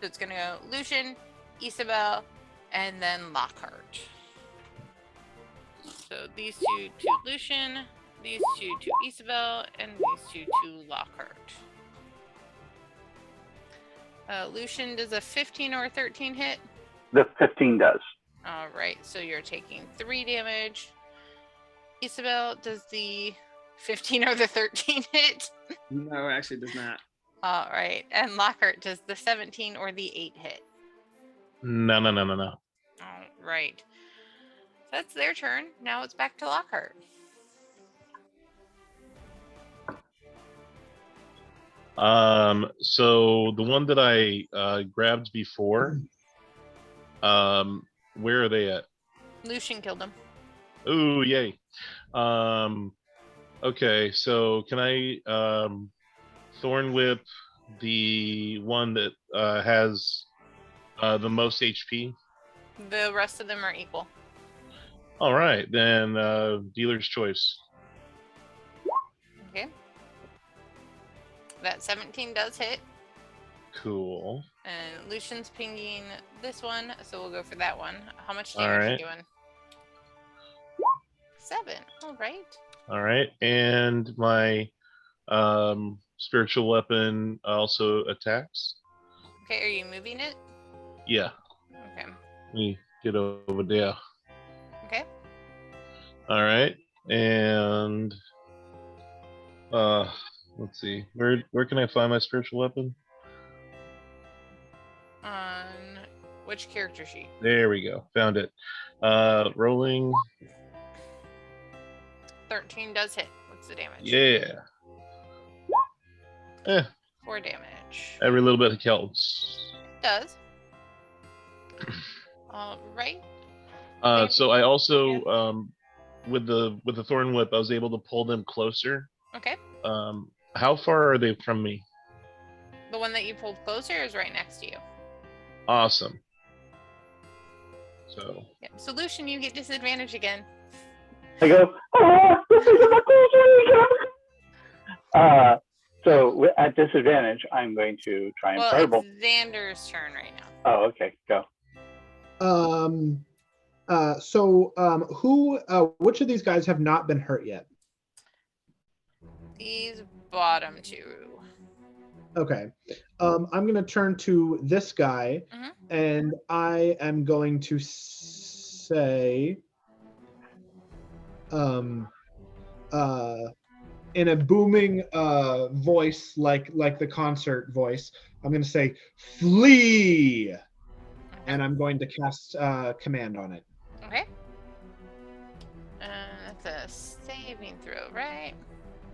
So it's gonna go Lucian, Isabel, and then Lockhart. So these 2 to Lucian, these 2 to Isabel, and these 2 to Lockhart. Lucian, does a 15 or a 13 hit? The 15 does. All right, so you're taking 3 damage. Isabel, does the 15 or the 13 hit? No, actually, it does not. All right, and Lockhart, does the 17 or the 8 hit? No. All right, so that's their turn. Now it's back to Lockhart. So the one that I grabbed before, where are they at? Lucian killed him. Ooh, yay. Okay, so can I Thorn Whip the one that has the most HP? The rest of them are equal. All right, then dealer's choice. Okay. That 17 does hit. Cool. And Lucian's pinging this one, so we'll go for that one. How much All damage are right. you doing? 7. All right. All right, and my spiritual weapon also attacks. Okay, are you moving it? Yeah. Okay. Let me get over there. Okay. All right, and let's see, where can I find my spiritual weapon? On which character sheet? There we go, found it. Rolling. 13 does hit. What's the damage? Yeah. 4 damage. Every little bit counts. It does. All right. So I also with the thorn whip, I was able to pull them closer. Okay. How far are they from me? The one that you pulled closer is right next to you. Awesome. So Yeah. So Lucian, you get disadvantage again. I go, this is a cool. So at disadvantage, I'm going to try and Well, fireball. it's Xander's turn right now. Oh, okay, go. Which of these guys have not been hurt yet? These bottom 2. Okay. I'm going to turn to this guy, and I am going to say, in a booming voice, like the concert voice, I'm going to say, "Flee!" Okay. And I'm going to cast command on it. Okay. That's a saving throw, right?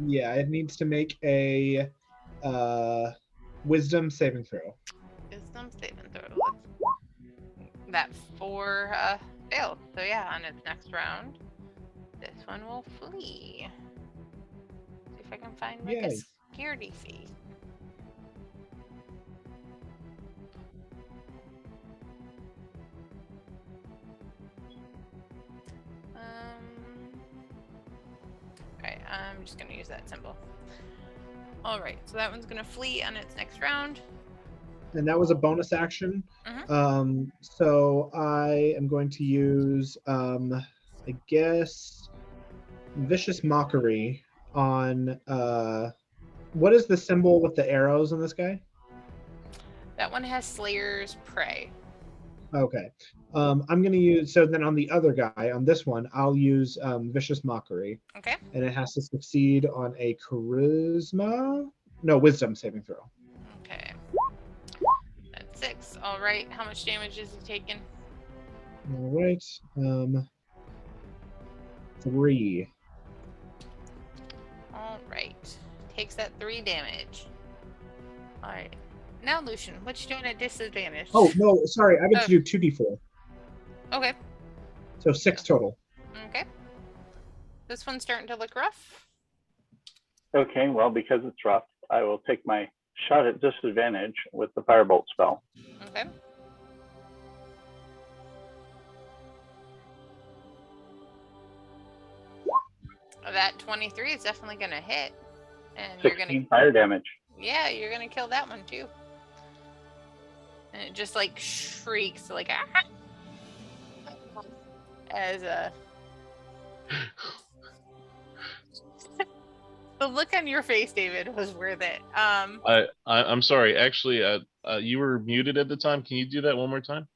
Yeah, it needs to make a wisdom saving throw. Wisdom saving throw. That 4 failed. So yeah, on its next round, this one will flee. See if I can find like a Yay. security fee. Okay, I'm just gonna use that symbol. All right, so that one's gonna flee on its next round. And that was a bonus action. So I am going to use, I guess, Vicious Mockery on, what is the symbol with the arrows on this guy? That one has Slayer's Prey. Okay. I'm going to use, so then on the other guy, on this one, I'll use Vicious Mockery. Okay. And it has to succeed on a wisdom saving throw. Okay. That's 6. All right. How much damage is he taking? All right. 3. All right. Takes that 3 damage. All right. Now, Lucian, what you doing at disadvantage? Oh no, sorry. I meant Oh. to do 2d4. Okay. So 6 total. Okay. This one's starting to look rough. Okay, well, because it's rough, I will take my shot at disadvantage with the firebolt spell. Okay. That 23 is definitely going to hit. And you're 16 going to... fire damage. Yeah, you're going to kill that one too. And it just like shrieks like ah! As the look on your face, David, was worth it. I'm sorry. Actually, you were muted at the time. Can you do that one more time?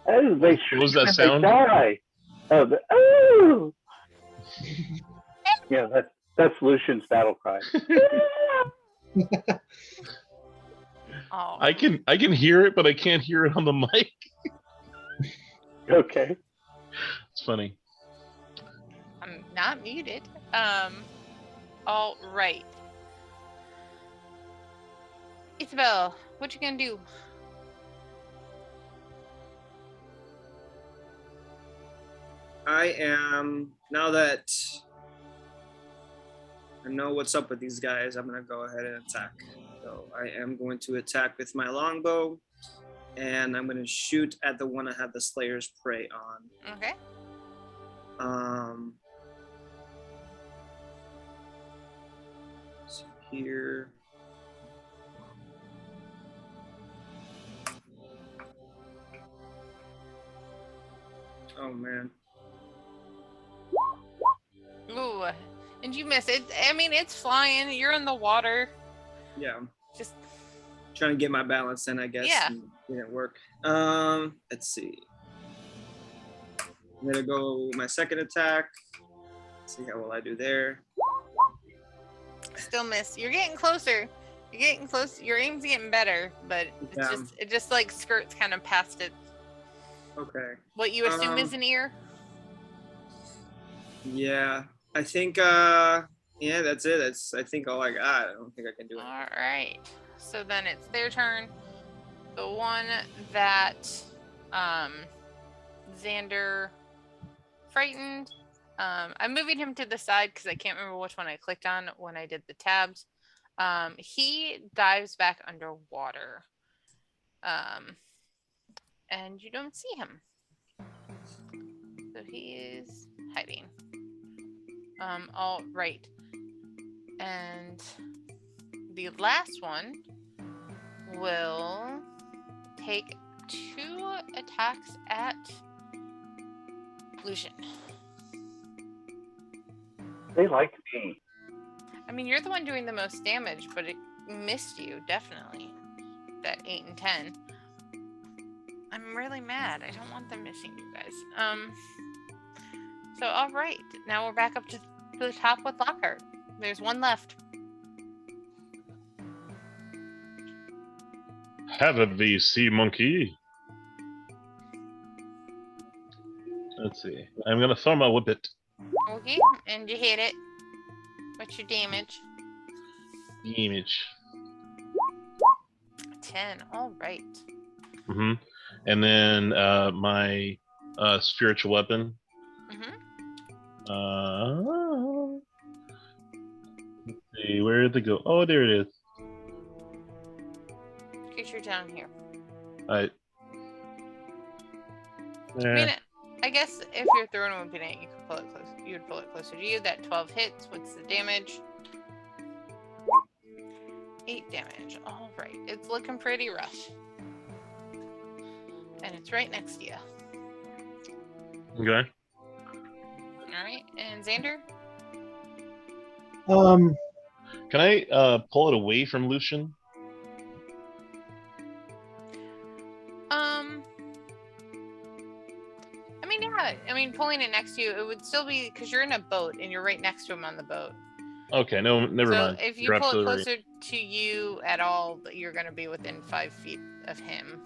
Oh, they What was that they sound? die. Oh, yeah, that's Lucian's battle cry. Oh, I can hear it, but I can't hear it on the mic. Okay. It's funny. I'm not muted. All right. Isabel, what you gonna do? I am, now that I know what's up with these guys, I'm going to go ahead and attack. So I am going to attack with my longbow, and I'm going to shoot at the one I have the Slayer's Prey on. Okay. So here. Oh, man. Ooh, and you miss it. I mean, it's flying. You're in the water. Yeah. Just Trying to get my balance in, I guess. Yeah. And it didn't work. Let's see. I'm gonna go my second attack. See how well I do there. still miss. You're getting closer. You're getting close. Your aim's getting better, but it's Yeah. it just like skirts kind of past it. Okay. What you assume is an ear. Yeah. I think yeah, that's it. That's I think all I got. I don't think I can do it. All right. So then it's their turn. The one that Xander frightened. I'm moving him to the side because I can't remember which one I clicked on when I did the tabs. He dives back underwater. And you don't see him. So he is hiding. All right. And the last one will take 2 attacks at Lucian. They like me. I mean, you're the one doing the most damage, but it missed you, definitely. That 8 and 10. I'm really mad. I don't want them missing you guys. So, all right. Now we're back up to the top with Lockhart. There's one left. Have it be, sea monkey. Let's see. I'm gonna throw my whippet. Okay, and you hit it. What's your damage? Image. 10. All right. Mm-hmm. And then my spiritual weapon. Mm-hmm. Let's see, where did they go? Oh, there it is. Creature down here. Alright. I mean, I guess if you're throwing a weapon at it, you could pull it close. You would pull it closer to you. That 12 hits. What's the damage? 8 damage. All right. It's looking pretty rough. And it's right next to you. Okay. All right. And Xander? Can I pull it away from Lucian? I mean, yeah. I mean, pulling it next to you, it would still be because you're in a boat and you're right next to him on the boat. Okay, no, never mind. So if you You're pull it absolutely closer to you at all, you're going to be within 5 feet of him,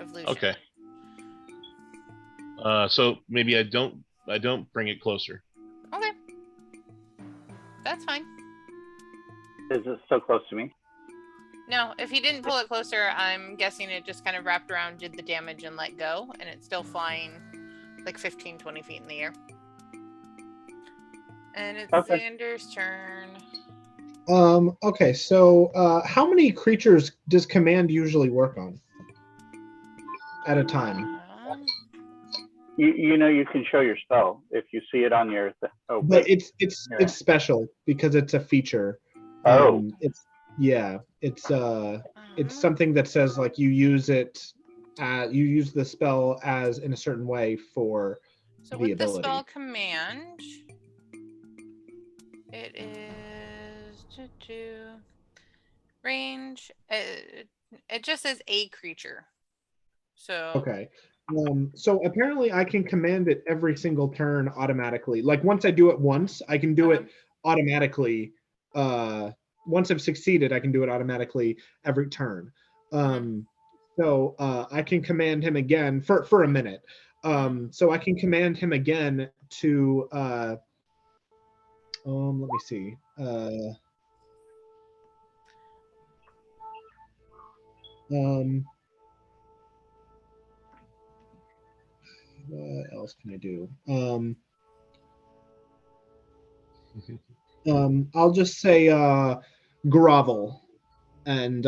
of Lucian. Okay. So maybe I don't bring it closer. Okay. That's fine. Is it so close to me? No, if he didn't pull it closer, I'm guessing it just kind of wrapped around, did the damage, and let go, and it's still flying like 15, 20 feet in the air. And it's Okay. Xander's turn. Okay, so how many creatures does command usually work on at a time? You know, you can show your spell if you see it on your. But wait. it's Yeah. special because it's a feature. Oh. It's something that says like you use it, you use the spell as in a certain way for So the with the ability. spell command, it is range. It just says a creature. So Okay. So apparently I can command it every single turn automatically. Like once I do it once, I can do it automatically. Once I've succeeded, I can do it automatically every turn. So I can command him again for a minute. So I can command him again to let me see. What else can I do? I'll just say grovel and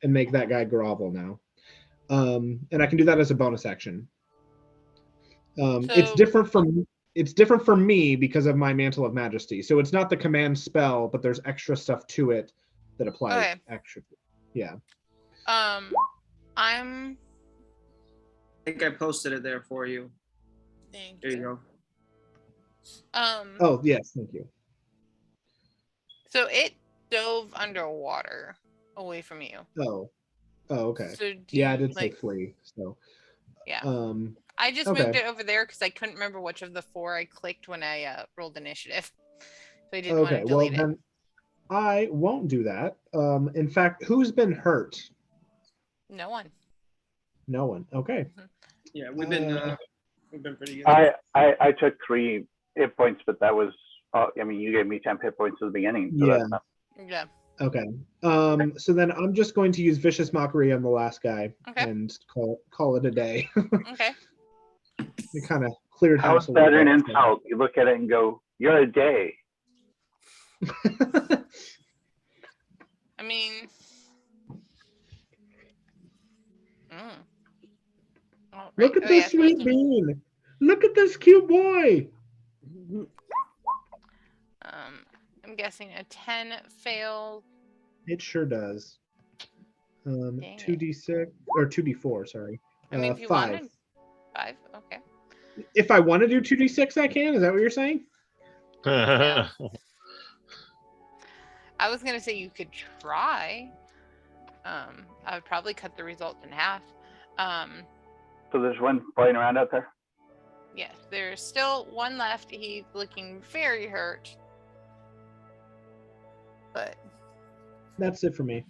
make that guy grovel now. And I can do that as a bonus action. It's different from me because of my Mantle of Majesty. So it's not the command spell, but there's extra stuff to it that applies extra. Yeah. I think I posted it there for you. There you go. Oh yes, thank you. So it dove underwater away from you. Oh, okay. So yeah, I did say flee. So yeah. I just moved it over there because I couldn't remember which of the 4 I clicked when I rolled initiative. So I didn't want to delete it. Then I won't do that. In fact, who's been hurt? No one. No one. Okay. Yeah, we've been pretty good. I took 3 hit points, but that was. I mean, you gave me 10 hit points at the beginning. So yeah. That's not... Yeah. Okay. So then I'm just going to use Vicious Mockery on the last guy and call it a day. Okay. It kind of cleared How house is a little that an bit. insult? You look at it and go, "You're a day." I mean, look at this sweet bean. Look at this cute boy. I'm guessing a 10 failed. It sure does. 2d6 or 2d4, sorry. I mean, if you 5. wanted 5, okay. If I want to do 2d6, I can. Is that what you're saying? No. I was gonna say you could try. I would probably cut the result in half. So there's one flying around out there? Yes, there's still one left. He's looking very hurt. But that's it for me.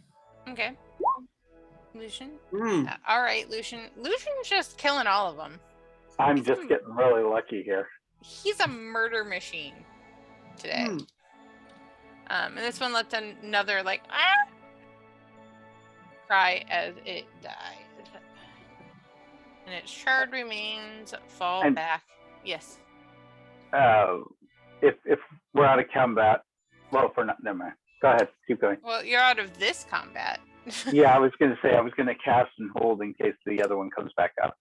Okay. Lucian? All right, Lucian. Lucian's just killing all of them. I'm just getting really lucky here. He's a murder machine today. And this one lets another cry as it dies. And its shard remains fall back. Yes. If we're out of combat, well, never mind. Go ahead, keep going. Well, you're out of this combat. Yeah, I was gonna say I was gonna cast and hold in case the other one comes back up.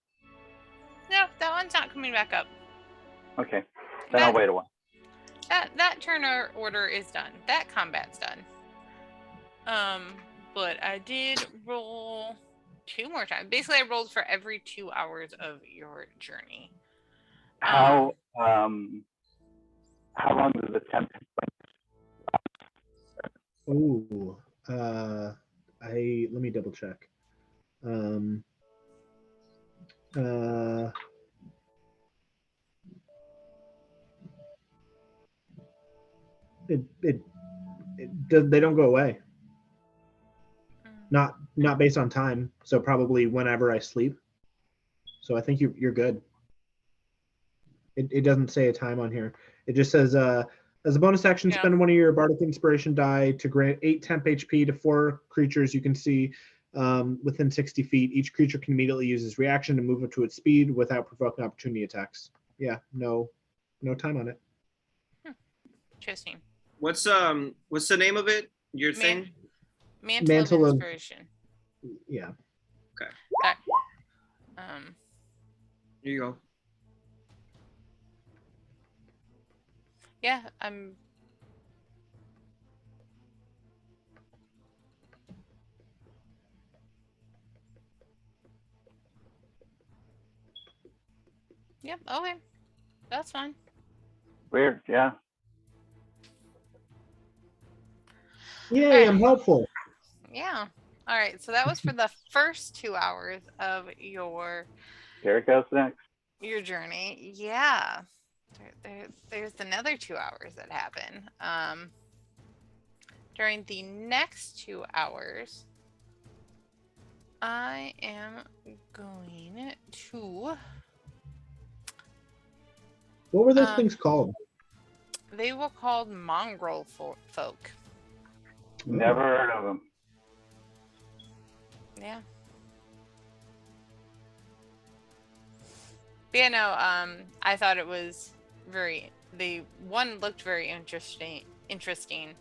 No, that one's not coming back up. Okay, then I'll wait a while. That turn order is done. That combat's done. But I did roll 2 more times. Basically, I rolled for every 2 hours of your journey. How long does the temp? Ooh, let me double check. They don't go away. Not based on time. So probably whenever I sleep. So I think you're good. It doesn't say a time on here. It just says, as a bonus action, Yeah. spend one of your Bardic Inspiration die to grant 8 temp HP to 4 creatures you can see within 60 feet. Each creature can immediately use its reaction to move up to its speed without provoking opportunity attacks. Yeah, no time on it. Interesting. What's the name of it? Your Man- thing? Mantle of Inspiration. Yeah. Okay. Here you go. Yeah, I'm. Yep. Okay. That's fine. Weird, yeah. Yay, Alright. I'm helpful. Yeah. All right. So that was for the first 2 hours of your Here goes next. journey. Yeah. There's another 2 hours that happen. During the next 2 hours, I am going to. What were those things called? They were called mongrel folk. Never heard of them. Yeah. But yeah, no, I thought it was the one looked very interesting.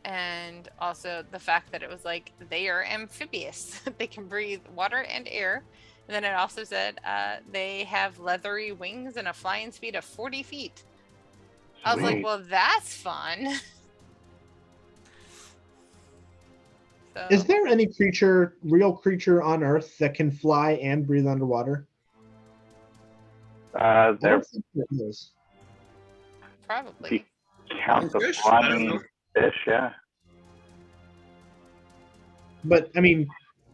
And also the fact that it was like they are amphibious. They can breathe water and air. And then it also said they have leathery wings and a flying speed of 40 feet. I was like, Sweet. well, that's fun. So, Is there any real creature on Earth that can fly and breathe underwater? I They're don't think there is. probably. count the Fish? I don't flying know. fish, yeah. But I mean,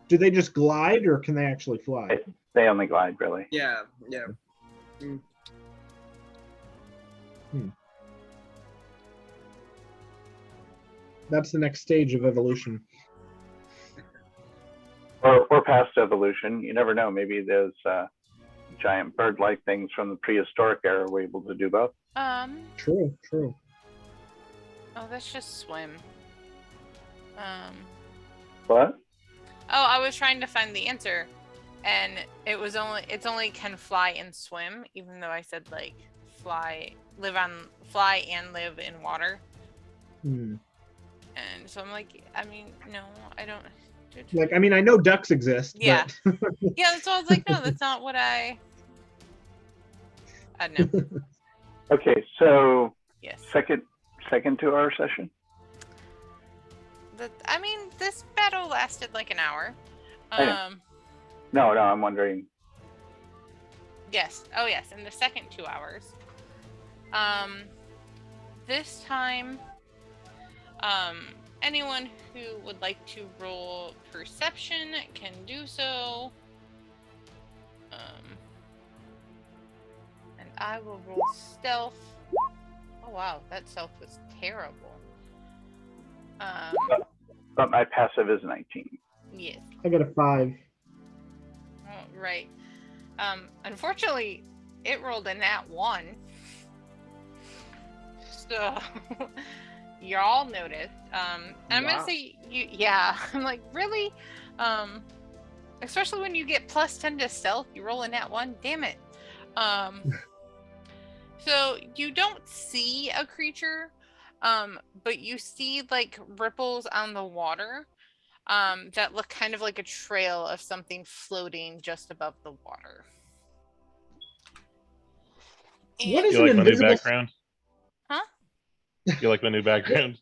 do they just glide or can they actually fly? They only glide, really. Yeah. That's the next stage of evolution. Or past evolution. You never know. Maybe those giant bird-like things from the prehistoric era were able to do both. True. Oh, that's just swim. What? Oh, I was trying to find the answer, and it's only can fly and swim, even though I said like fly and live in water. Hmm. And so I'm like, I mean, no, I don't. Like, I mean, I know ducks exist. Yeah. But... Yeah, so I was like, no, that's not what I don't know. Okay, so Yes. second 2-hour session. I mean, this battle lasted like an hour. I know. No, I'm wondering. Yes. Oh, yes. In the second 2 hours. This time, anyone who would like to roll perception can do so. And I will roll stealth. Oh, wow. That stealth was terrible. But my passive is 19. Yes. I got a 5. Oh, right. Unfortunately, it rolled a nat 1. So, y'all noticed. And I'm Wow. gonna say, yeah. I'm like, really? Especially when you get plus 10 to stealth, you roll a nat 1. Damn it. So you don't see a creature, but you see like ripples on the water. That look kind of like a trail of something floating just above the water. What And- is You an like my new invisible? background? Huh? You like my new background?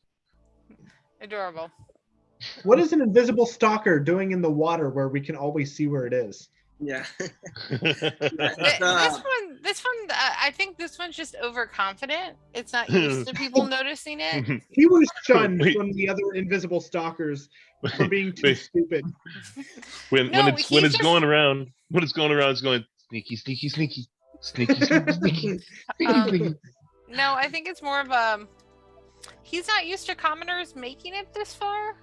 Adorable. What is an invisible stalker doing in the water where we can always see where it is? Yeah. This one, I think this one's just overconfident. It's not used to people noticing it. He was shunned Wait. from the other invisible stalkers for being too Wait. stupid. when No, it's he's going around, it's going sneaky, sneaky, sneaky, sneaky, sneaky, sneaky. No, I think it's more of he's not used to commoners making it this far.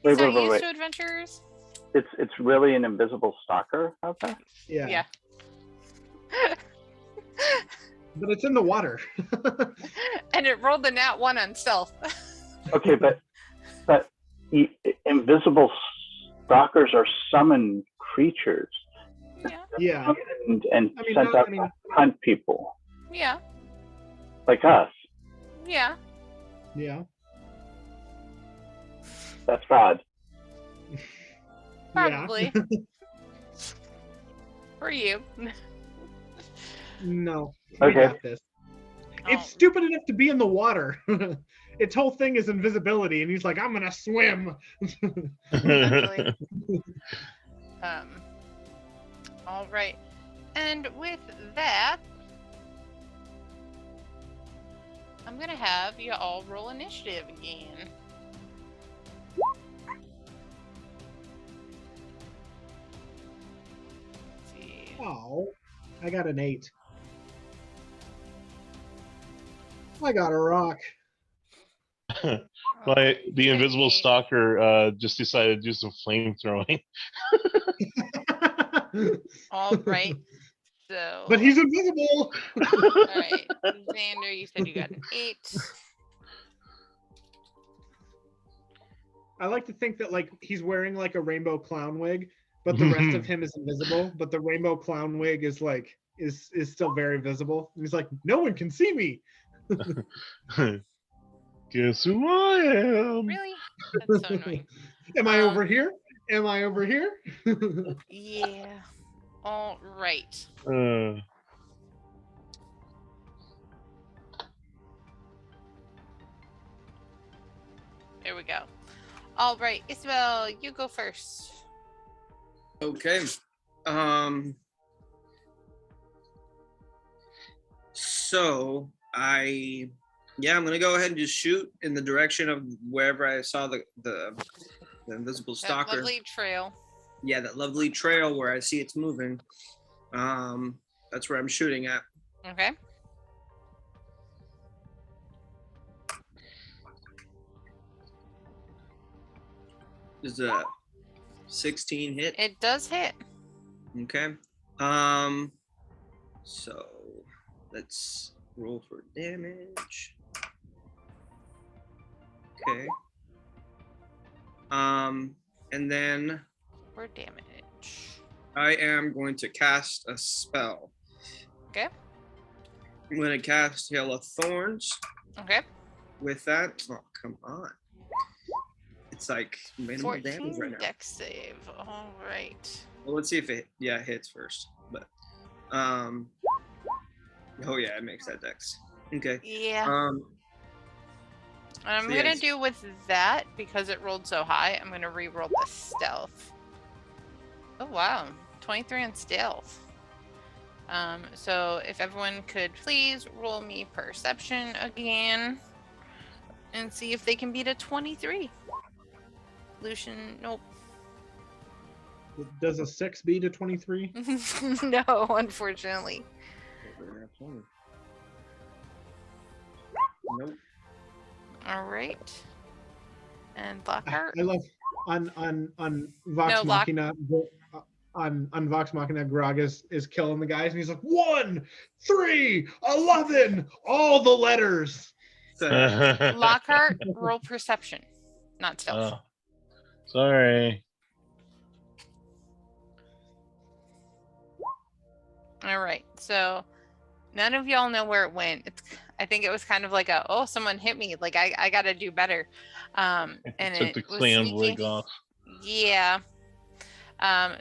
He's not used to adventurers. It's really an invisible stalker out there. Yeah. Yeah. But it's in the water. And it rolled a nat 1 on stealth. Okay, but invisible stalkers are summoned creatures Yeah. and I mean, sent out to hunt people Yeah. like us. Yeah. Yeah. That's fraud. Probably. Yeah. For you. No. We Okay. got this. Oh. It's stupid enough to be in the water. Its whole thing is invisibility, and he's like, I'm gonna swim. Essentially. All right. And with that, I'm gonna have you all roll initiative again. Let's see. Oh, I got an 8. I got a rock. The invisible Eight. stalker just decided to do some flame throwing. All right. So. But he's invisible. All right, Xander, you said you got an 8. I like to think that like he's wearing like a rainbow clown wig, but the rest of him is invisible. But the rainbow clown wig is like is still very visible. And he's like, no one can see me. Guess who I am? Really? That's so annoying. Am I over here? Am I over here? Yeah. All right. There we go. All right, Isabel, you go first. Okay. So I'm gonna go ahead and just shoot in the direction of wherever I saw the invisible That stalker. lovely trail. Yeah, that lovely trail where I see it's moving. That's where I'm shooting at. Okay. Is a 16 hit? It does hit. Okay. So let's roll for damage. Okay. And then For damage. I am going to cast a spell. Okay. I'm going to cast Hail of Thorns. Okay. With that, oh come on! It's like minimal damage 14 right now. dex save. All right. Well, let's see if it hits first. But oh yeah, it makes that dex. Okay. Yeah. Um, I'm so gonna yes. do with that because it rolled so high. I'm gonna re-roll the stealth. Oh wow, 23 on stealth. So if everyone could please roll me perception again, and see if they can beat a 23. Lucian, nope. Does a 6 beat a 23? No, unfortunately. Nope. All right. And Lockhart. I love on Vox No, Machina. On Vox Machina, Grog is killing the guys, and he's like 1, 3, 11, all the letters. Lockhart, roll perception, not stealth. Oh, sorry. All right. So none of y'all know where it went. I think it was kind of like someone hit me. Like I got to do better. And Took the it was clan sneaking. wig off. Yeah.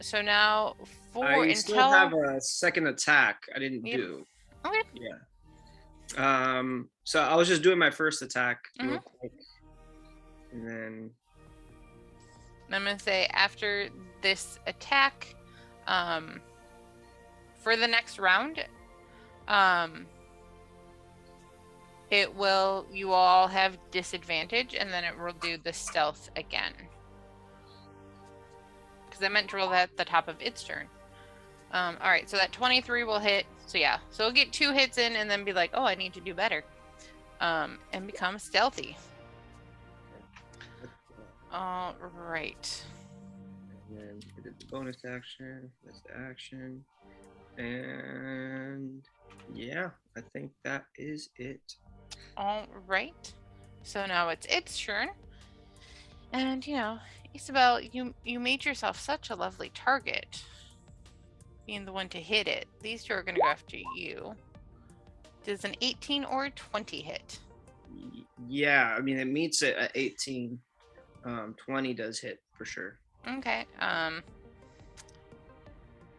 So now for I still have a second attack I didn't Yep. do. Okay. Yeah. So I was just doing my first attack real Mhm. quick. And then I'm gonna say after this attack, for the next round, you all have disadvantage, and then it will do the stealth again. Because I meant to roll that at the top of its turn. All right, so that 23 will hit. So yeah, so it'll get 2 hits in, and then be like, oh, I need to do better, and become stealthy. All right. And then we did the bonus action. That's the action. And yeah, I think that is it. All right. So now it's its turn. And, Isabel, you made yourself such a lovely target. Being the one to hit it. These two are going to go after you. Does an 18 or 20 hit? Yeah, I mean, it meets it at 18. 20 does hit for sure. Okay.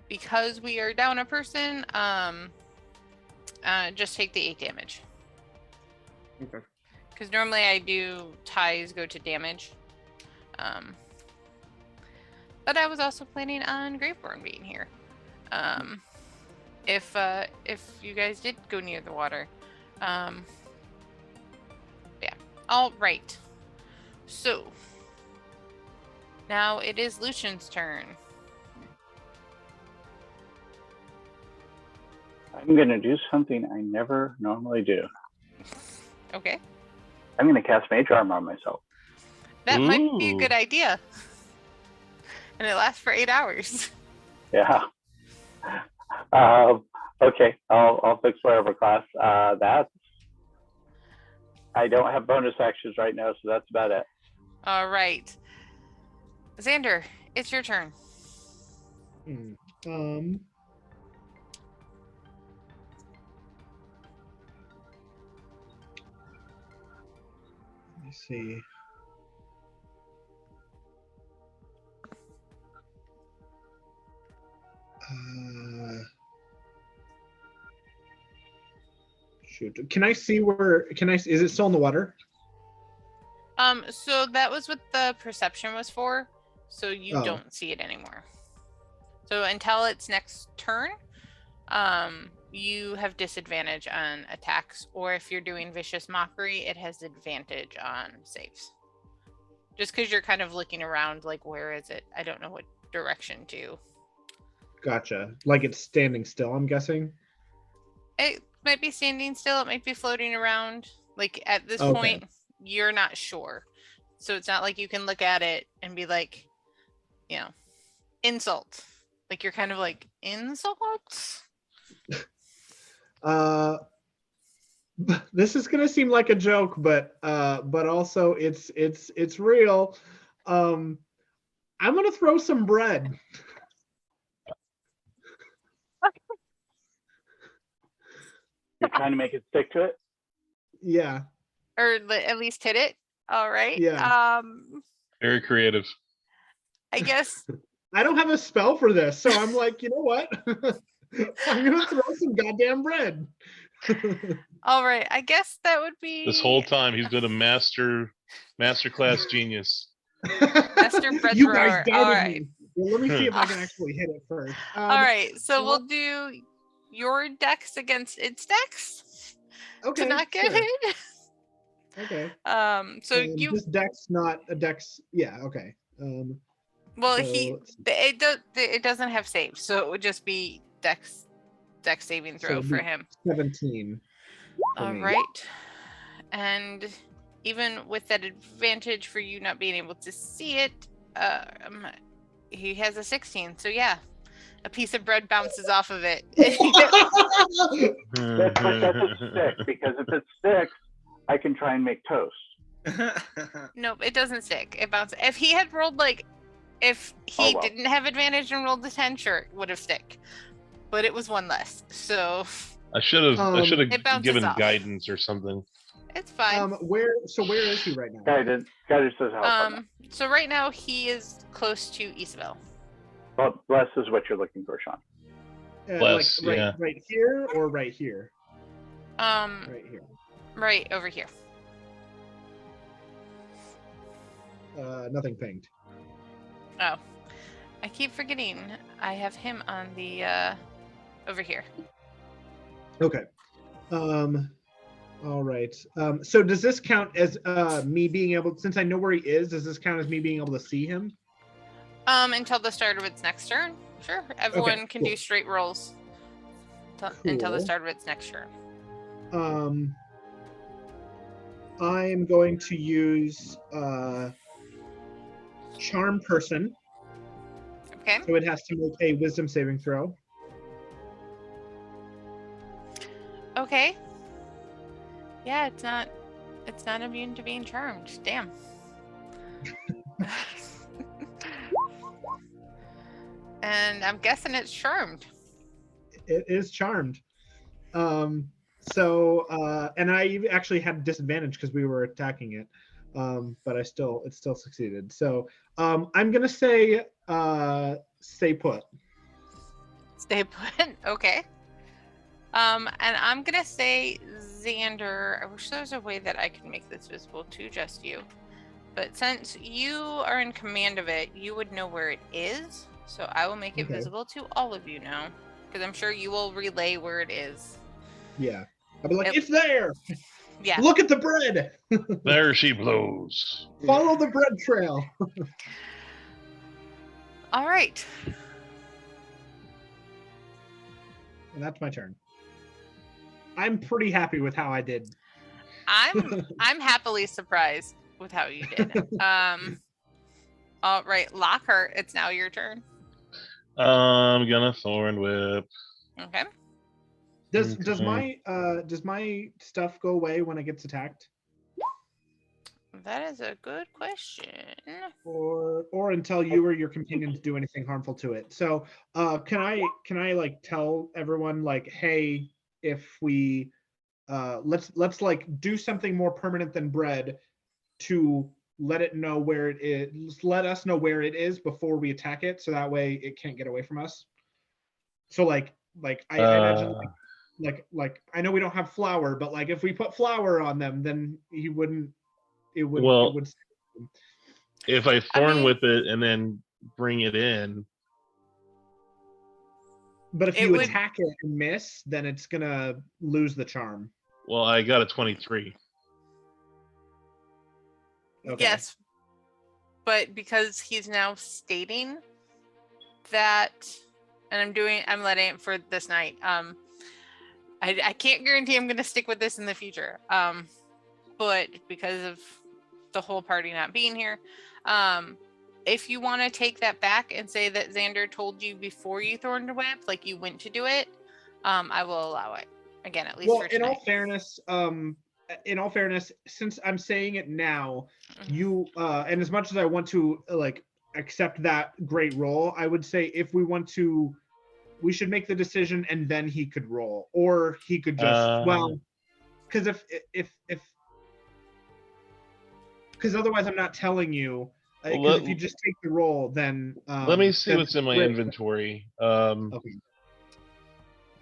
Because we are down a person, just take the 8 damage. Okay. Because normally I do ties go to damage. But I was also planning on Graveborn being here. If you guys did go near the water. Yeah. All right. So now it is Lucian's turn. I'm going to do something I never normally do. Okay. I'm going to cast Mage Armor on myself. That might be a Ooh. good idea. And it lasts for 8 hours. Yeah. Okay, I'll fix whatever class. That's. I don't have bonus actions right now, so that's about it. All right. Xander, it's your turn. Let me see. Shoot. Can I see where? Is it still in the water? So that was what the perception was for. So you Oh. don't see it anymore. So until its next turn, you have disadvantage on attacks, or if you're doing vicious mockery, it has advantage on saves. Just because you're kind of looking around, like, where is it? I don't know what direction to. Gotcha. Like it's standing still, I'm guessing. It might be standing still. It might be floating around. Like at this Okay. point, you're not sure. So it's not like you can look at it and be like, insult. Like you're kind of like, insult? This is gonna seem like a joke, but also it's real. I'm gonna throw some bread. You're trying to make it stick to it? Yeah. Or at least hit it. All right. Yeah. Very creative. I guess. I don't have a spell for this, so I'm like, you know what? I'm gonna throw some goddamn bread. All right. I guess that would be. This whole time he's been a masterclass genius. Master bread You thrower. guys doubted All right. me. Well, let me see if I can actually hit it first. All right. So we'll do your dex against its dex Okay, to not get sure. hit. Okay. So you. This dex, not a dex. Yeah. Okay. Well, so, it doesn't have saves, so it would just be dex saving throw for him. 17. All me. right. And even with that advantage for you not being able to see it, he has a 16. So yeah, a piece of bread bounces off of it. Let's put that to stick, because if it sticks, I can try and make toast. Nope, it doesn't stick. It bounces. If he had rolled if he didn't have advantage and rolled the 10, sure, it would have stick. But it was one less, so I should have it bounces given off. guidance or something. It's fine. Where is he right now? Guidance says help. So right now he is close to Isabel. Well, bless is what you're looking for, Sean. Bless, yeah. Right here or right here? Right here. Right over here. Nothing pinged. Oh, I keep forgetting. I have him on the over here. Okay. All right. So does this count as me being able, since I know where he is, does this count as me being able to see him? Until the start of its next turn. Sure. Everyone can do straight rolls until the start of its next turn. I am going to use Charm Person. Okay. So it has to make a Wisdom saving throw. Okay. Yeah, it's not immune to being charmed. Damn. And I'm guessing it's charmed. It is charmed. And I actually had disadvantage because we were attacking it. But it still succeeded. So I'm gonna say stay put. Stay put. Okay. And I'm gonna say Xander. I wish there was a way that I could make this visible to just you. But since you are in command of it, you would know where it is. So I will make it visible to all of you now. Because I'm sure you will relay where it is. Yeah. I'll be like, it's there! Yeah. Look at the bread! There she blows. Follow the bread trail. All right. And that's my turn. I'm pretty happy with how I did. I'm happily surprised with how you did. All right, Lockhart, it's now your turn. I'm gonna Thorn Whip. Okay. Does my stuff go away when it gets attacked? That is a good question. Or until you or your companions do anything harmful to it. So can I like tell everyone like, hey, if we let's like do something more permanent than bread to let it know where it is, let us know where it is before we attack it, so that way it can't get away from us. So I imagine like I know we don't have flour, but like if we put flour on them, then it would if I Thorn Whip it and then bring it in. But if you attack it and miss, then it's gonna lose the charm. Well, I got a 23. Okay. Yes. But because he's now stating that, and I'm letting it for this night. I can't guarantee I'm gonna stick with this in the future. But because of the whole party not being here, if you want to take that back and say that Xander told you before you Thorn Whip, like you went to do it, I will allow it. Again, at least for tonight. In all fairness, since I'm saying it now, you and as much as I want to like accept that great roll, I would say if we want to, we should make the decision and then he could roll, or he could just because because otherwise I'm not telling you. Because if you just take the roll, then let me see what's in my inventory. Okay.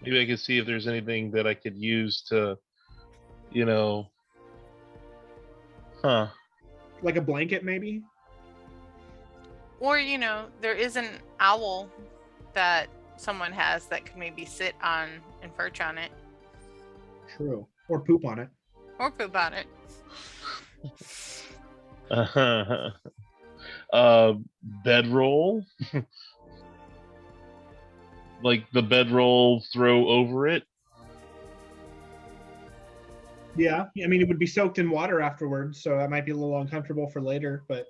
Maybe I could see if there's anything that I could use to, like a blanket, maybe. Or there is an owl that someone has that could maybe sit on and perch on it. True. Or poop on it. Or poop on it. Bedroll. Like the bedroll throw over it. Yeah, I mean it would be soaked in water afterwards, so that might be a little uncomfortable for later, but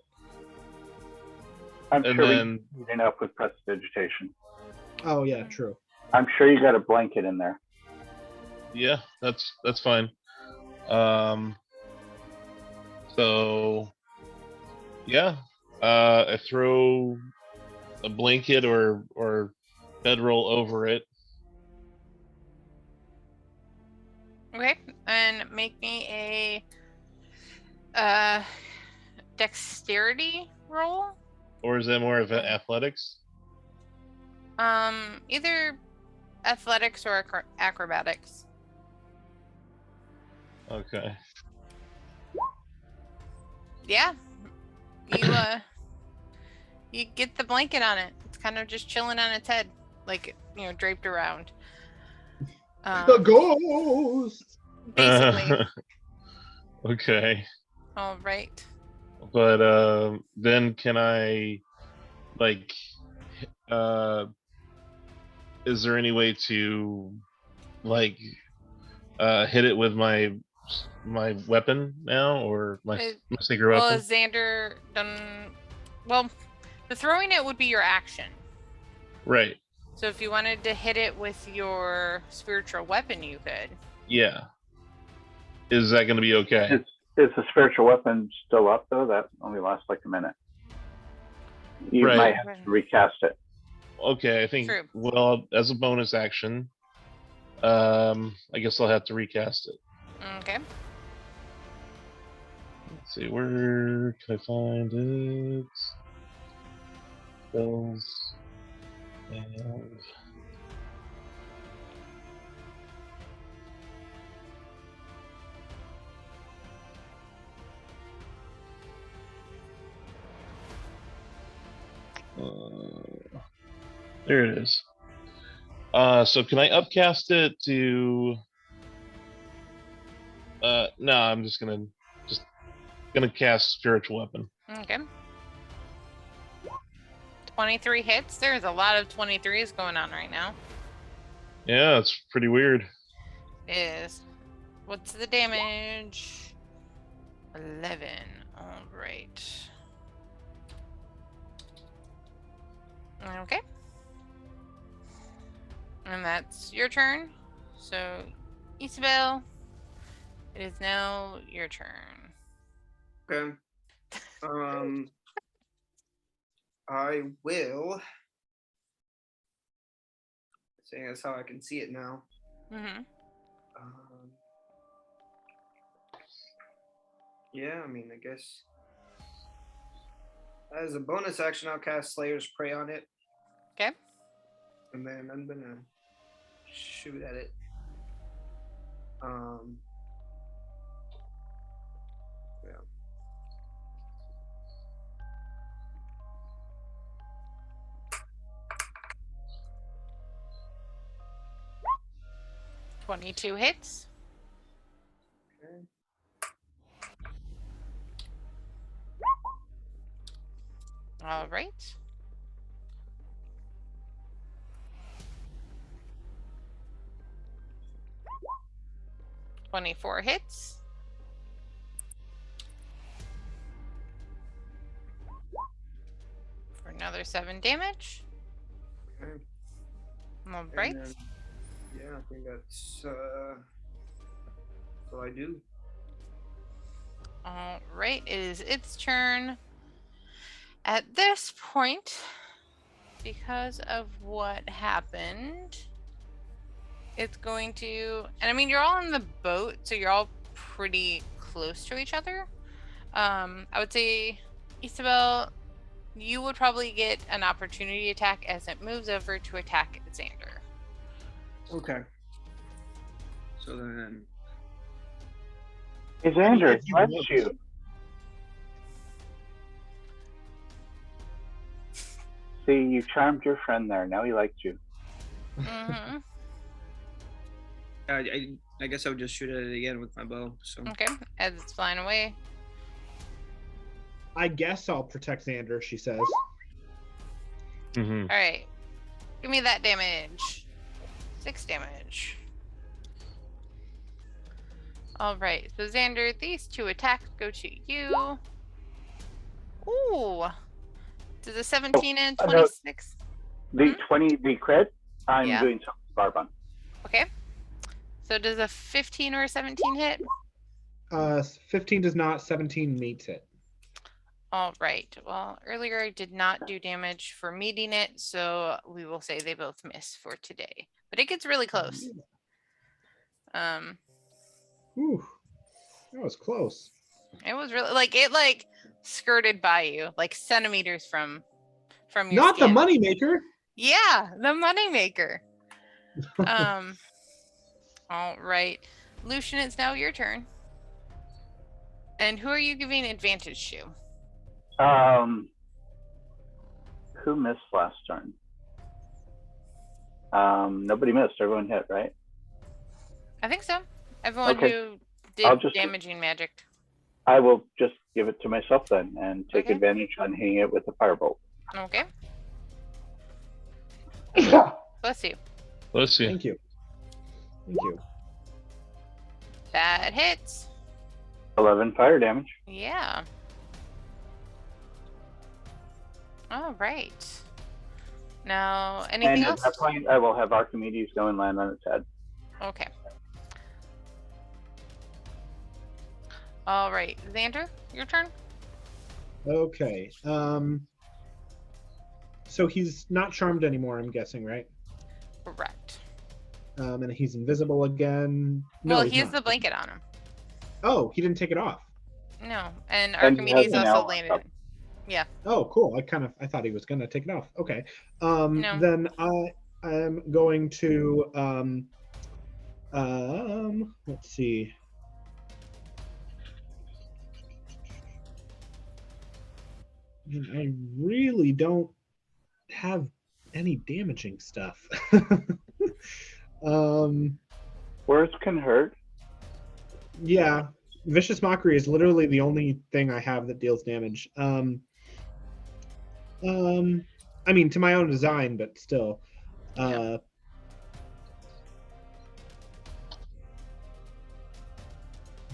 I'm sure we need enough with prestidigitation. Oh yeah, true. I'm sure you got a blanket in there. Yeah, that's fine. So yeah, I throw a blanket or bedroll over it. Okay, and make me a dexterity roll. Or is that more of an athletics? Either athletics or acrobatics. Okay. Yeah. You get the blanket on it. It's kind of just chilling on its head, like draped around. The ghost. Basically. Okay. All right. But then can I, like, is there any way to, like, hit it with my weapon now, or my secret weapon? Well, is Xander done? Well, the throwing it would be your action. Right. So if you wanted to hit it with your spiritual weapon, you could. Yeah. Is that going to be okay? Is the spiritual weapon still up though? That only lasts like a minute. You Right. might have to recast it. Okay, I think. True. Well, as a bonus action, I guess I'll have to recast it. Okay. Let's see, where can I find it? Spells and there it is. So can I upcast it to? No, I'm just gonna cast spiritual weapon. Okay. 23 hits. There's a lot of 23s going on right now. Yeah, it's pretty weird. Is what's the damage? 11. All right. Okay. And that's your turn. So, Isabel, it is now your turn. Okay. I will. Saying that's how I can see it now. Mm-hmm. Yeah, I mean, I guess as a bonus action, I'll cast Slayer's Prey on it. Okay. And then I'm gonna shoot at it. Yeah. $22 hits. Okay. All right. $24 hits. For another 7 damage. Okay. All right. And then, yeah, I think that's all I do. All right. It is its turn. At this point, because of what happened, it's going to, and I mean, you're all in the boat, so you're all pretty close to each other. I would say, Isabel, you would probably get an opportunity attack as it moves over to attack Xander. Okay. So then, Hey, Xander, he likes you. See, you charmed your friend there. Now he likes you. Mm-hmm. I guess I would just shoot at it again with my bow. So Okay, as it's flying away. I guess I'll protect Xander, she says. Mm-hmm. All right, give me that damage. 6 damage. All right, so Xander, these 2 attacks go to you. Ooh, does a 17 and 26? The 20, the crit, I'm Yeah. doing something Barbon. Okay. So does a 15 or a 17 hit? 15 does not, 17 meets it. All right. Well, earlier I did not do damage for meeting it, so we will say they both miss for today. But it gets really close. Ooh, that was close. It was really it skirted by you, like centimeters from your Not skin. the moneymaker. Yeah, the moneymaker. All right. Lucian, it's now your turn. And who are you giving advantage to? Who missed last turn? Nobody missed. Everyone hit, right? I think so. Everyone Okay. who did I'll just- damaging magic. I will just give it to myself then and take Okay. advantage on hitting it with a firebolt. Okay. Bless you. Let's see. Thank you. Thank you. That hits. 11 fire damage. Yeah. All right. Now, anything And at else? that point, I will have Archimedes go and land on its head. Okay. All right, Xander, your turn. Okay. So he's not charmed anymore, I'm guessing, right? Correct. And he's invisible again. No, Well, he's he has not. the blanket on him. Oh, he didn't take it off. No, and And he has Archimedes an also hour landed. up. Yeah. Oh, cool. I thought he was gonna take it off. Okay. No. Then I am going to let's see. I really don't have any damaging stuff. Words can hurt. Yeah, Vicious Mockery is literally the only thing I have that deals damage. I mean, to my own design, but still. Yeah.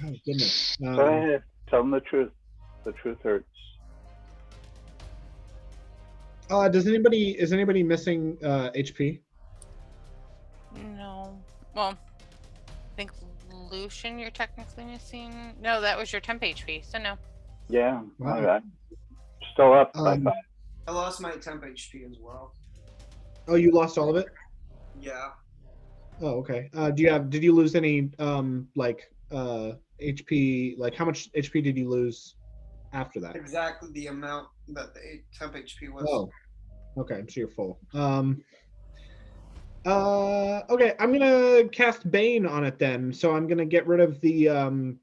Oh goodness. Go ahead. Tell them the truth. The truth hurts. Is anybody missing HP? No. Well, I think Lucian, you're technically missing. No, that was your temp HP, so no. Yeah. Wow. My bad. Still up by 5. I lost my temp HP as well. Oh, you lost all of it? Yeah. Oh, okay. Did you lose any HP? Like, how much HP did you lose after that? Exactly the amount that the temp HP was. Oh, okay. So you're full. Okay. I'm gonna cast Bane on it then. So I'm gonna get rid of the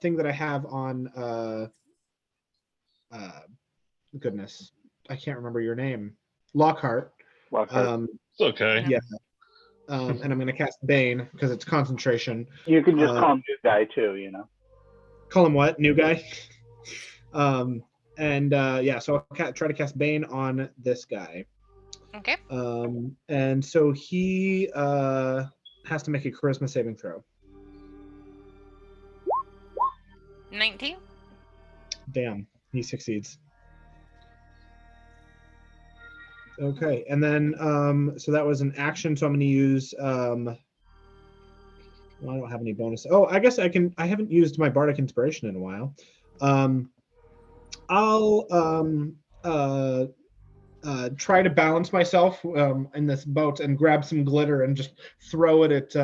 thing that I have on goodness, I can't remember your name. Lockhart. Lockhart. It's okay. Yeah. And I'm gonna cast Bane because it's concentration. You can just call him new guy too, you know. Call him what? New guy? Yeah, so I'll try to cast Bane on this guy. Okay. And so he has to make a charisma saving throw. 19. Damn, he succeeds. Okay, and then so that was an action, so I'm going to use well, I don't have any bonus. Oh, I guess I haven't used my bardic inspiration in a while. I'll try to balance myself in this boat and grab some glitter and just throw it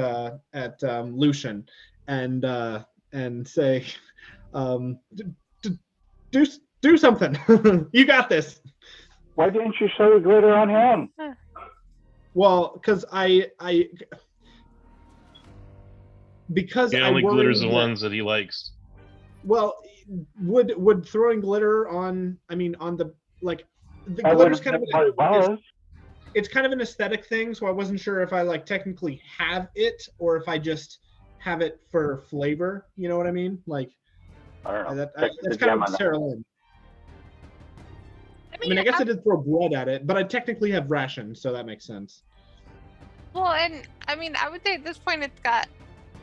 at Lucian and say, do something. You got this. Why didn't you show the glitter on him? Well, because I He only glitters the ones that he likes. Well, would throwing glitter on? I mean, on the glitter's kind of it's kind of an aesthetic thing. So I wasn't sure if I technically have it or if I just have it for flavor. You know what I mean? Like I don't know. that's kind of Sarah Lynn. I mean, I guess I did throw blood at it, but I technically have rations, so that makes sense. Well, and I mean, I would say at this point it's got,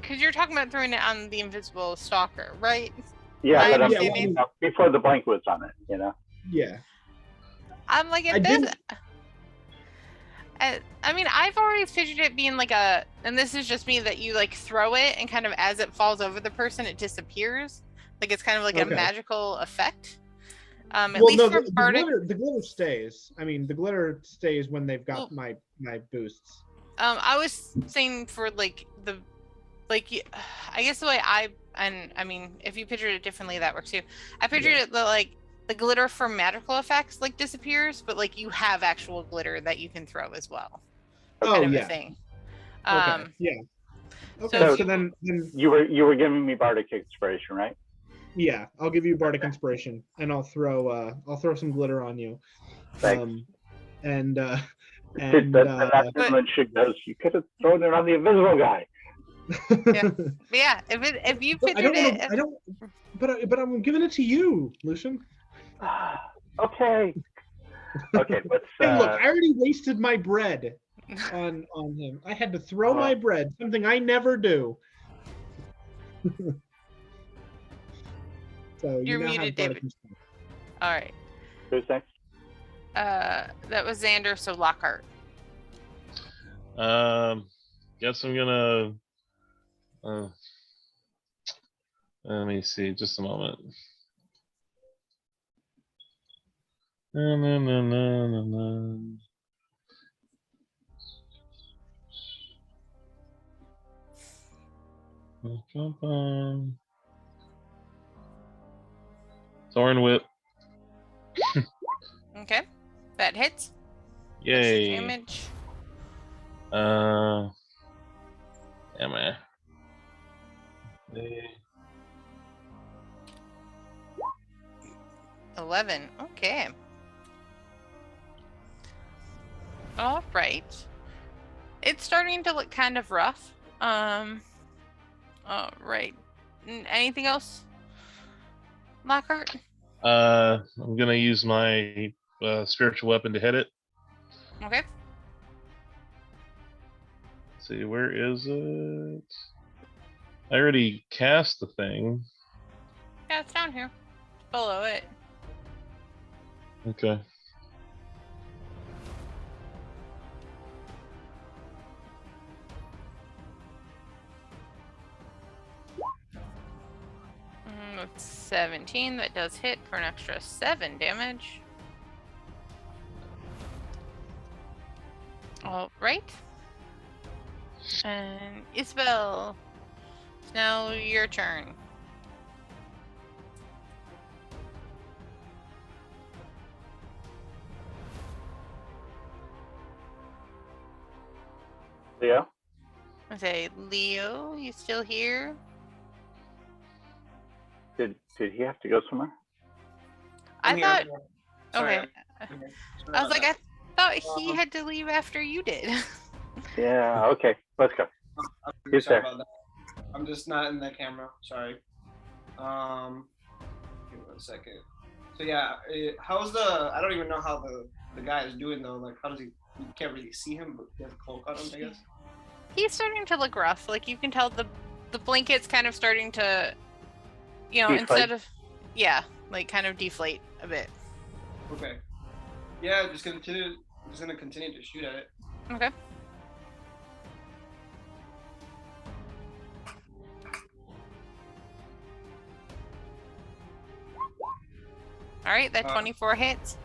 because you're talking about throwing it on the invisible stalker, right? Yeah, but before the blank was on it, you know? Yeah. I'm like, I mean, I've always pictured it being like and this is just me, that you throw it and kind of as it falls over the person, it disappears. Like it's kind of like a magical effect. At least no, for the glitter stays. I mean, the glitter stays when they've got my boosts. I was saying for I guess the way I mean, if you pictured it differently, that works too. I pictured it that the glitter for magical effects disappears, but you have actual glitter that you can throw as well. Kind of a thing. Okay. Yeah. Okay. So then you were giving me bardic inspiration, right? Yeah, I'll give you bardic inspiration, and I'll throw some glitter on you. Thanks. And she goes, you could have thrown it on the invisible guy. Yeah. If you pictured but I'm giving it to you, Lucian. Okay. Okay, let's. Hey, look, I already wasted my bread on him. I had to throw my bread, something I never do. So you're muted, David. All right. Who's next? That was Xander, so Lockhart. Guess I'm gonna Let me see, just a moment. No, no, no, no, no, no. Thorn Whip. Okay. That hits. Extra Yay. damage. Am I? 11. Okay. All right. It's starting to look kind of rough. All right. Anything else, Lockhart? I'm gonna use my spiritual weapon to hit it. Okay. Let's see, where is it? I already cast the thing. Yeah, it's down here. It's below it. Okay. That's 17. That does hit for an extra 7 damage. All right. And Isabel, it's now your turn. Leo? I say, Leo, you still here? Did he have to go somewhere? I thought. Sorry, Okay. I'm here. I was like, I thought he had to leave after you did. Yeah, okay. Let's go. I'm He's sorry there. about that. I'm just not in the camera. Sorry. Give me 1 second. So yeah, how's the? I don't even know how the guy is doing though. Like, how does he? You can't really see him, but he has a cloak on him, I guess. He's starting to look rough. Like you can tell the blanket's kind of starting to, Deflate. instead of, yeah, like kind of deflate a bit. Okay. Yeah, just gonna continue to shoot at it. Okay. All right, that 24 hits.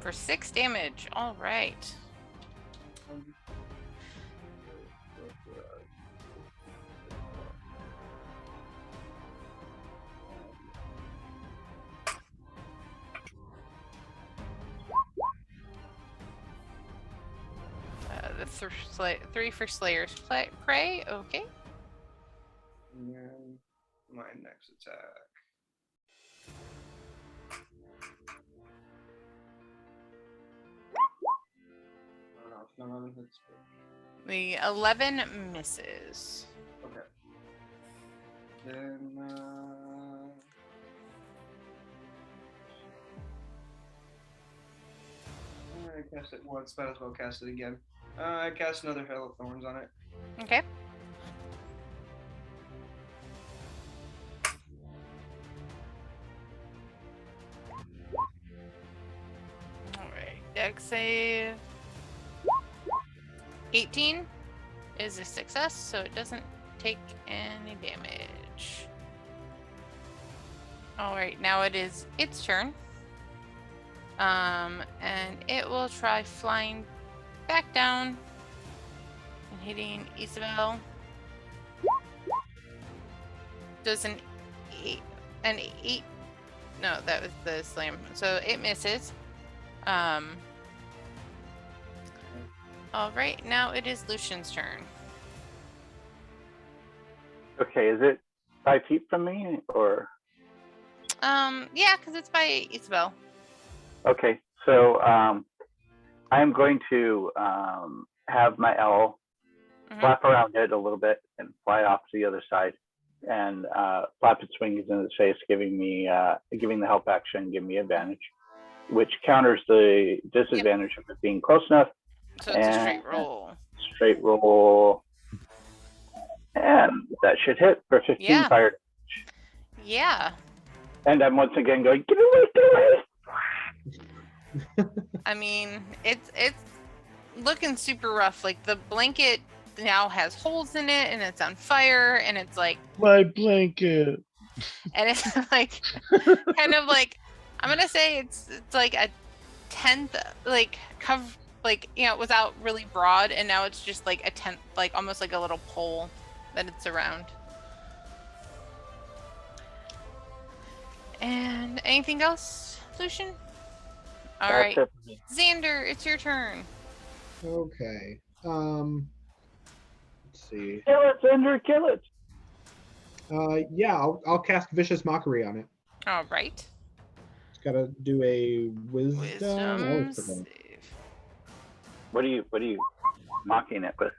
For 6 damage. All right. The 3 for Slayer's Prey. Okay. And then my next attack. I don't know if none of them hits. The 11 misses. Okay. Then I cast it once, might as well cast it again. I cast another Hail of Thorns on it. Okay. Alright, dex save. 18 is a success, so it doesn't take any damage. Alright, now it is its turn. And it will try flying back down and hitting Isabel. Does an 8. No, that was the slam. So it misses. All right, now it is Lucian's turn. Okay, is it 5 feet from me or? Yeah, because it's by Isabel. Okay, so I'm going to have my owl flap around it a little bit and fly off to the other side and flap its wings in its face, giving the help action, give me advantage, which counters the disadvantage of it being close enough. So it's a straight roll. Straight roll. And that should hit for 15 fire damage. Yeah. And I'm once again going, get away, get away! I mean, it's looking super rough. Like the blanket now has holes in it, and it's on fire, and it's like, My blanket. and it's like, kind of like, I'm gonna say it's like a tenth, like like it was out really broad, and now it's just like a tenth, like almost like a little pole that it's around. And anything else, Lucian? All That's right, it for me. Xander, it's your turn. Okay. Let's see. Kill it, Xander, kill it. Yeah, I'll cast Vicious Mockery on it. All right. It's gotta do a wisdom. Wisdom Oh, save. What are you mocking it with?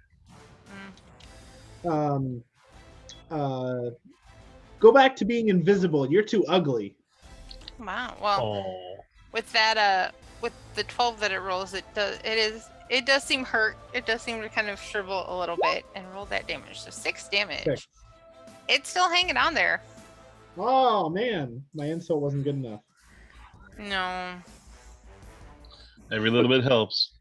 Go back to being invisible. You're too ugly. Wow. Well, Oh. with that, with the 12 that it rolls, it does seem hurt. It does seem to kind of shrivel a little bit and roll that damage. So 6 damage. 6. It's still hanging on there. Oh man, my insult wasn't good enough. No. Every little bit helps.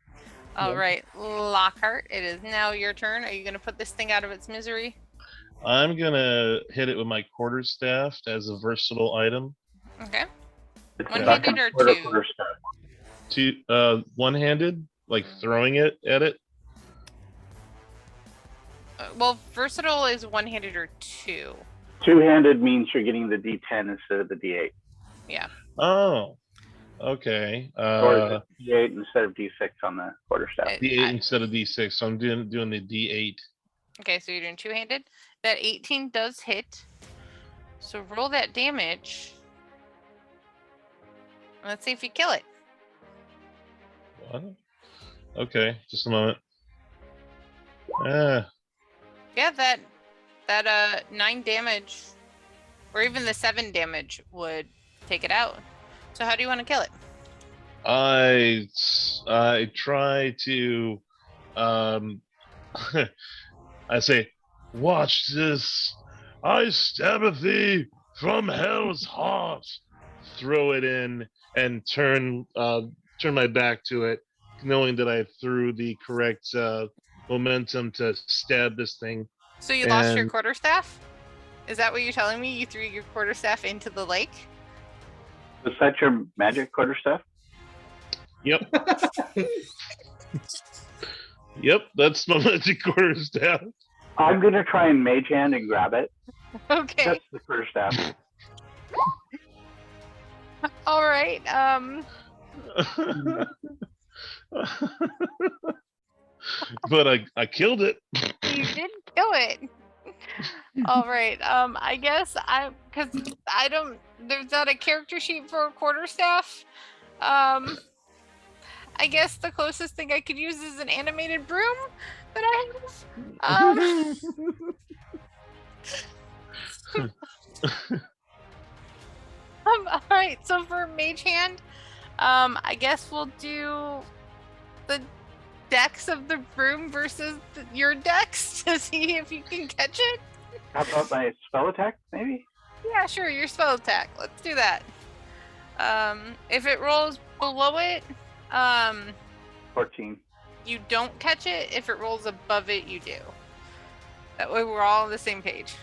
All Yeah. right, Lockhart, it is now your turn. Are you going to put this thing out of its misery? I'm gonna hit it with my quarterstaff as a versatile item. Okay. It's One-handed or quarter two? staff. One-handed, like throwing it at it. Well, versatile is one-handed or 2. Two-handed means you're getting the D10 instead of the D8. Yeah. Oh, okay. Or is it D8 instead of D6 on the quarterstaff? D8 instead of D6, so I'm doing the D8. Okay, so you're doing two-handed. That 18 does hit. So roll that damage. Let's see if you kill it. What? Okay, just a moment. Yeah, that 9 damage, or even the 7 damage would take it out. So how do you want to kill it? I try to I say, watch this. I stabbeth thee from hell's heart. Throw it in and turn my back to it, knowing that I threw the correct momentum to stab this thing. So you lost your And- quarterstaff? Is that what you're telling me? You threw your quarterstaff into the lake? Is that your magic quarterstaff? Yep. Yep, that's my magic quarterstaff. I'm gonna try and mage hand and grab it. Okay. That's the quarterstaff. All right. But I killed it. You did kill it. All right. I guess because I don't. There's not a character sheet for a quarterstaff. I guess the closest thing I could use is an animated broom that I have. All right. So for mage hand, I guess we'll do the dex of the broom versus your dex to see if you can catch it. How about my spell attack, maybe? Yeah, sure. Your spell attack. Let's do that. If it rolls below it, 14. you don't catch it. If it rolls above it, you do. That way we're all on the same page.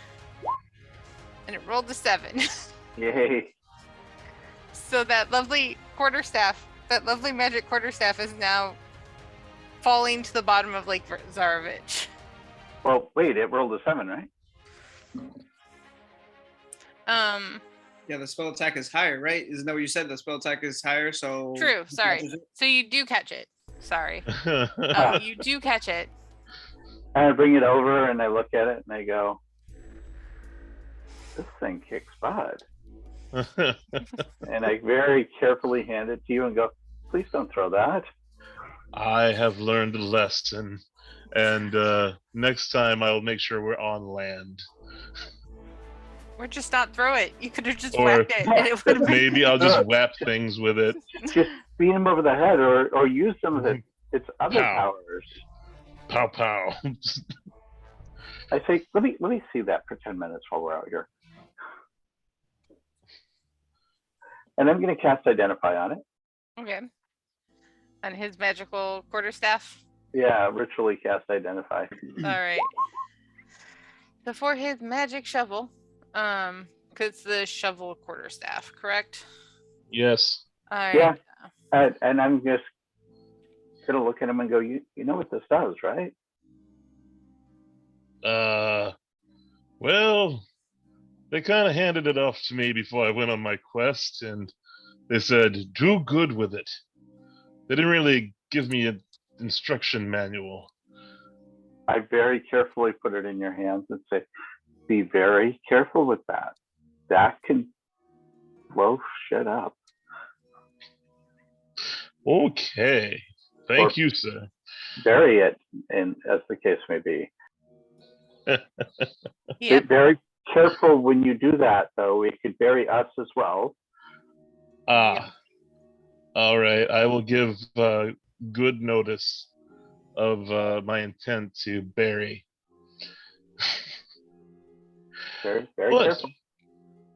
And it rolled a 7. Yay. So that lovely quarterstaff, that lovely magic quarterstaff is now falling to the bottom of Lake Zarovich. Well, wait, it rolled a 7, right? Yeah, the spell attack is higher, right? Isn't that what you said? The spell attack is higher, so... True, sorry. So you do catch it. Sorry. You do catch it. And I bring it over and I look at it and I go, this thing kicks butt. And I very carefully hand it to you and go, please don't throw that. I have learned a lesson, and next time I will make sure we're on land. Or just not throw it. You could have just Or whacked it and it would have been... Maybe I'll just whap things with it. Just beat him over the head or use some of its other Pow. powers. Pow pow. I say, let me see that for 10 minutes while we're out here. And I'm going to cast Identify on it. Okay. And his magical quarterstaff? Yeah, ritually cast identify. All right. So for his magic shovel, because it's the shovel quarterstaff, correct? Yes. All right. Yeah. And I'm just gonna look at him and go, you know what this does, right? Well, they kind of handed it off to me before I went on my quest, and they said, do good with it. They didn't really give me an instruction manual. I very carefully put it in your hands and say, be very careful with that. That can blow shit up. Okay. Thank you, sir. Bury it, and as the case may be. Be Yep. very careful when you do that, though. It could bury us as well. All right. I will give good notice of my intent to bury. Very, very But careful.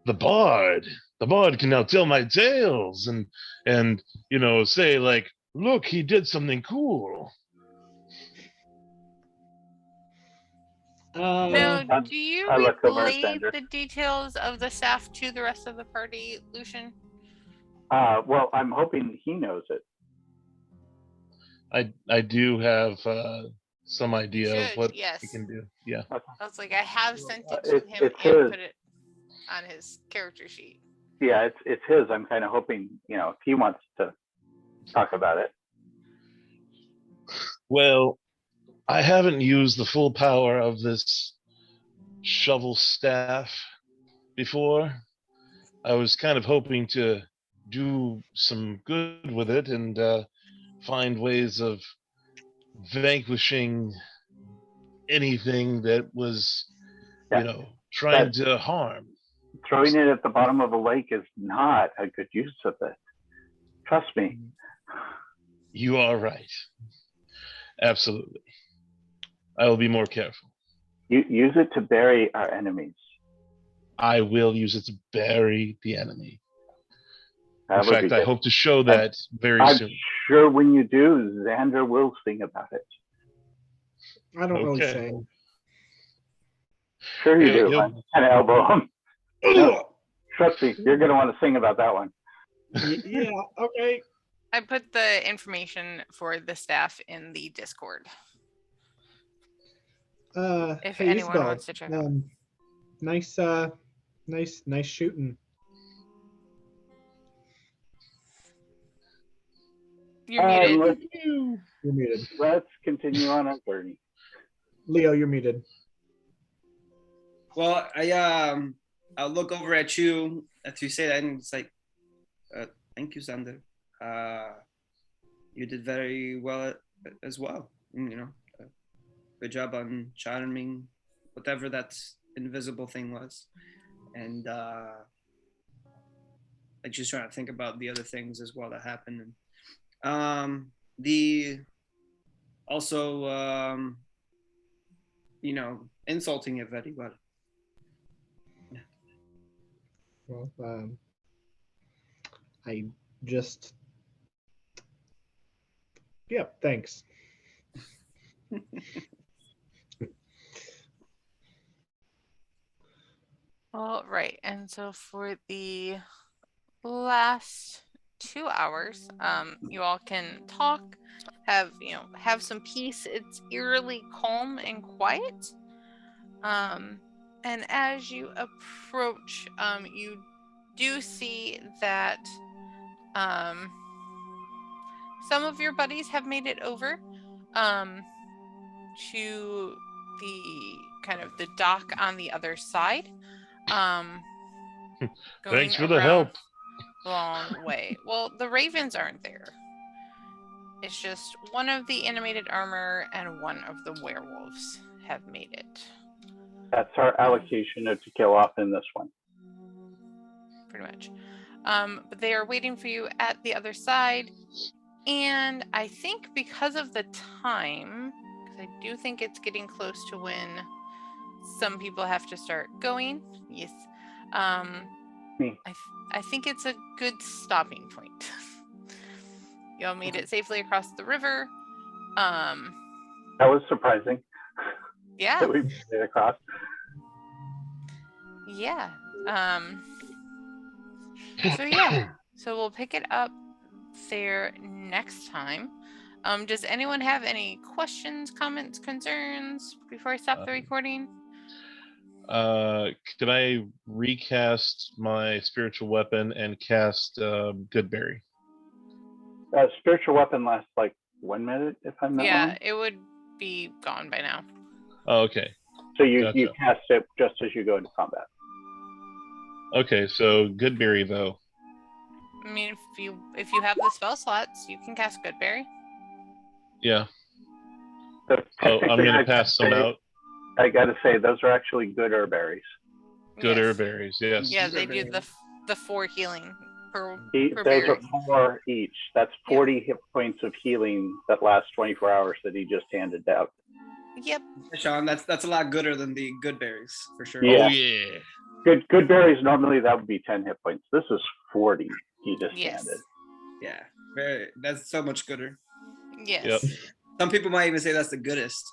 the bard can now tell my tales and say like, look, he did something cool. Now, do you I look over at relay Sandra. the details of the staff to the rest of the party, Lucian? Well, I'm hoping he knows it. I do have some idea of Should, what yes. he can do. Yeah. I was like, I have sent it to him It's and his. put it on his character sheet. Yeah, it's his. I'm kind of hoping, if he wants to talk about it. Well, I haven't used the full power of this shovel staff before. I was kind of hoping to do some good with it and find ways of vanquishing anything that was, trying to harm. Throwing it at the bottom of a lake is not a good use of it. Trust me. You are right. Absolutely. I will be more careful. You use it to bury our enemies. I will use it to bury the enemy. That In would fact, be I good. hope to show that very I'm soon. sure when you do, Xander will sing about it. I don't really Okay. sing. Sure you do. You'll- I'm kind of elbow him. No, trust me, you're going to want to sing about that one. Yeah, okay. I put the information for the staff in the Discord. If Hey, anyone Isabel, wants to check out. nice shooting. You're muted. You're muted. Let's continue on our journey. Leo, you're muted. Well, I'll look over at you as you say that, and it's like, thank you, Xander. You did very well as well. Good job on charming whatever that invisible thing was, and I just trying to think about the other things as well that happened, and insulting it very well. Well, I just, yeah, thanks. All right, and so for the last 2 hours, you all can talk, have some peace. It's eerily calm and quiet. And as you approach, you do see that some of your buddies have made it over to the kind of the dock on the other side. Thanks for the help. Long way. Well, the ravens aren't there. It's just one of the animated armor and one of the werewolves have made it. That's our allocation to kill off in this one. Pretty much. But they are waiting for you at the other side. And I think because of the time, because I do think it's getting close to when some people have to start going. Yes. Me. I think it's a good stopping point. Y'all made it safely across the river. That was surprising Yeah. that we made it across. Yeah. So yeah. So we'll pick it up there next time. Does anyone have any questions, comments, concerns before I stop the recording? Can I recast my spiritual weapon and cast Goodberry? Spiritual weapon lasts like 1 minute, if I'm not Yeah, wrong. it would be gone by now. Oh, okay. So you Gotcha. cast it just as you go into combat. Okay, so Goodberry though. I mean, if you have the spell slots, you can cast Goodberry. Yeah. So Oh, I'm technically, gonna pass some out. I gotta say, those are actually good berries. Good Yes. berries, yes. Yeah, they do the 4 healing per Those berry. are 4 each. That's 40 hit points of healing that lasts 24 hours that he just handed out. Yep. Sean, that's a lot gooder than the good berries for sure. Yeah. Oh yeah. Good berries, normally that would be 10 hit points. This is 40 he just Yes. handed. Yeah, that's so much gooder. Yes. Yep. Some people might even say that's the goodest.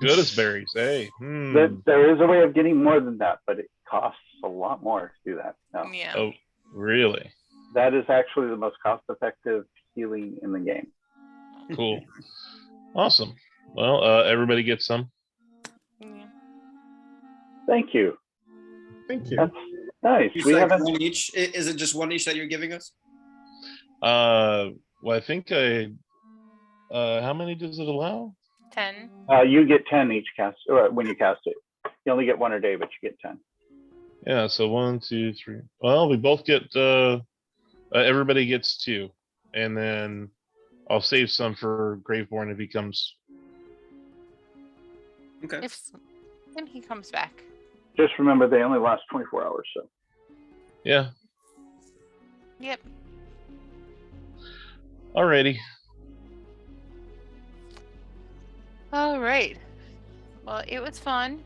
Goodest berries. Hey. There is a way of getting more than that, but it costs a lot more to do that. No. Yeah. Oh, really? That is actually the most cost-effective healing in the game. Cool. Awesome. Well, everybody gets some. Yeah. Thank you. Thank you. That's nice. It's We like haven't. one each. Is it just one each that you're giving us? Well, I think how many does it allow? 10. You get 10 each cast when you cast it. You only get 1 a day, but you get 10. Yeah, so 1, 2, 3. Well, we both get everybody gets 2. And then I'll save some for Graveborn if he comes. Okay. If then he comes back. Just remember, they only last 24 hours. So Yeah. Yep. Alrighty. All right. Well, it was fun.